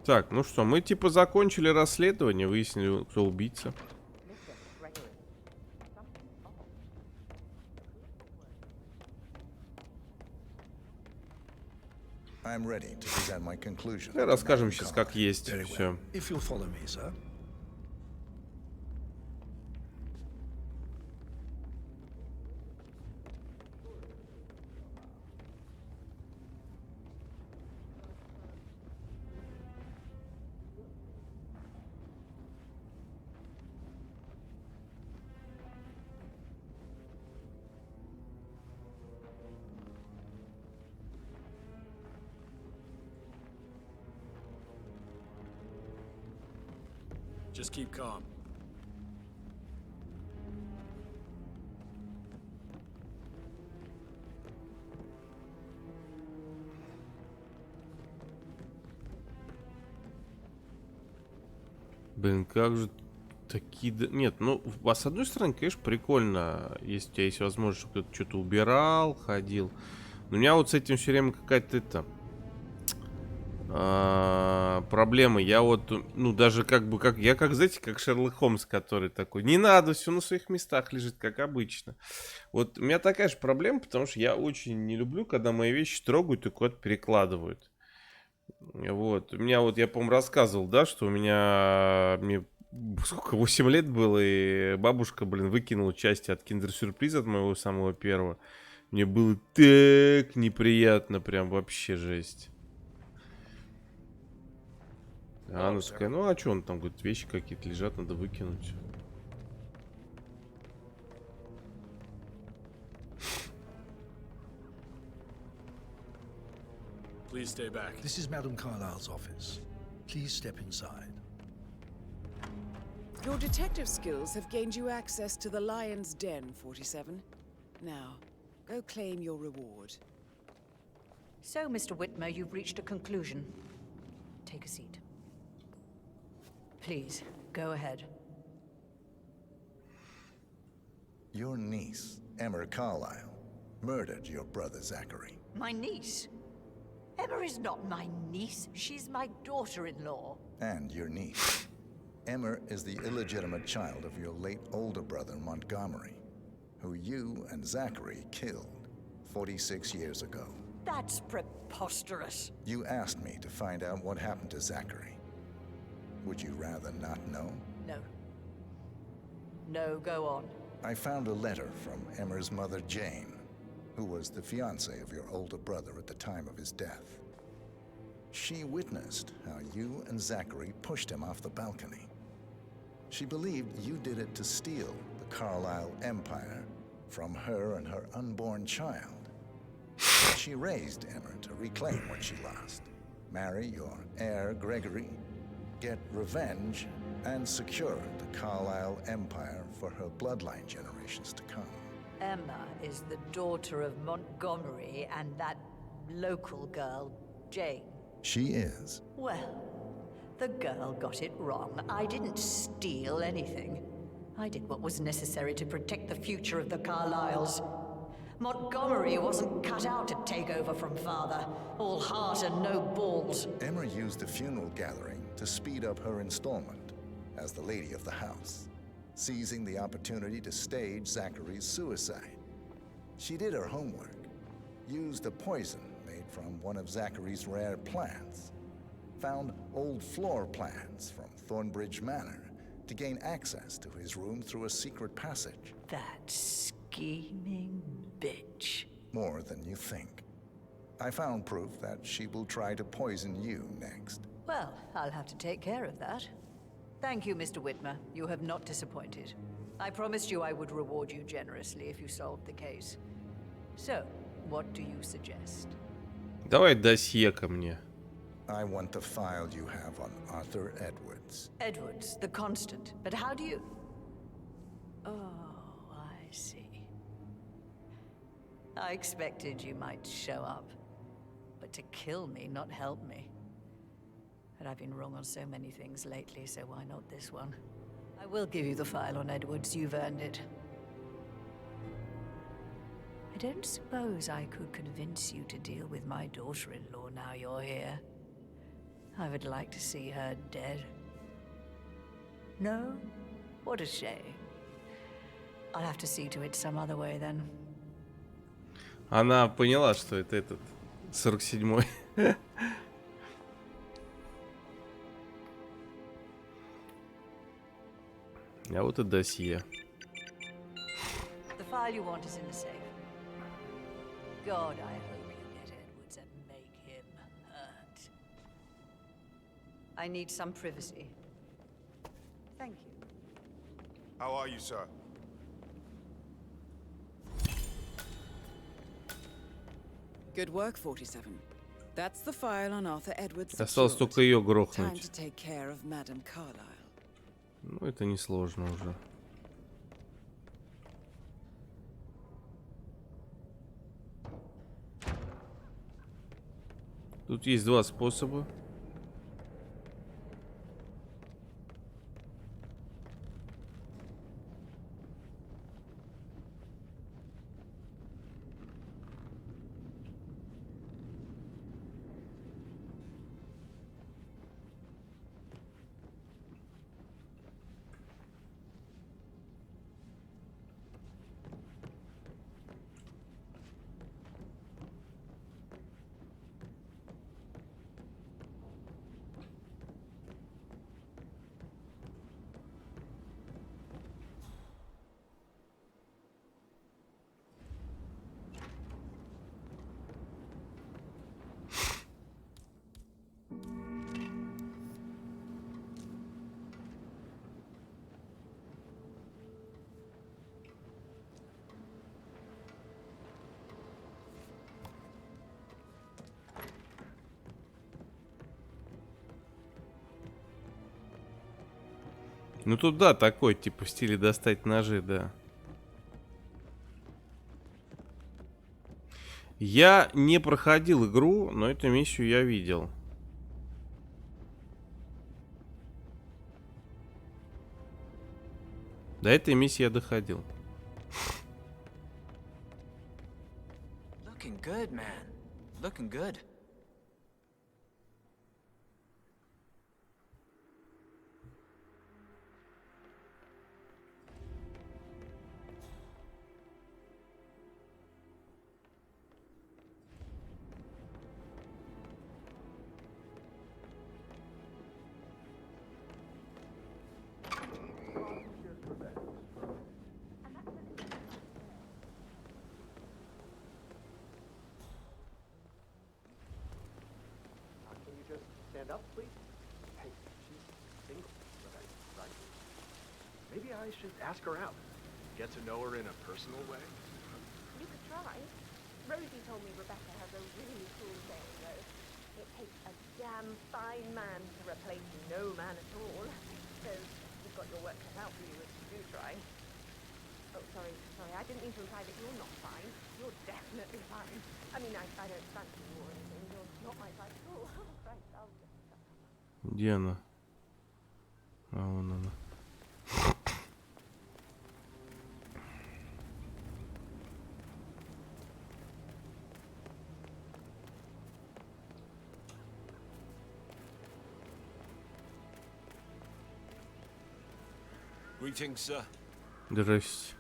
Так, ну что, мы типа закончили расследование, выяснили, кто убийца. Расскажем сейчас, как есть. Все. Just keep calm. Блин, как же такие... Нет, ну, с одной стороны, конечно, прикольно, если у тебя есть возможность, чтобы кто-то что-то убирал, ходил. Но у меня вот с этим все время какая-то проблема. Я вот, ну, даже знаете, как Шерлок Холмс, который такой, не надо, все на своих местах лежит, как обычно. Вот у меня такая же проблема, потому что я очень не люблю, когда мои вещи трогают и куда-то перекладывают. Вот, у меня вот, я, по-моему, рассказывал, да, что мне сколько, 8 лет было, и бабушка, блин, выкинула части от киндер-сюрприза, от моего самого первого. Мне было так неприятно, прям вообще жесть. А она такая, ну а что он там, говорит, вещи какие-то лежат, надо выкинуть. Please stay back. This is Madame Carlyle's office. Please step inside. Your detective skills have gained you access to the Lion's Den, 47. Now, go claim your reward. So, Mr. Whitmer, you've reached a conclusion. Take a seat. Please, go ahead. Your niece, Emma Carlyle, murdered your brother Zachary. My niece? Emma is not my niece. She's my daughter-in-law. And your niece. Emma is the illegitimate child of your late older brother, Montgomery, who you and Zachary killed 46 years ago. That's preposterous. You asked me to find out what happened to Zachary. Would you rather not know? No. No, go on. I found a letter from Emma's mother, Jane, who was the fiancée of your older brother at the time of his death. She witnessed how you and Zachary pushed him off the balcony. She believed you did it to steal the Carlyle empire from her and her unborn child. She raised Emma to reclaim what she lost, marry your heir Gregory, get revenge, and secure the Carlyle empire for her bloodline generations to come. Emma is the daughter of Montgomery and that local girl, Jane. She is. Well, the girl got it wrong. I didn't steal anything. I did what was necessary to protect the future of the Carlyles. Montgomery wasn't cut out to take over from father. All heart and no balls. Emma used the funeral gathering to speed up her installment as the lady of the house, seizing the opportunity to stage Zachary's suicide. She did her homework, used a poison made from one of Zachary's rare plants, found old floor plans from Thornbridge Manor to gain access to his room through a secret passage. That scheming bitch. More than you think. I found proof that she will try to poison you next. Well, I'll have to take care of that. Thank you, Mr. Whitmer. You have not disappointed. I promised you I would reward you generously if you solved the case. So, what do you suggest? Давай досье ко мне. I want the file you have on Arthur Edwards. Edwards, the constant. But how do you... Oh, I see. I expected you might show up. But to kill me, not help me. But I've been wrong on so many things lately, so why not this one? I will give you the file on Edwards. You've earned it. I don't suppose I could convince you to deal with my daughter-in-law now you're here. I would like to see her dead. No? What a shame. I'll have to see to it some other way then. Она поняла, что это этот 47-й. А вот и досье. The file you want is in the safe. God, I hope you get Edwards and make him hurt. I need some privacy. Thank you. How are you, sir? Good work, 47. That's the file on Arthur Edwards. Осталось только ее Time грохнуть. to take care of Madame Carlyle. Ну, это несложно уже. Тут есть два способа. Ну тут да, такой, типа в стиле достать ножи, да. Я не проходил игру, но эту миссию я видел. До этой миссии я доходил. Looking good, man. Looking good. Can you just stand up, please? Hey, she's single, right? Maybe I should ask her out. Get to know her in a personal way. You could try. Rosie told me Rebecca has a really cool saying, though. It takes a damn fine man to replace no man at all. So you've got your work cut out for you if you do try. Oh, sorry, I didn't mean to imply that you're not fine. You're definitely fine. I mean, I don't fancy you or anything. You're not my type at all. Right, I'll just... Где она? А, вон она. Greetings, sir. Здрасте.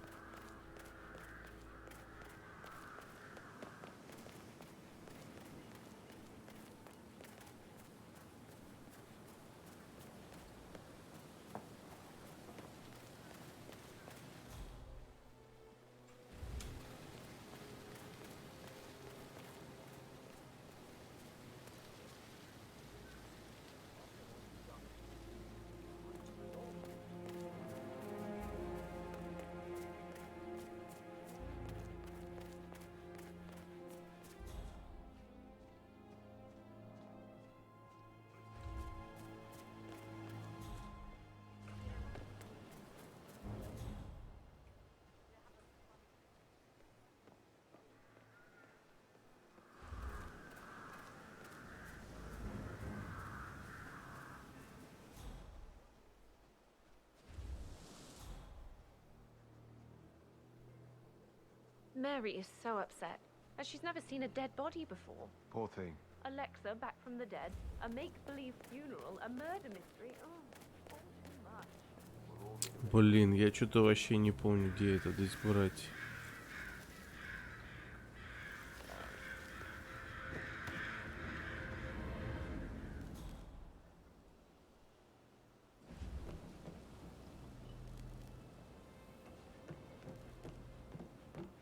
Mary is so upset. as she's never seen a dead body before. Poor thing. Alexa back from the dead, a make-believe funeral, a murder mystery. Oh, all too much. Блин, я что-то вообще не помню, где это здесь брать.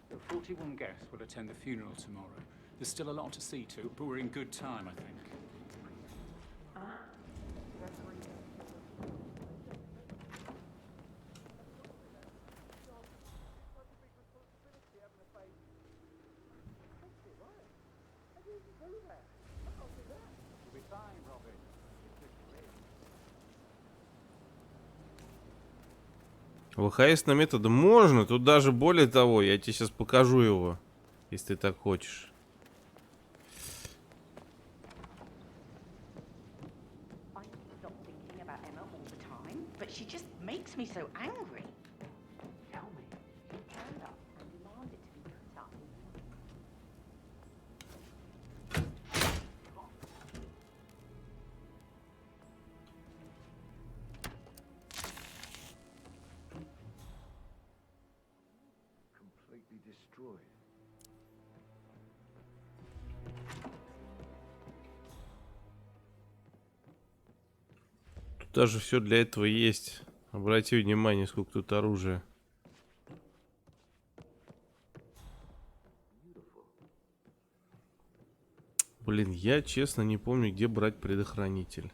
The 41 guests will attend the funeral tomorrow. There's still a lot to see to, but we're in good time, I think. ВХС-ным методом можно, тут даже более того, я тебе сейчас покажу его, если ты так хочешь. But she just makes me so angry. Tell me. He turned up and demanded to be put up. Completely destroyed. Тут даже все для этого есть. Обрати внимание, сколько тут оружия. Блин, я честно не помню, где брать предохранитель.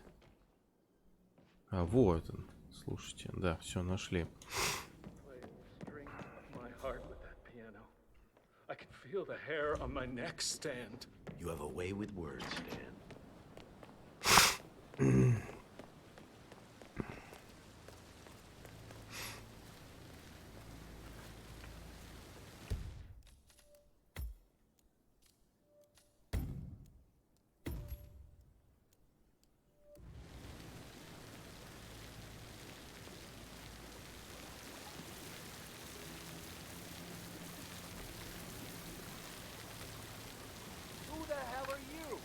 А, вот он. Слушайте, да, все, нашли. You have a way with words, Stan. Who the hell are you?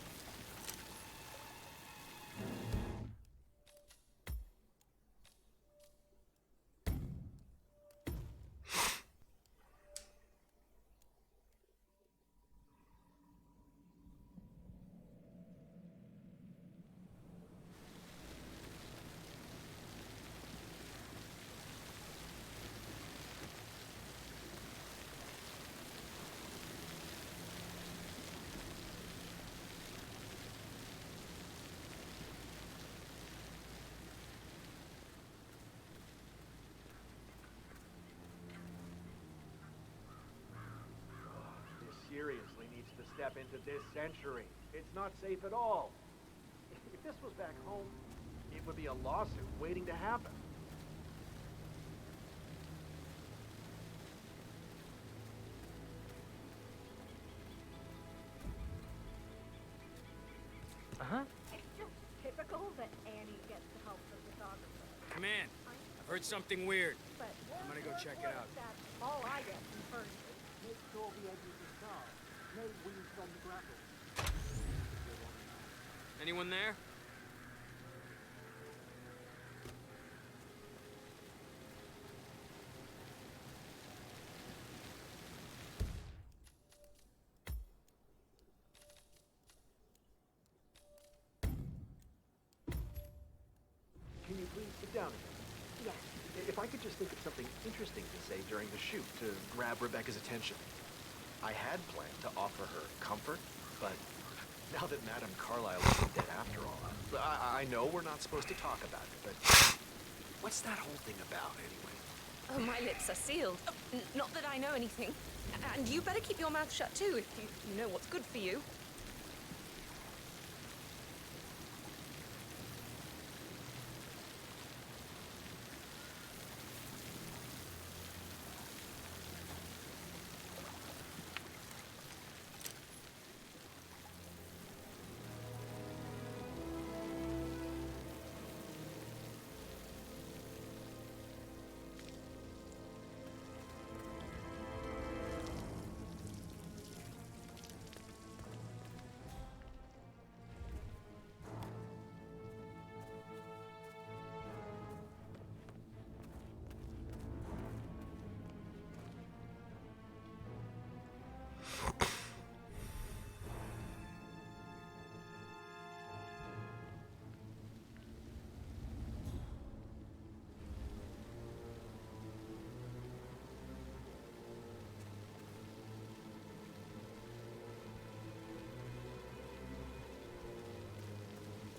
Seriously needs to step into this century. It's not safe at all. If this was back home, it would be a lawsuit waiting to happen. Uh-huh. It's just typical that Annie gets the help of the photographer. Come in. I've heard something weird. But I'm gonna go check it out. that's all I get from furniture. Make sure the edges are sharp. No wings on the grapple. Anyone there? Can you please sit down again? Yes. If I could just think of something interesting to say during the shoot to grab Rebecca's attention. I had planned to offer her comfort, but now that Madame Carlyle isn't dead after all, I know we're not supposed to talk about it, but what's that whole thing about anyway? Oh, my lips are sealed. Not that I know anything. And you better keep your mouth shut too, if you know what's good for you.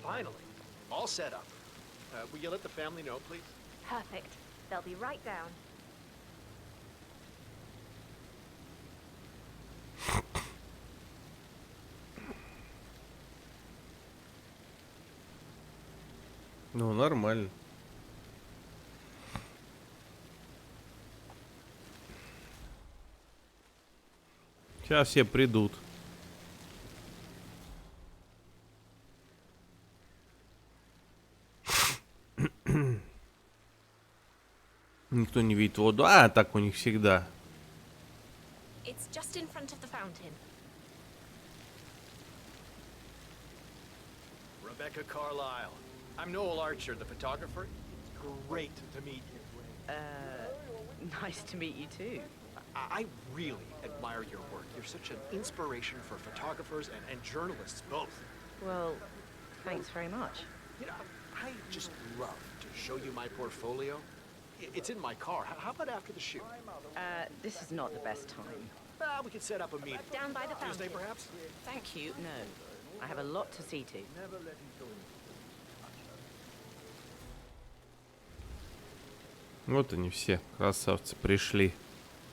Finally. All set up. Will you let the family know, please? Perfect. They'll be right down. Ну, нормально. Сейчас все придут. Никто не видит воду. А, так у них всегда. It's just in front of the fountain. Rebecca Carlisle. I'm Noel Archer, the photographer. It's great to meet you. Nice to meet you too. I really admire your work. You're such an inspiration for photographers and journalists both. Well, thanks very much. You know, I just love to show you my portfolio. It's in my car. How about after the shoot? This is not the best time. We could set up a meeting. Down by the fountain. Tuesday, perhaps? Thank you, no. I have a lot to see to. Вот они все, красавцы, пришли.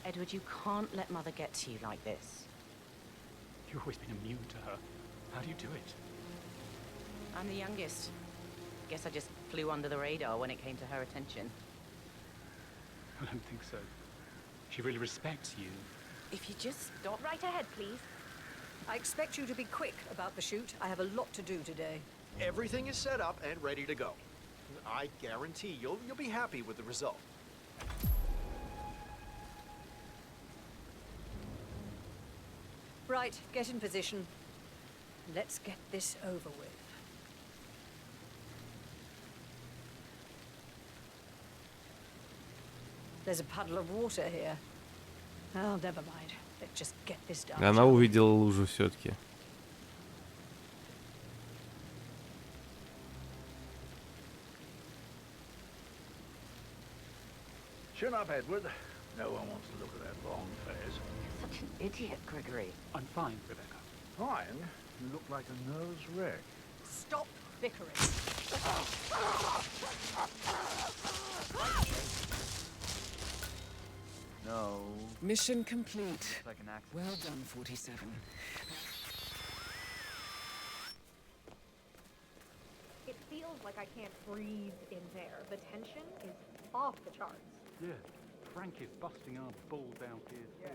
Edward, you can't let Mother get to you like this. You've always been immune to her. How do you do it? I'm the youngest. Guess I just flew under the radar when it came to her attention. I don't think so. She really respects you. If you just stop. Right ahead, please. I expect you to be quick about the shoot. I have a lot to do today. Everything is set up and ready to go. I guarantee you'll be happy with the result. Right, get in position. Let's get this over with. There's a puddle of water here. Oh, never mind. Let's just get this done. Она увидела лужу все-таки. Chin up, Edward. No one wants to look at that long face. You're such an idiot, Gregory. I'm fine, Rebecca. Fine. You look like a nervous wreck. Stop bickering. No. Mission complete. Like an accident. Well done, 47. It feels like I can't breathe in there. The tension is off the charts. Yeah, Frank is busting our balls out here. Yeah.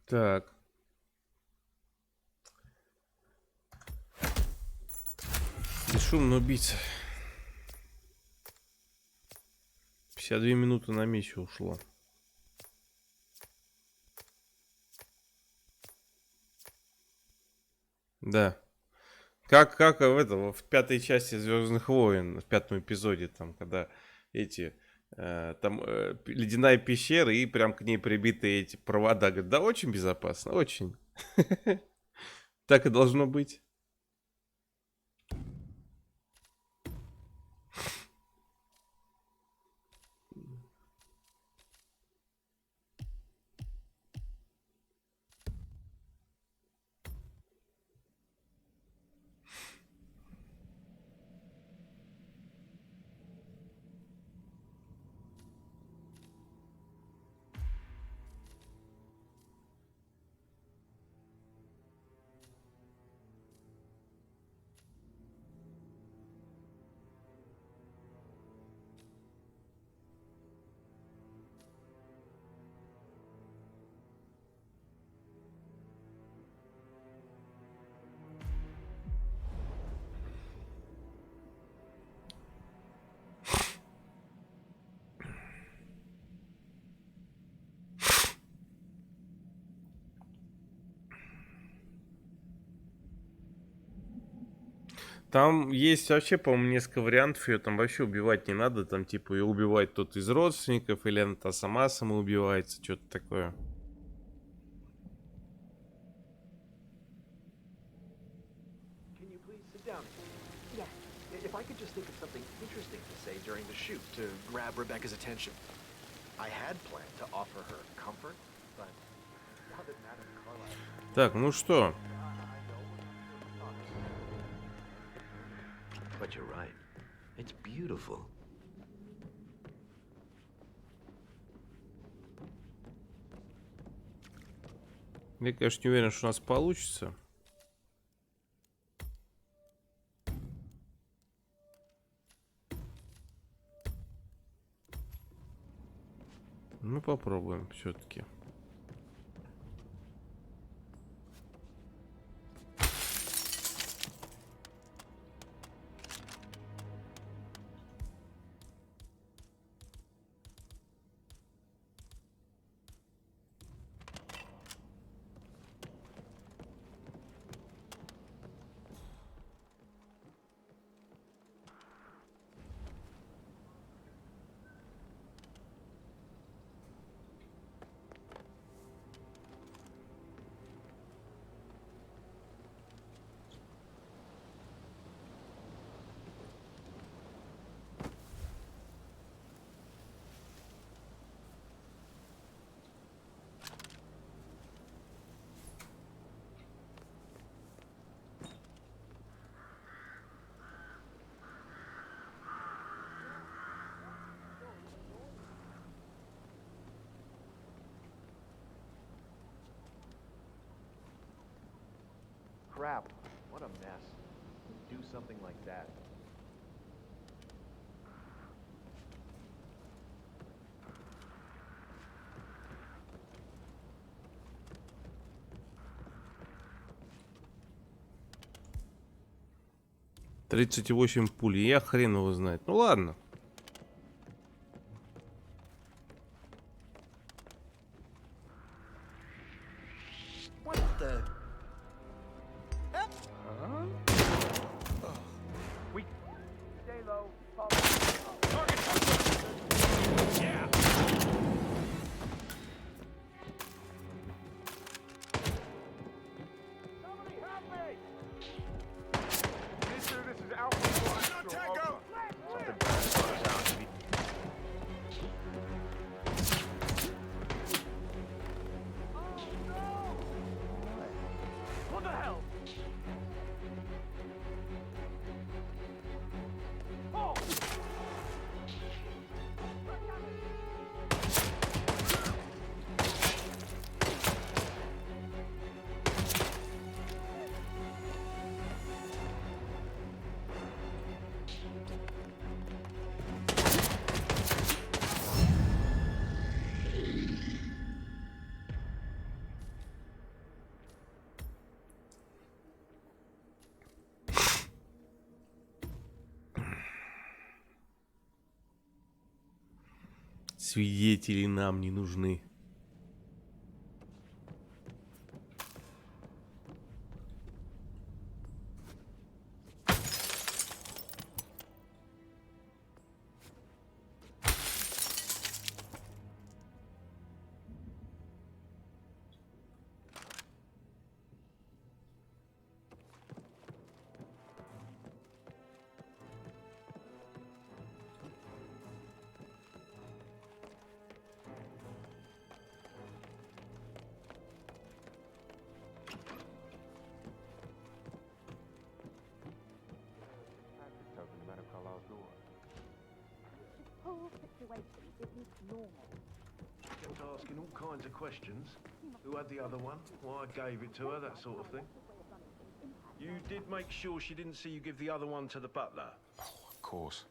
Так. Бесшумный убийца. 52 минуты на миссию ушло. Да. Как в этом, в пятой части Звездных войн, в пятом эпизоде, там, когда эти, там, ледяная пещера и прям к ней прибиты эти провода. Говорят, да, очень безопасно, очень. Так и должно быть. Там есть вообще, по-моему, несколько вариантов. Ее там вообще убивать не надо. Там типа ее убивает кто-то из родственников, или она сама самоубивается, что-то такое. Can you please sit down? Yeah. If I could just think of something interesting to say during the shoot to grab Rebecca's attention. I had planned to offer her comfort, but now that Madame Carlyle... Так, ну что? But you're right. It's beautiful. Я, конечно, не уверен, что у нас получится. Ну, попробуем все-таки. Crap, what a mess. Do something like that. Тридцать 38 пуль. Я хрен его знает. Ну ладно. What the? We stay low. Target. Yeah. Somebody help me! Mister, this is Alpha One. Tango. Something bad sounds to be. What the hell? Oh! Свидетели нам не нужны. Whole situation isn't normal. Kept asking all kinds of questions. Who had the other one? Why I gave it to her, that sort of thing. You did make sure she didn't see you give the other one to the butler? Oh, of course.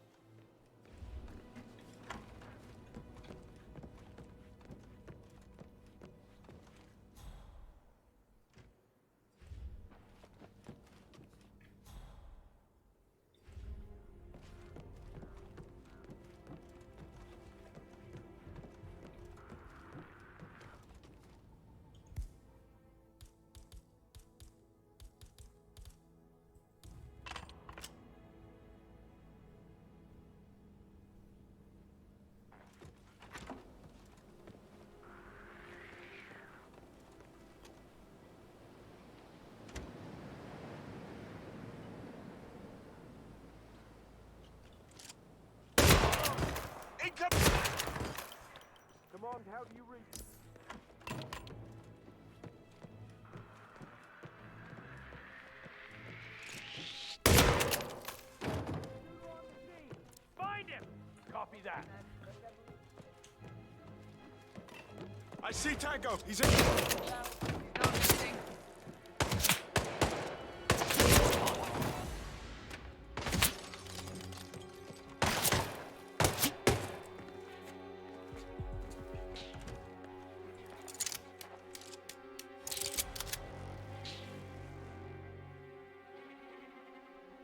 wherever you reach. Find him! Copy that. I see Tango. He's in.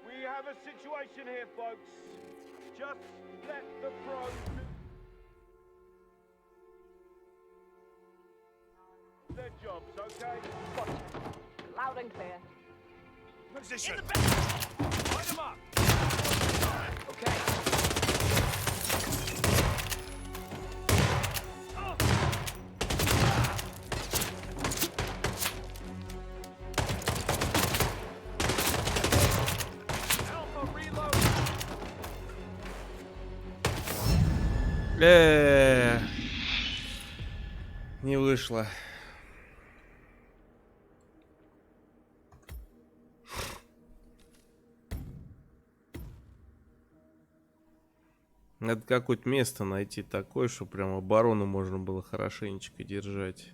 We have a situation here, folks. Just let the pros do their jobs, okay? Loud and clear. Position. Line them up. Okay. Alpha reload. Не вышло. Надо какое-то место найти такое, что прям оборону можно было хорошенечко держать.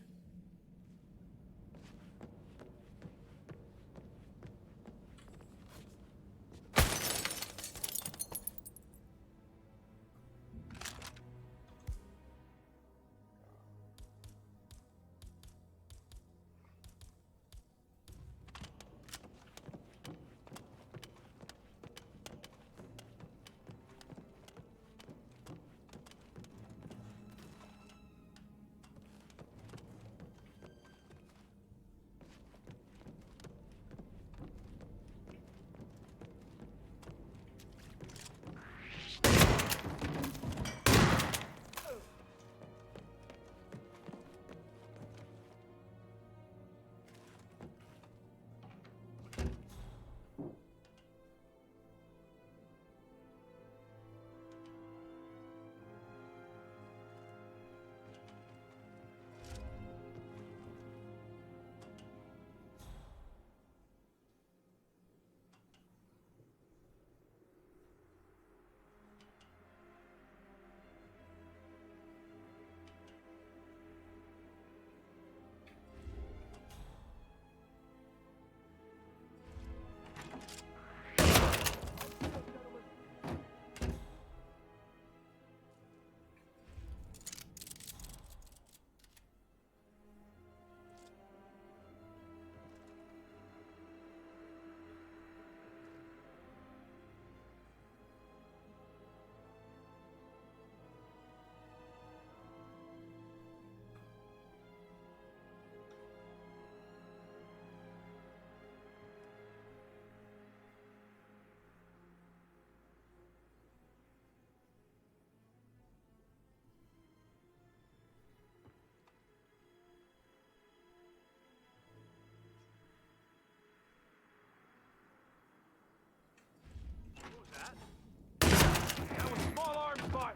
That was small arms fire.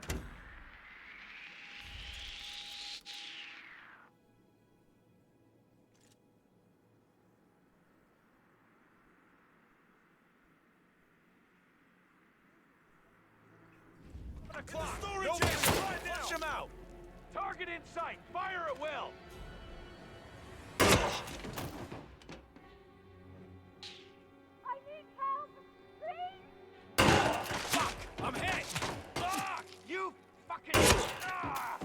Storage area right now. Flush him out. Target in sight. Fire at will. I need help! Please! Fuck! I'm hit! Ah! You fucking... Ah!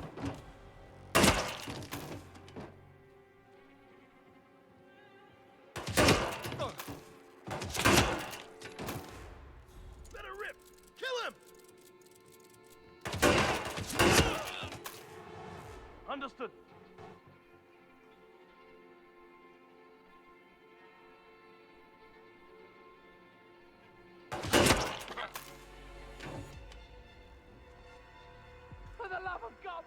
Let her rip. Kill him. Understood. For the love of God!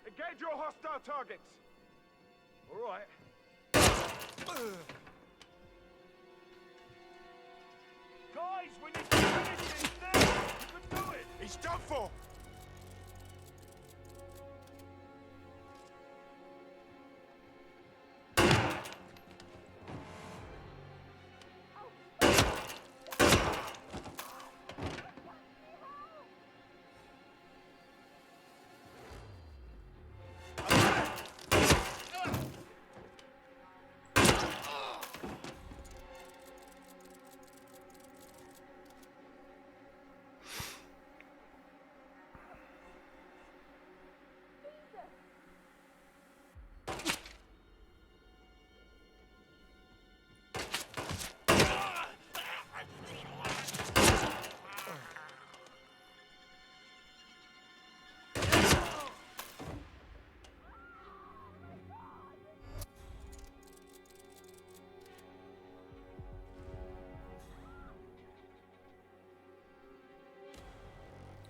Engage your hostile targets. All right. Guys, we need to finish this now. You can do it. He's done for.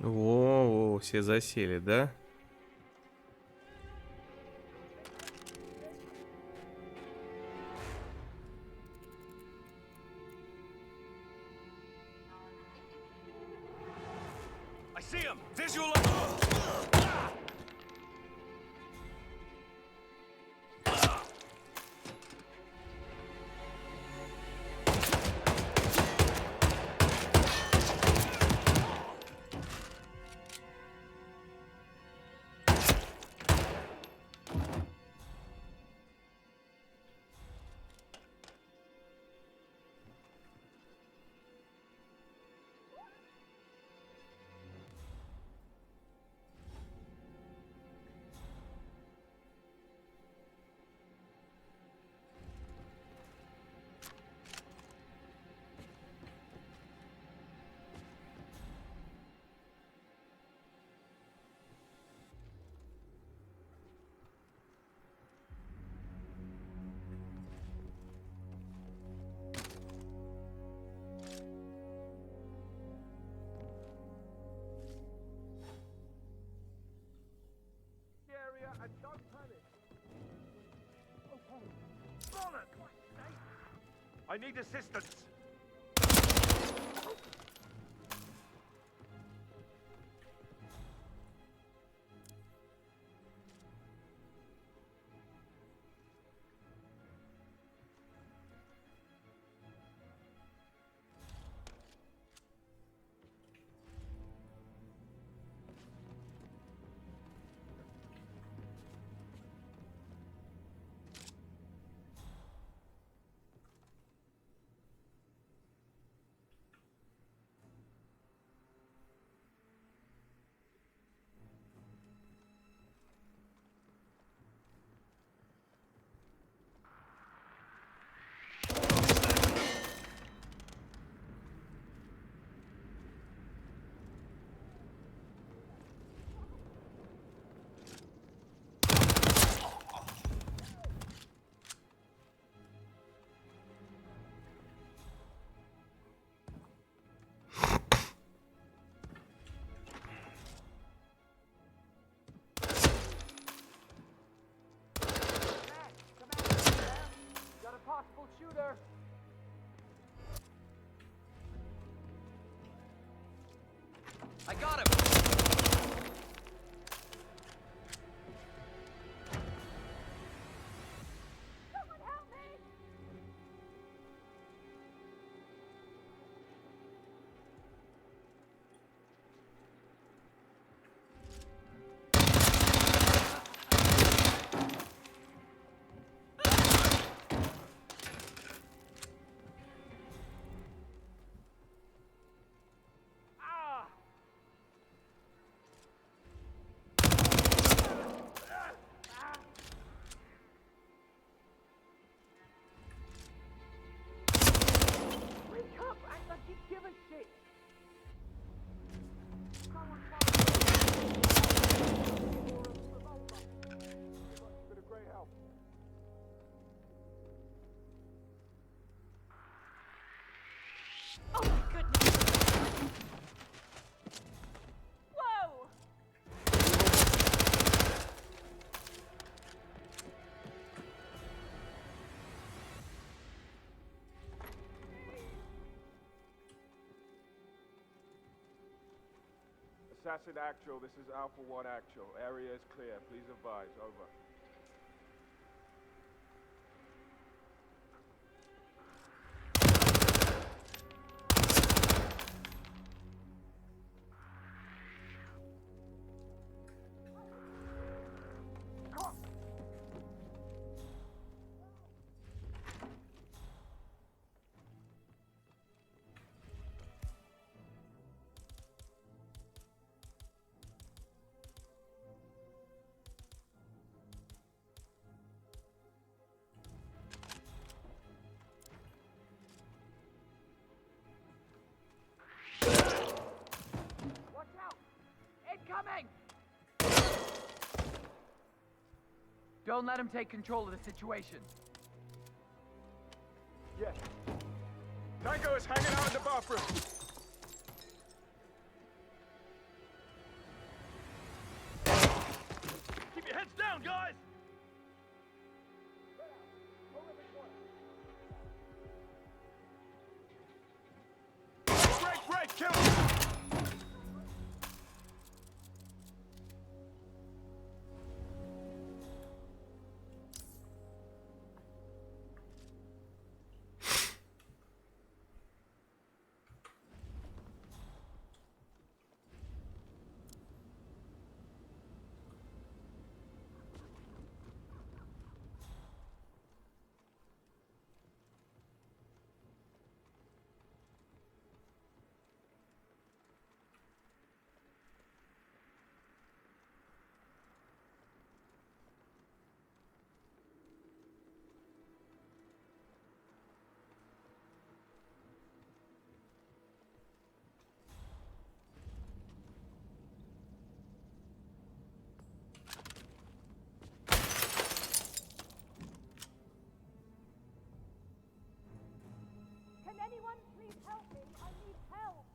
Во, все засели, да? I see him! Visual! And don't panic. Okay. Bollocks! I need assistance. Possible shooter. I got him. Someone help me! Give a shit! Been a great help. Oh my goodness! Whoa! Assassin Actual, this is Alpha 1 Actual. Area is clear. Please advise. Over. Incoming! Don't let him take control of the situation. Yes. Tango is hanging out in the bathroom. help me! I need help!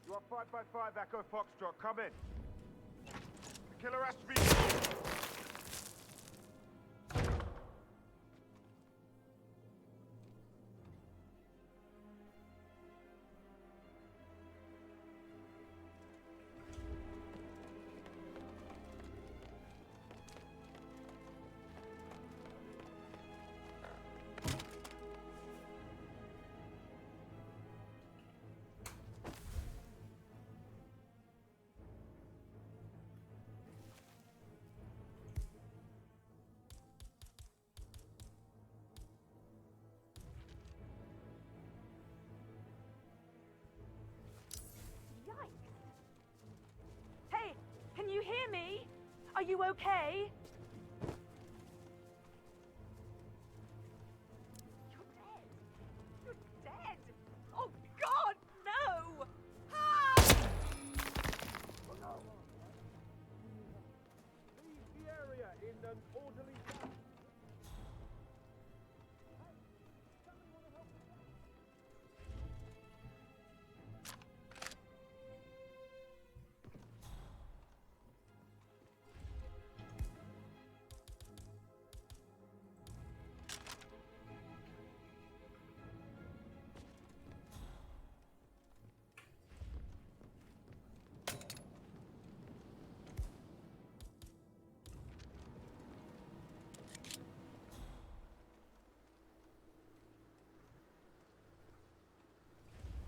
You are 555 Echo Foxtrot, come in. The killer has to be... Hey, can you hear me? Are you okay? You're dead. You're dead. Oh God, no! Ah! Leave the area in an orderly fashion.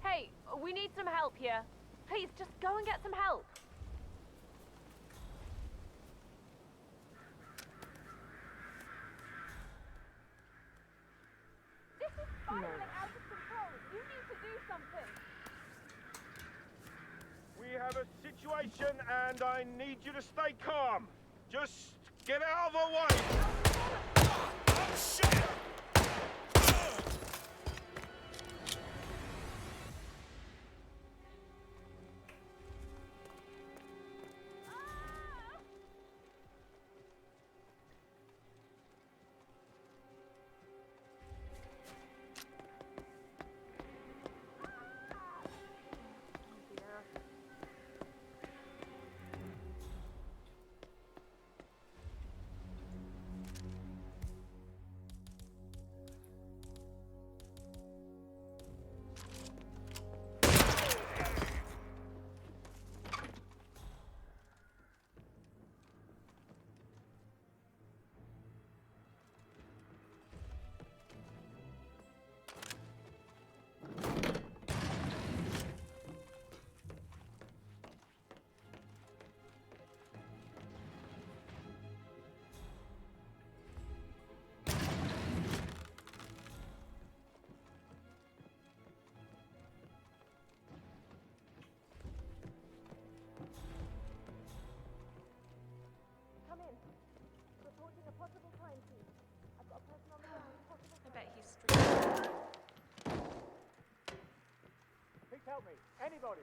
Hey, we need some help here. Please, just go and get some help. This is spiraling out of control. You need to do something. We have a situation and I need you to stay calm. Just get out of the way. Oh, shit! Come in. Reporting a possible crime scene. I've got a person on the line. I bet he's street. Please help me. Anybody.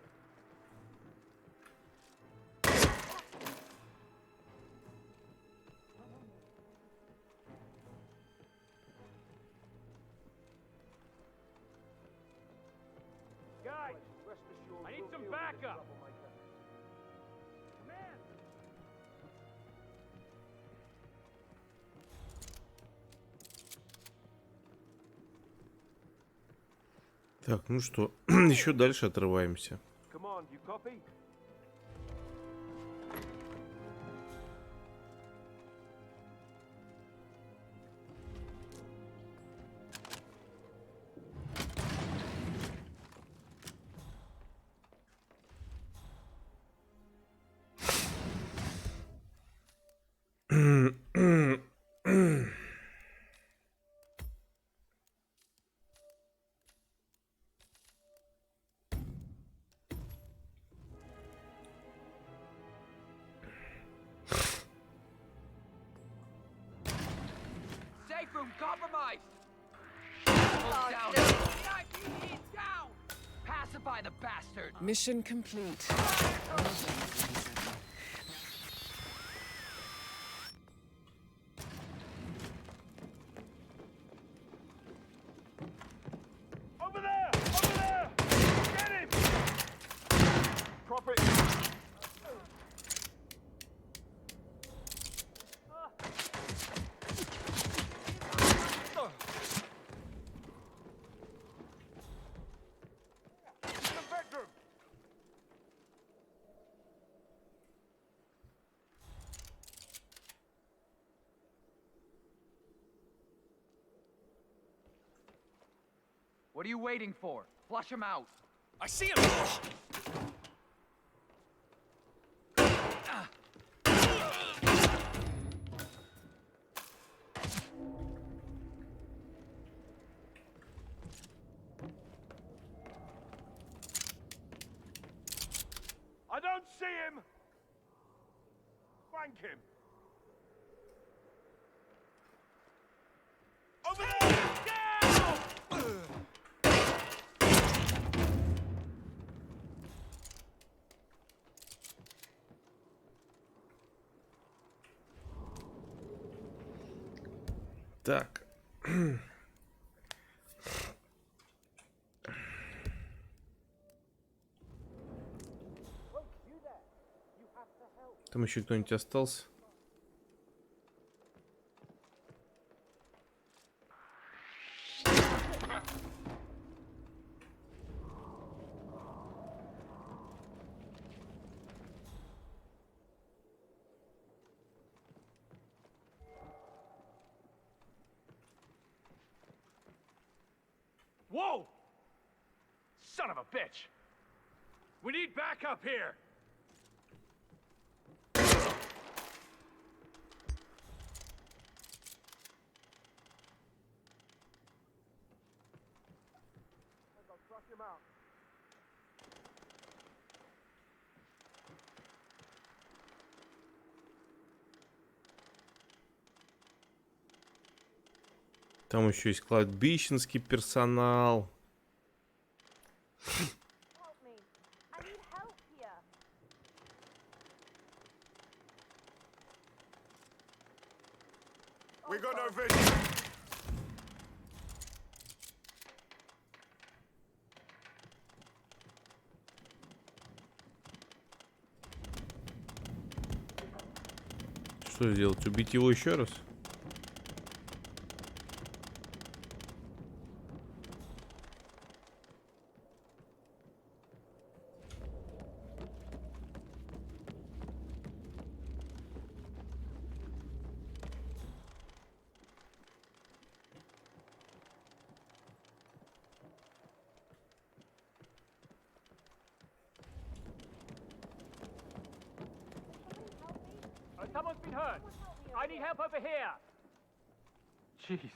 Guys, rest assured, I need some backup. Man. Так, ну что, еще дальше отрываемся. Come on, you copy? Compromised! Down! He's down! Pacify the bastard! Mission complete. Over there! Over there! Get him! Prop it! What are you waiting for? Flush him out. I see him! I don't see him! Flank him! Over there! Так. Там еще кто-нибудь остался? Whoa! Son of a bitch! We need backup here! Flush him out. Там еще есть кладбищенский персонал. We got no vision. Что сделать? Убить его еще раз? Someone's been hurt. I need help over here. Jesus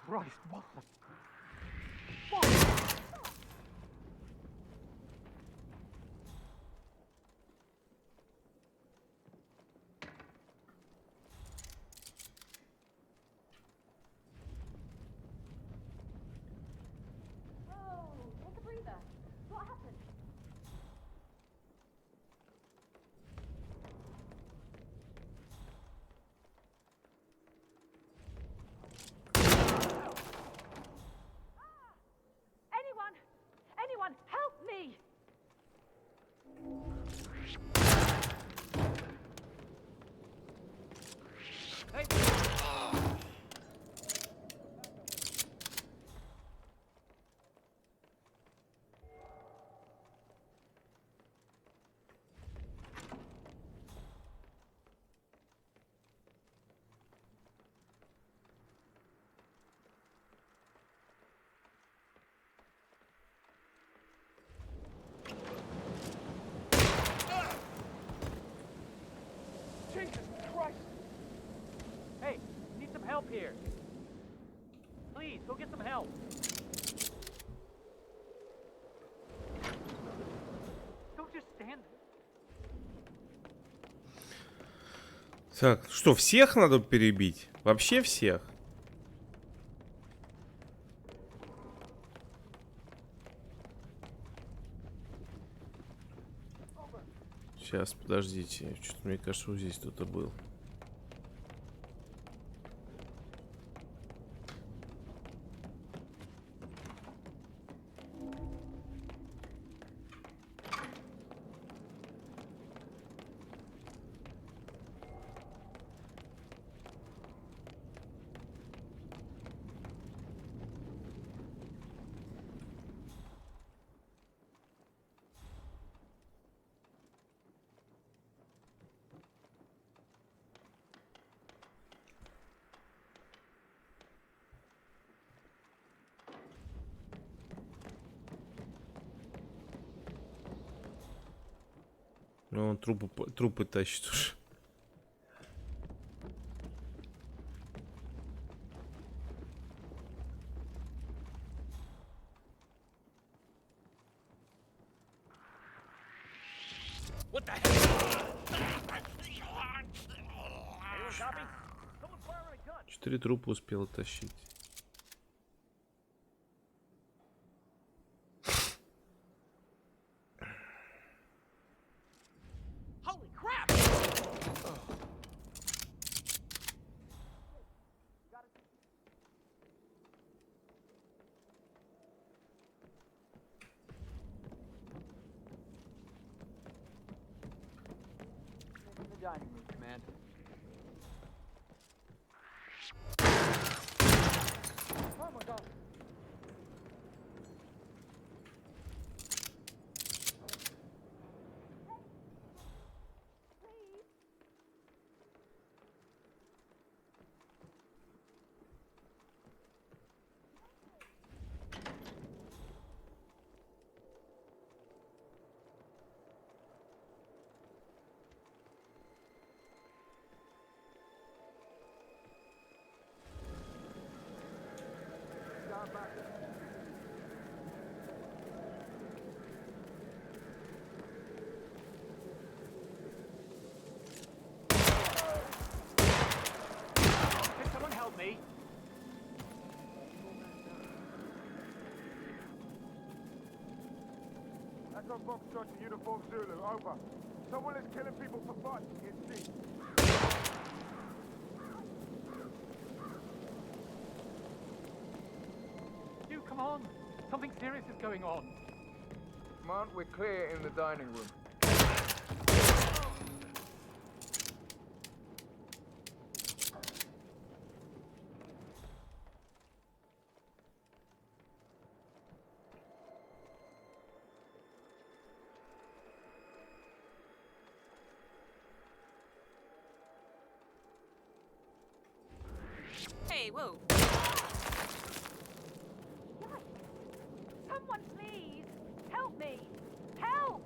Christ, what the... Anyone, help me! Jesus Christ! Hey, need some help here. Please, go get some help. Don't just stand there. Так, что, всех надо перебить? Вообще всех? Сейчас, подождите. Что-то мне кажется, вот здесь кто-то был. Ну, он трупы тащит уж. What the hell? Anyone copy? Someone's firing a gun. 4 трупа успела тащить. Holy crap! In the dining room, Command. Oh my God. Can someone help me? Echo Foxtrot to Uniform Zulu, over. Someone is killing people for fun. It's C. You, come on. Something serious is going on. Command, we're clear in the dining room. Hey, whoa. Someone please! Help me! Help!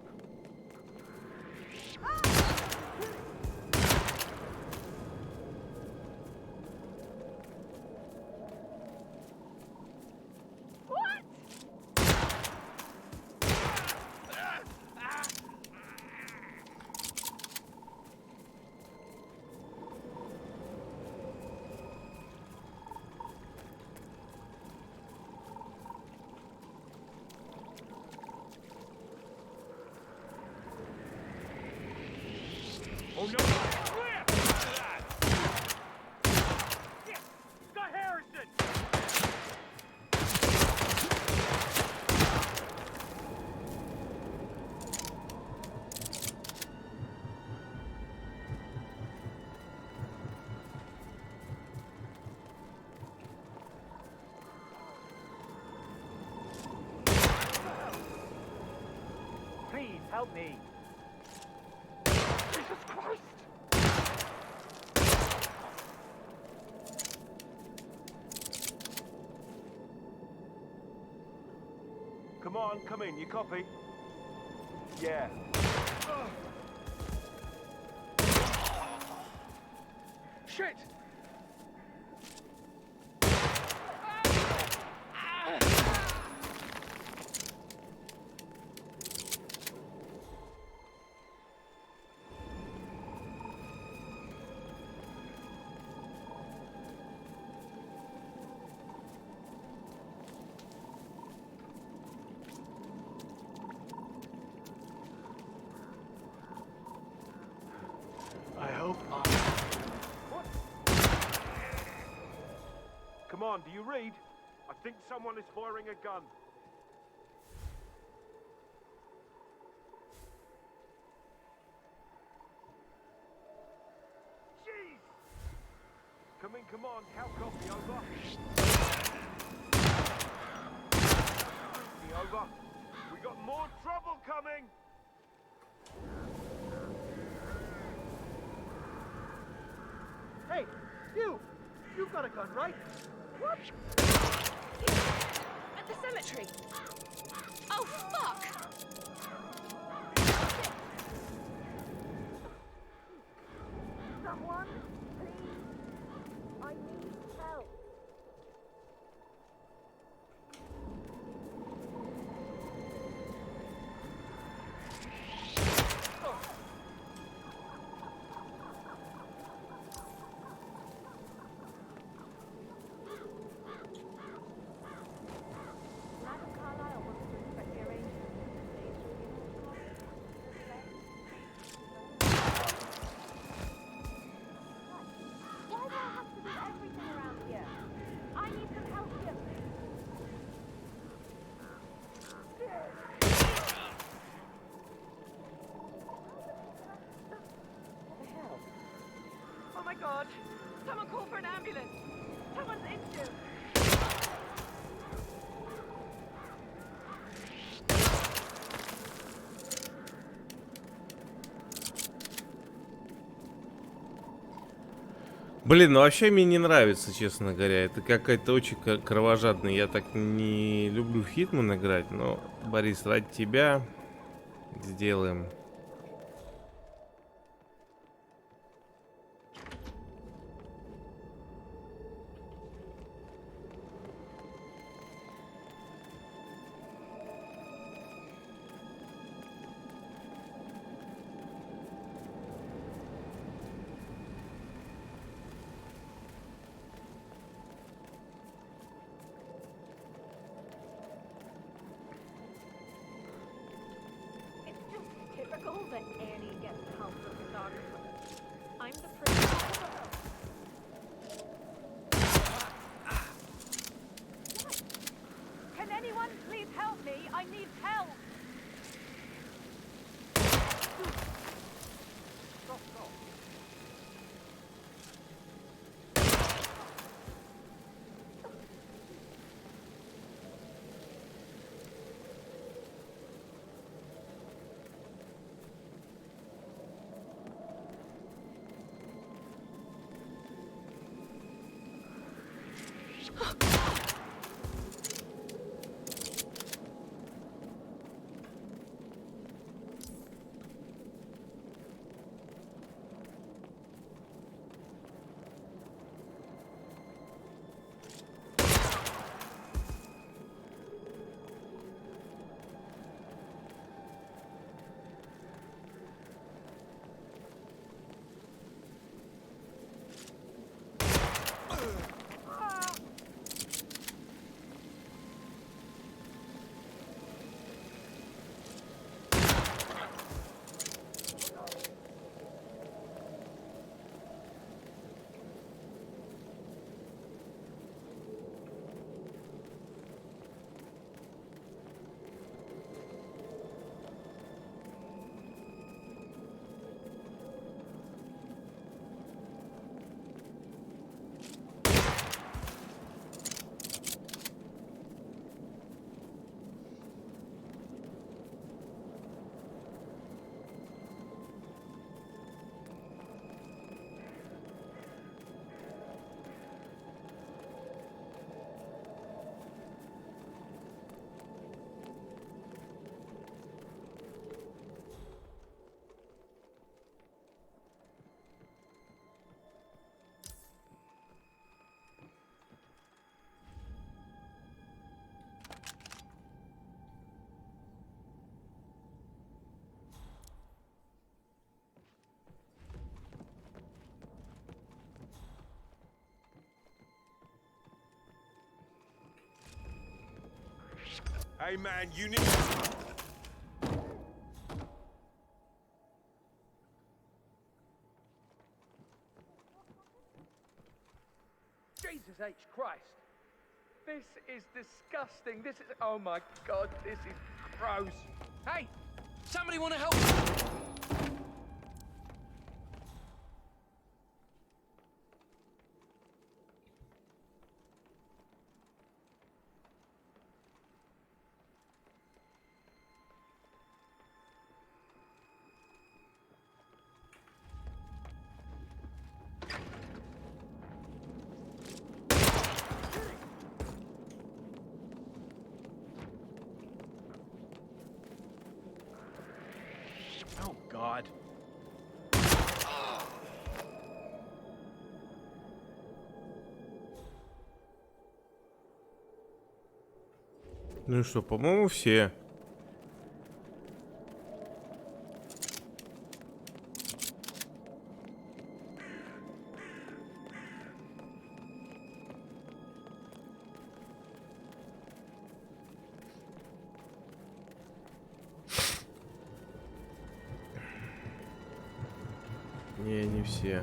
What? Oh no! Clear! Shit! Got Harrison! Please help me. Jesus Christ! Come on, come in. You copy? Yeah. Shit! No. What? Come on, do you read? I think someone is firing a gun. Jeez! Come on, how copy, over? Over. We got more trouble coming! Hey, you! You've got a gun, right? What? At the cemetery. Oh, fuck! Someone, please. I need help. Madam Carlyle wants to inspect the arrangements. Why do I have to do everything around here? I need some help here. What the hell? Oh my god! Someone call for an ambulance! Someone's injured! Блин, ну вообще мне не нравится, честно говоря. Это какая-то очень кровожадная. Я так не люблю в Хитман играть, но, Борис, ради тебя сделаем. It's just typical that Annie gets help from photographers. I'm the principal. Can anyone please help me? I need help! Stop. Hey man, you need... Jesus H. Christ. This is disgusting. This is... Oh my God, this is gross. Hey, somebody want to help? Oh, God. Ну и что, по-моему, все. Не все.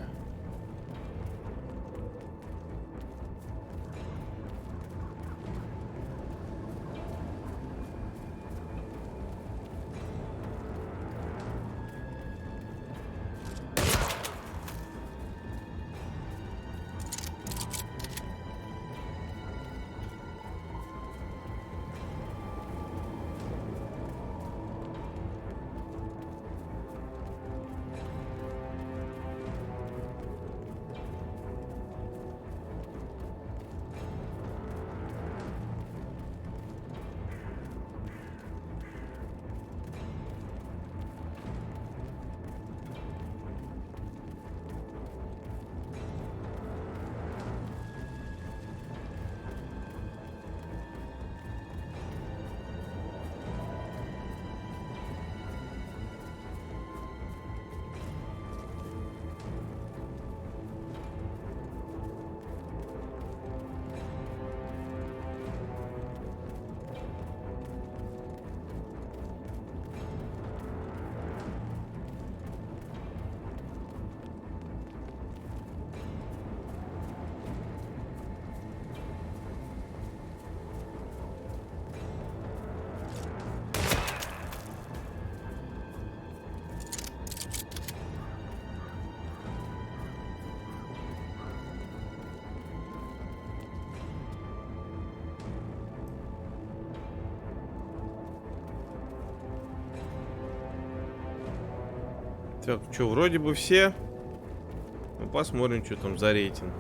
Так, что, вроде бы все. Ну, посмотрим, что там за рейтинг.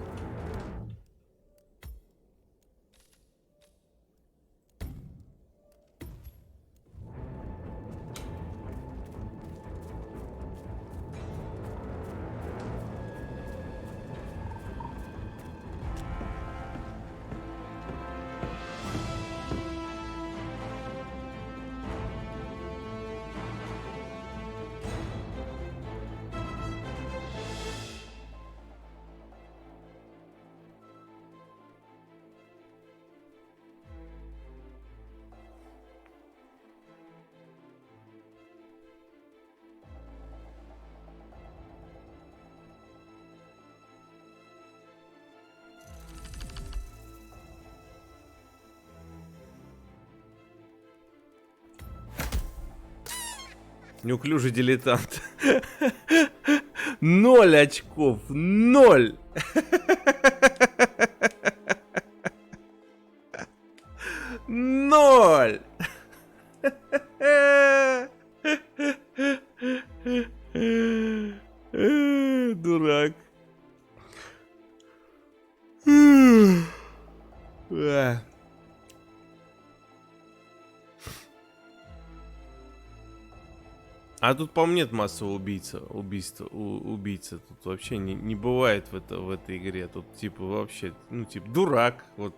Неуклюжий дилетант. 0 очков. 0. 0. Дурак. А тут, по-моему, нет массового убийства. Тут вообще не бывает в этой игре. Тут, типа, вообще, ну, типа, дурак. Вот.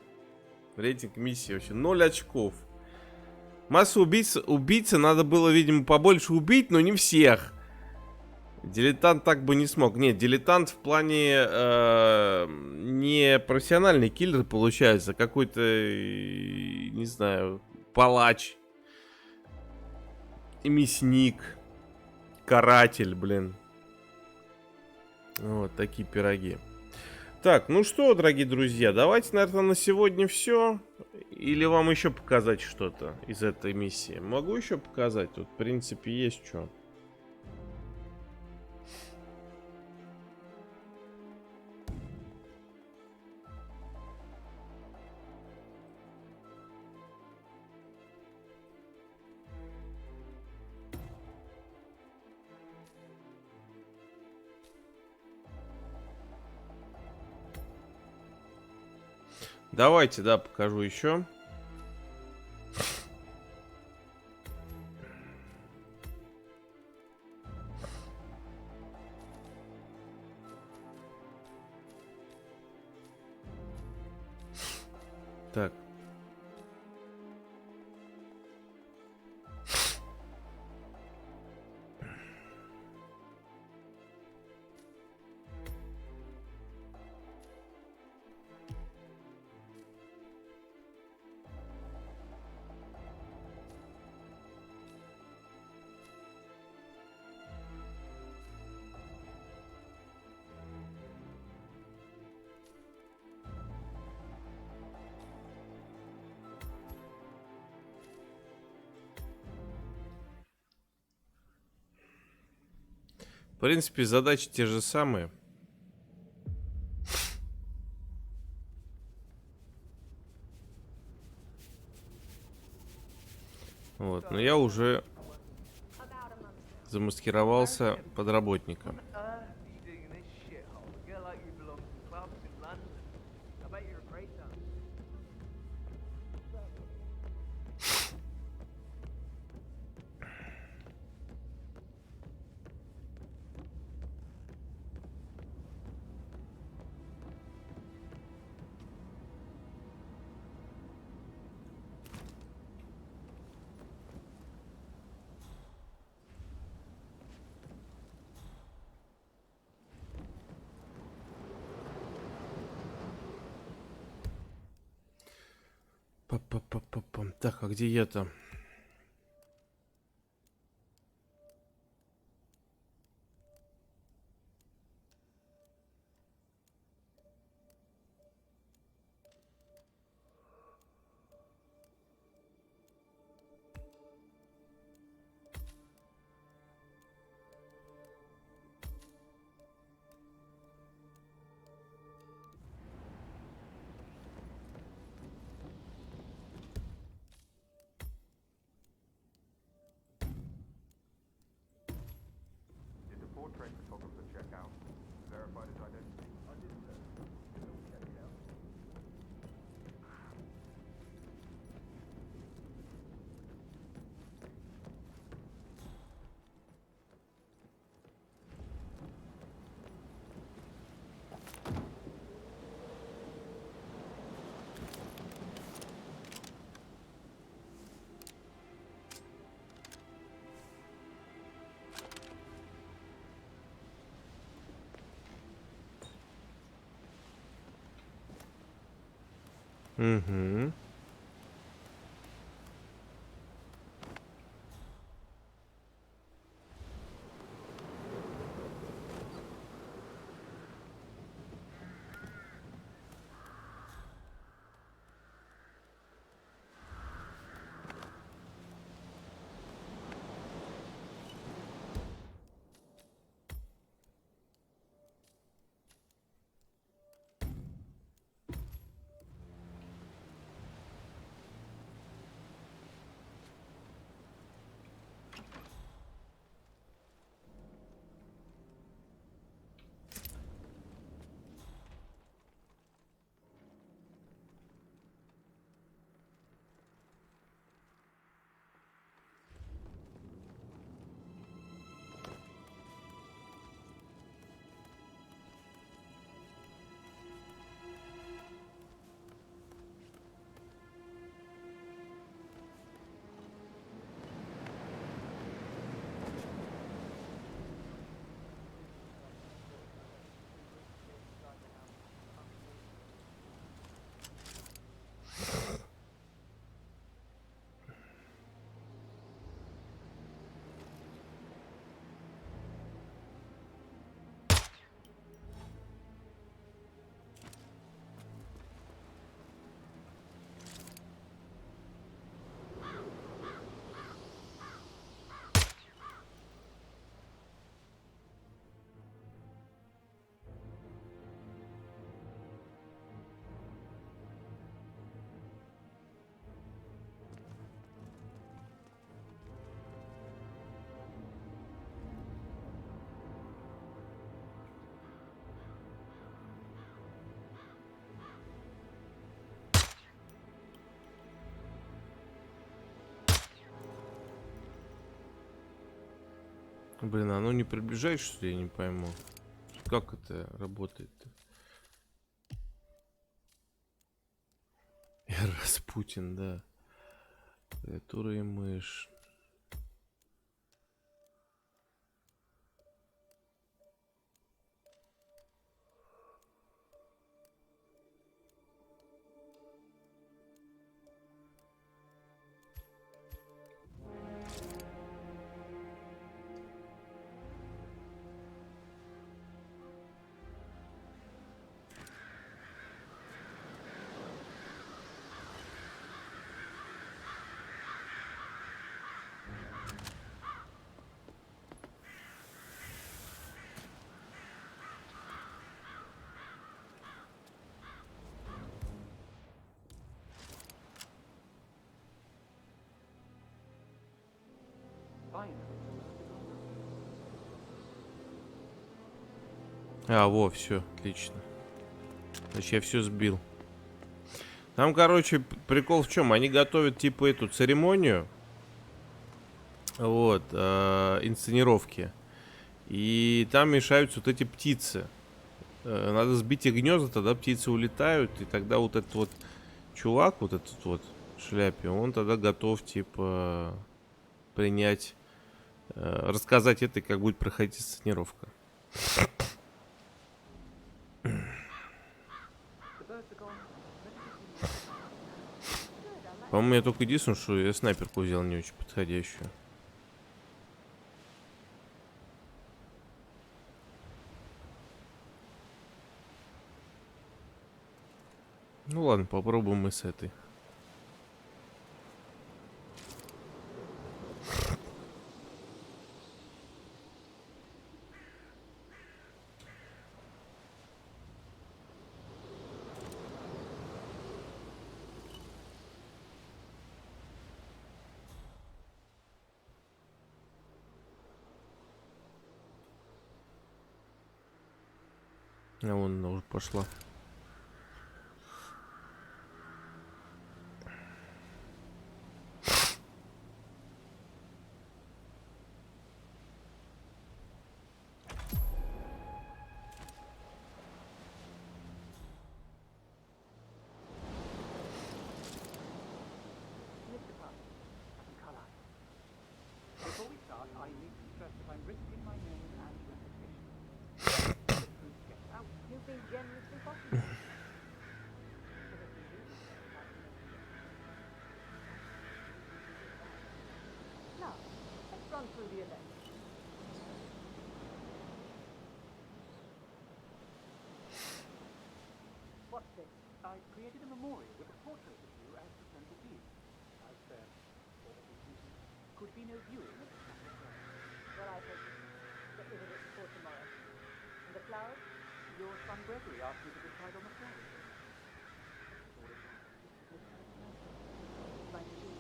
Рейтинг миссии вообще 0 очков. Массового убийцы надо было, видимо, побольше убить, но не всех. Дилетант так бы не смог. Нет, дилетант в плане не профессиональный киллер получается, а какой-то, не знаю, палач. И мясник. Каратель, блин. Вот такие пироги. Так, ну что, дорогие друзья, давайте, наверное, на сегодня все. Или вам еще показать что-то из этой миссии? Могу еще показать? Тут, в принципе, есть что. Давайте, да, покажу еще. Так. В принципе, задачи те же самые. Вот, но я уже замаскировался под работника. Па-па-па-па-пам. Так, а где я-то? Did the portrait photographer check out? Verified his identity? I did, sir. Check it out. Угу. Блин, оно не приближает, что ли, я не пойму. Как это работает-то? Распутин, да. Клавиатура и мышь. А, во, все, отлично. Значит, я все сбил. Там, короче, прикол в чем? Они готовят, типа, эту церемонию. Вот, инсценировки. И там мешаются вот эти птицы. Надо сбить их гнезда, тогда птицы улетают. И тогда вот этот вот чувак, вот этот вот в шляпе, он тогда готов, типа, принять, рассказать это, как будет проходить сценировка. По-моему, я только единственное, что я снайперку взял не очень подходящую. Ну ладно, попробуем мы с этой. А вон она уже пошла. Before we start, I need to stress that I'm risking my name and reputation. The truth gets out. You've been generously possible. Now, let's run through the event. What's this? I created a memorial with a portrait of you as the central piece. As there could be no viewing of the camera. Well, I take it. Get rid of it before tomorrow. And the flowers? Your son Gregory asked me to decide on the flowers. Trying to do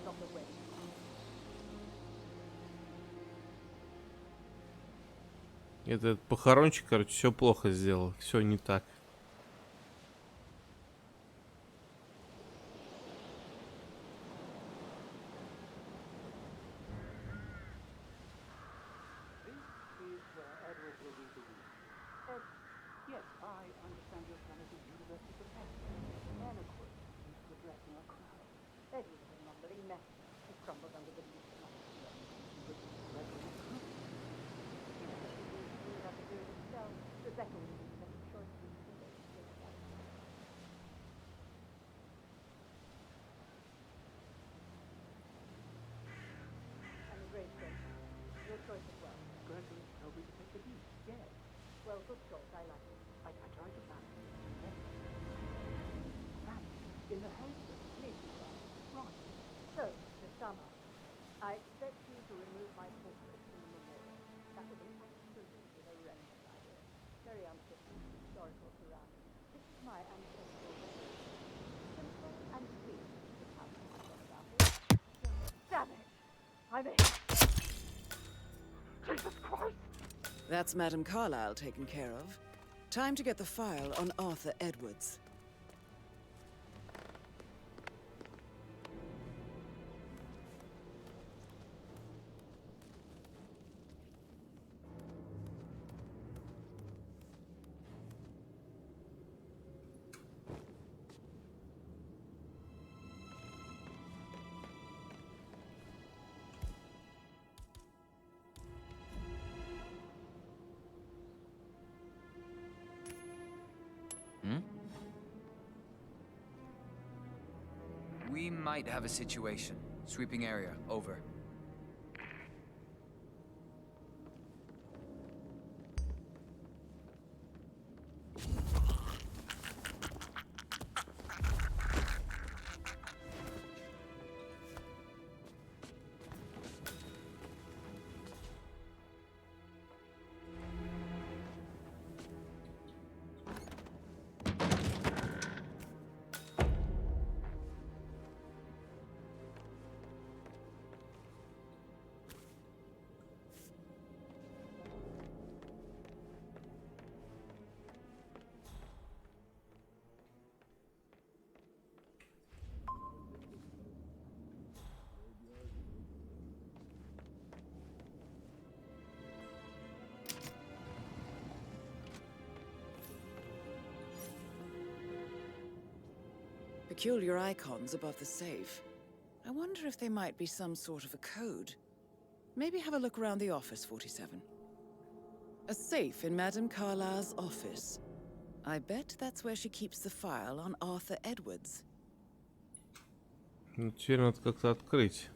not the way. Этот похоронщик, короче, все плохо сделал. Все не так. Yes, I understand your son is a university professor. And of course, he's addressing a crowd. Edward is a mumbling mess. He crumbled under the least of He have to do it himself. Rebecca would be the best choice to do it. And the gravestone. Your choice as well. Gregory told me to take the lead. Yes. Well, good choice. I like it. I tried to balance it. Balance in the hope that Please be right. right. So, Mr. Summer, I expect you to remove my portrait from the memorial. That would be absolutely horrendous idea. Very unfit for historical surroundings. This is my ancestral legacy. Simple and sweet. Is how I feel about it. Damn it! I mean... Jesus Christ! That's Madame Carlyle taken care of. Time to get the file on Arthur Edwards. Hmm? We might have a situation. Sweeping area, over. Peculiar icons above the safe. I wonder if they might be some sort of a code. Maybe have a look around the office, 47. A safe in Madame Carlyle's office. I bet that's where she keeps the file on Arthur Edwards. Ну, теперь надо как-то открыть.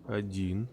Один.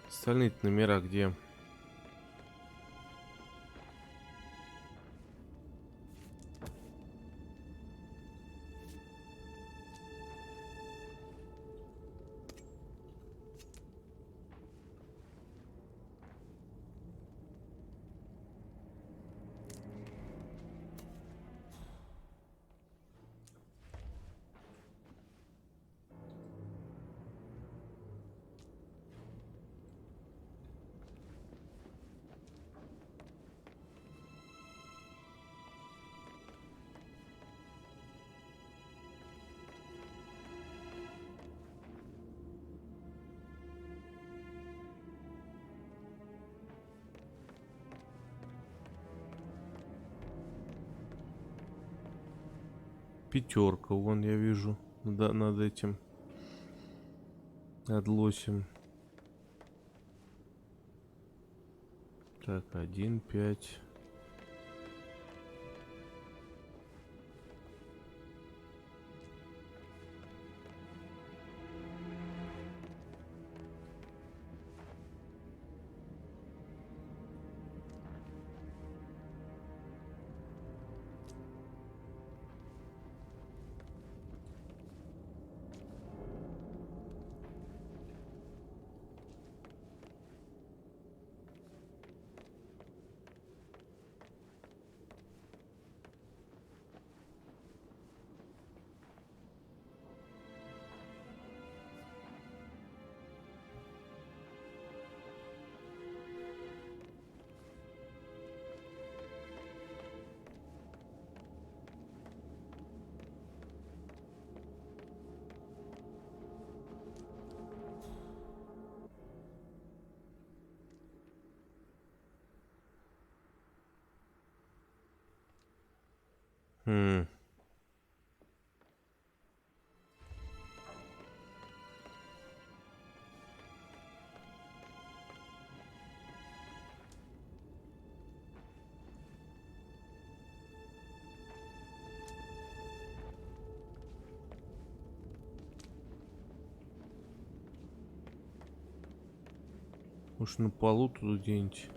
Остальные номера где? Пятерка, вон я вижу над этим, над лосем. Так, 1, 5. Хм. Может, на полу тут где-нибудь.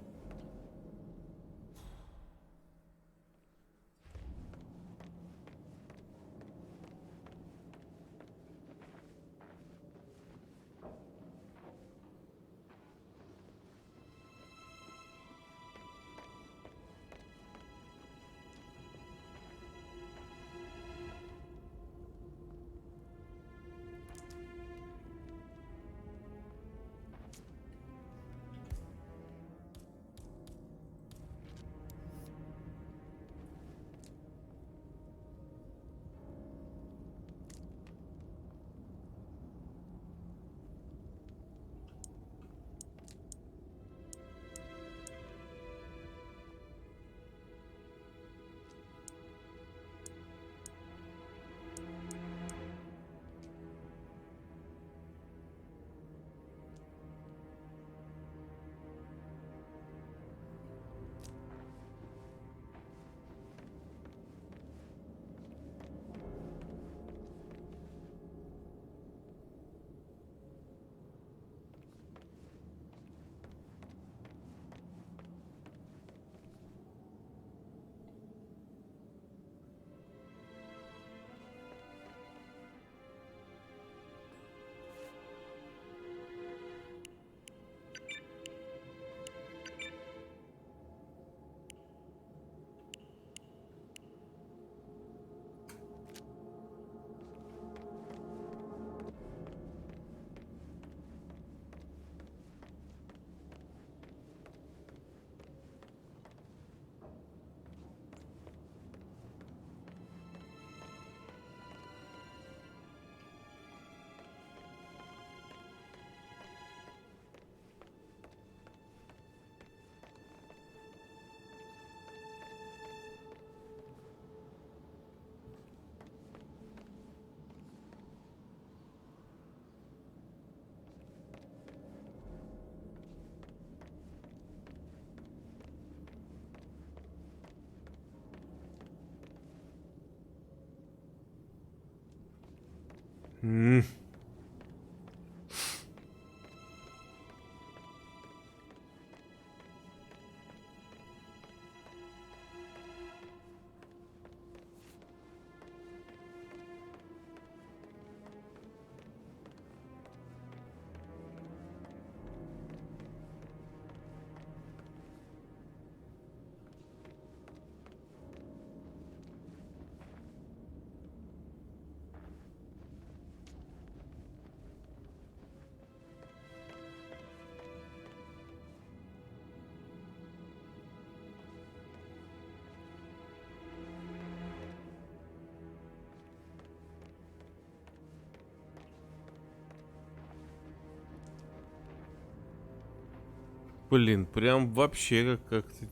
Блин, прям вообще как-то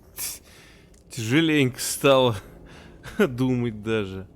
тяжеленько стало думать даже.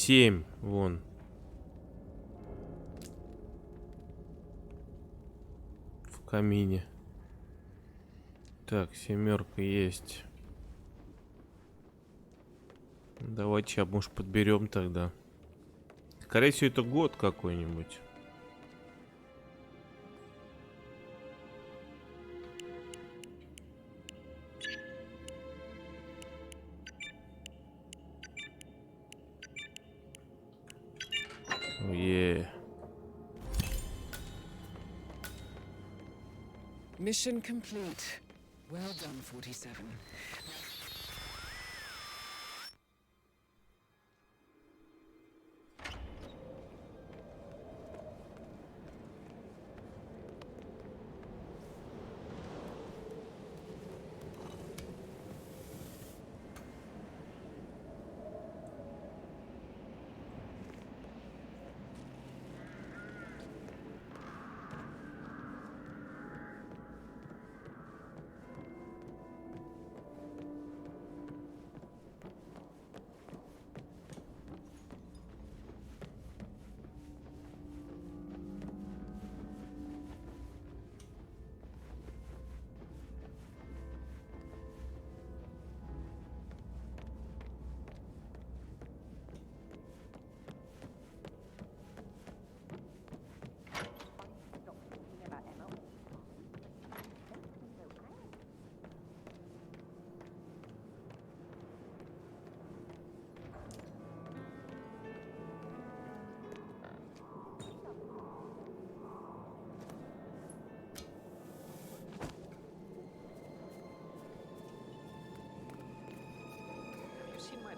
7, вон. В камине. Так, 7 есть. Давайте, может, подберем тогда. Скорее всего, это год какой-нибудь. Mission complete. Well done, 47.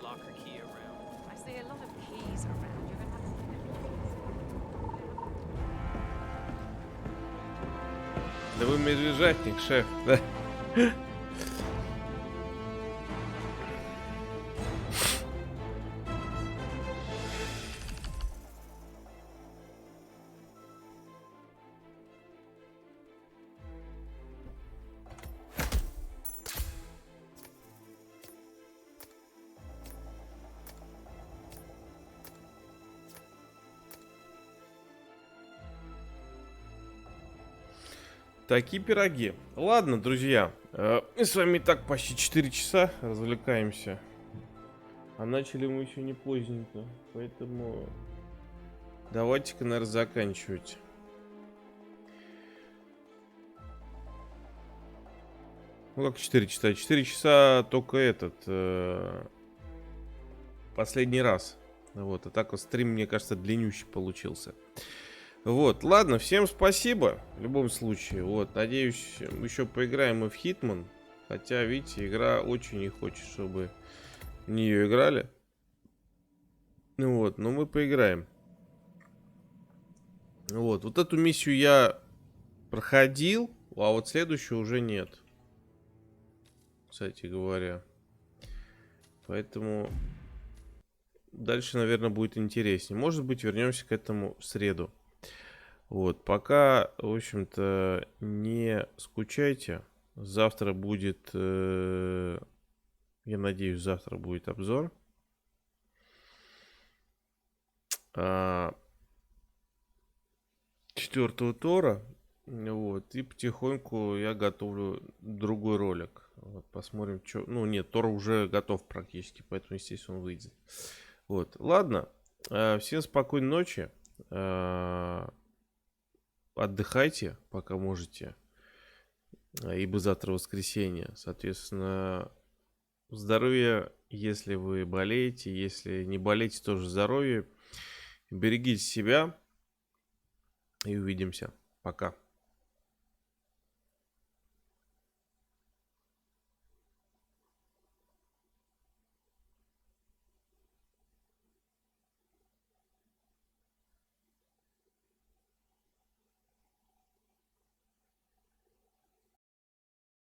Locker key around. I see a lot of keys around. You're gonna have to. Да вы медвежатник, шеф, да? Такие пироги. Ладно, друзья, мы с вами и так почти 4 часа развлекаемся. А начали мы еще не поздненько. Поэтому давайте-ка, наверное, заканчивать. Ну как 4 часа? 4 часа только этот последний раз. Вот, а так вот стрим, мне кажется, длиннющий получился. Вот, ладно, всем спасибо. В любом случае, вот, надеюсь, еще поиграем мы в Хитман. Хотя, видите, игра очень не хочет, чтобы в нее играли. Ну вот, но мы поиграем. Вот, вот эту миссию я проходил, а вот следующую уже нет. Кстати говоря. Поэтому дальше, наверное, будет интереснее. Может быть, вернемся к этому в среду. Вот, пока, в общем-то, не скучайте. Завтра будет, я надеюсь, завтра будет обзор. Четвертого Тора. Вот, и потихоньку я готовлю другой ролик. Вот, посмотрим, что... Ну, нет, Тор уже готов практически, поэтому, естественно, он выйдет. Вот, ладно. Всем спокойной ночи. Отдыхайте, пока можете, ибо завтра воскресенье. Соответственно, здоровья, если вы болеете, если не болеете, тоже здоровье. Берегите себя и увидимся. Пока.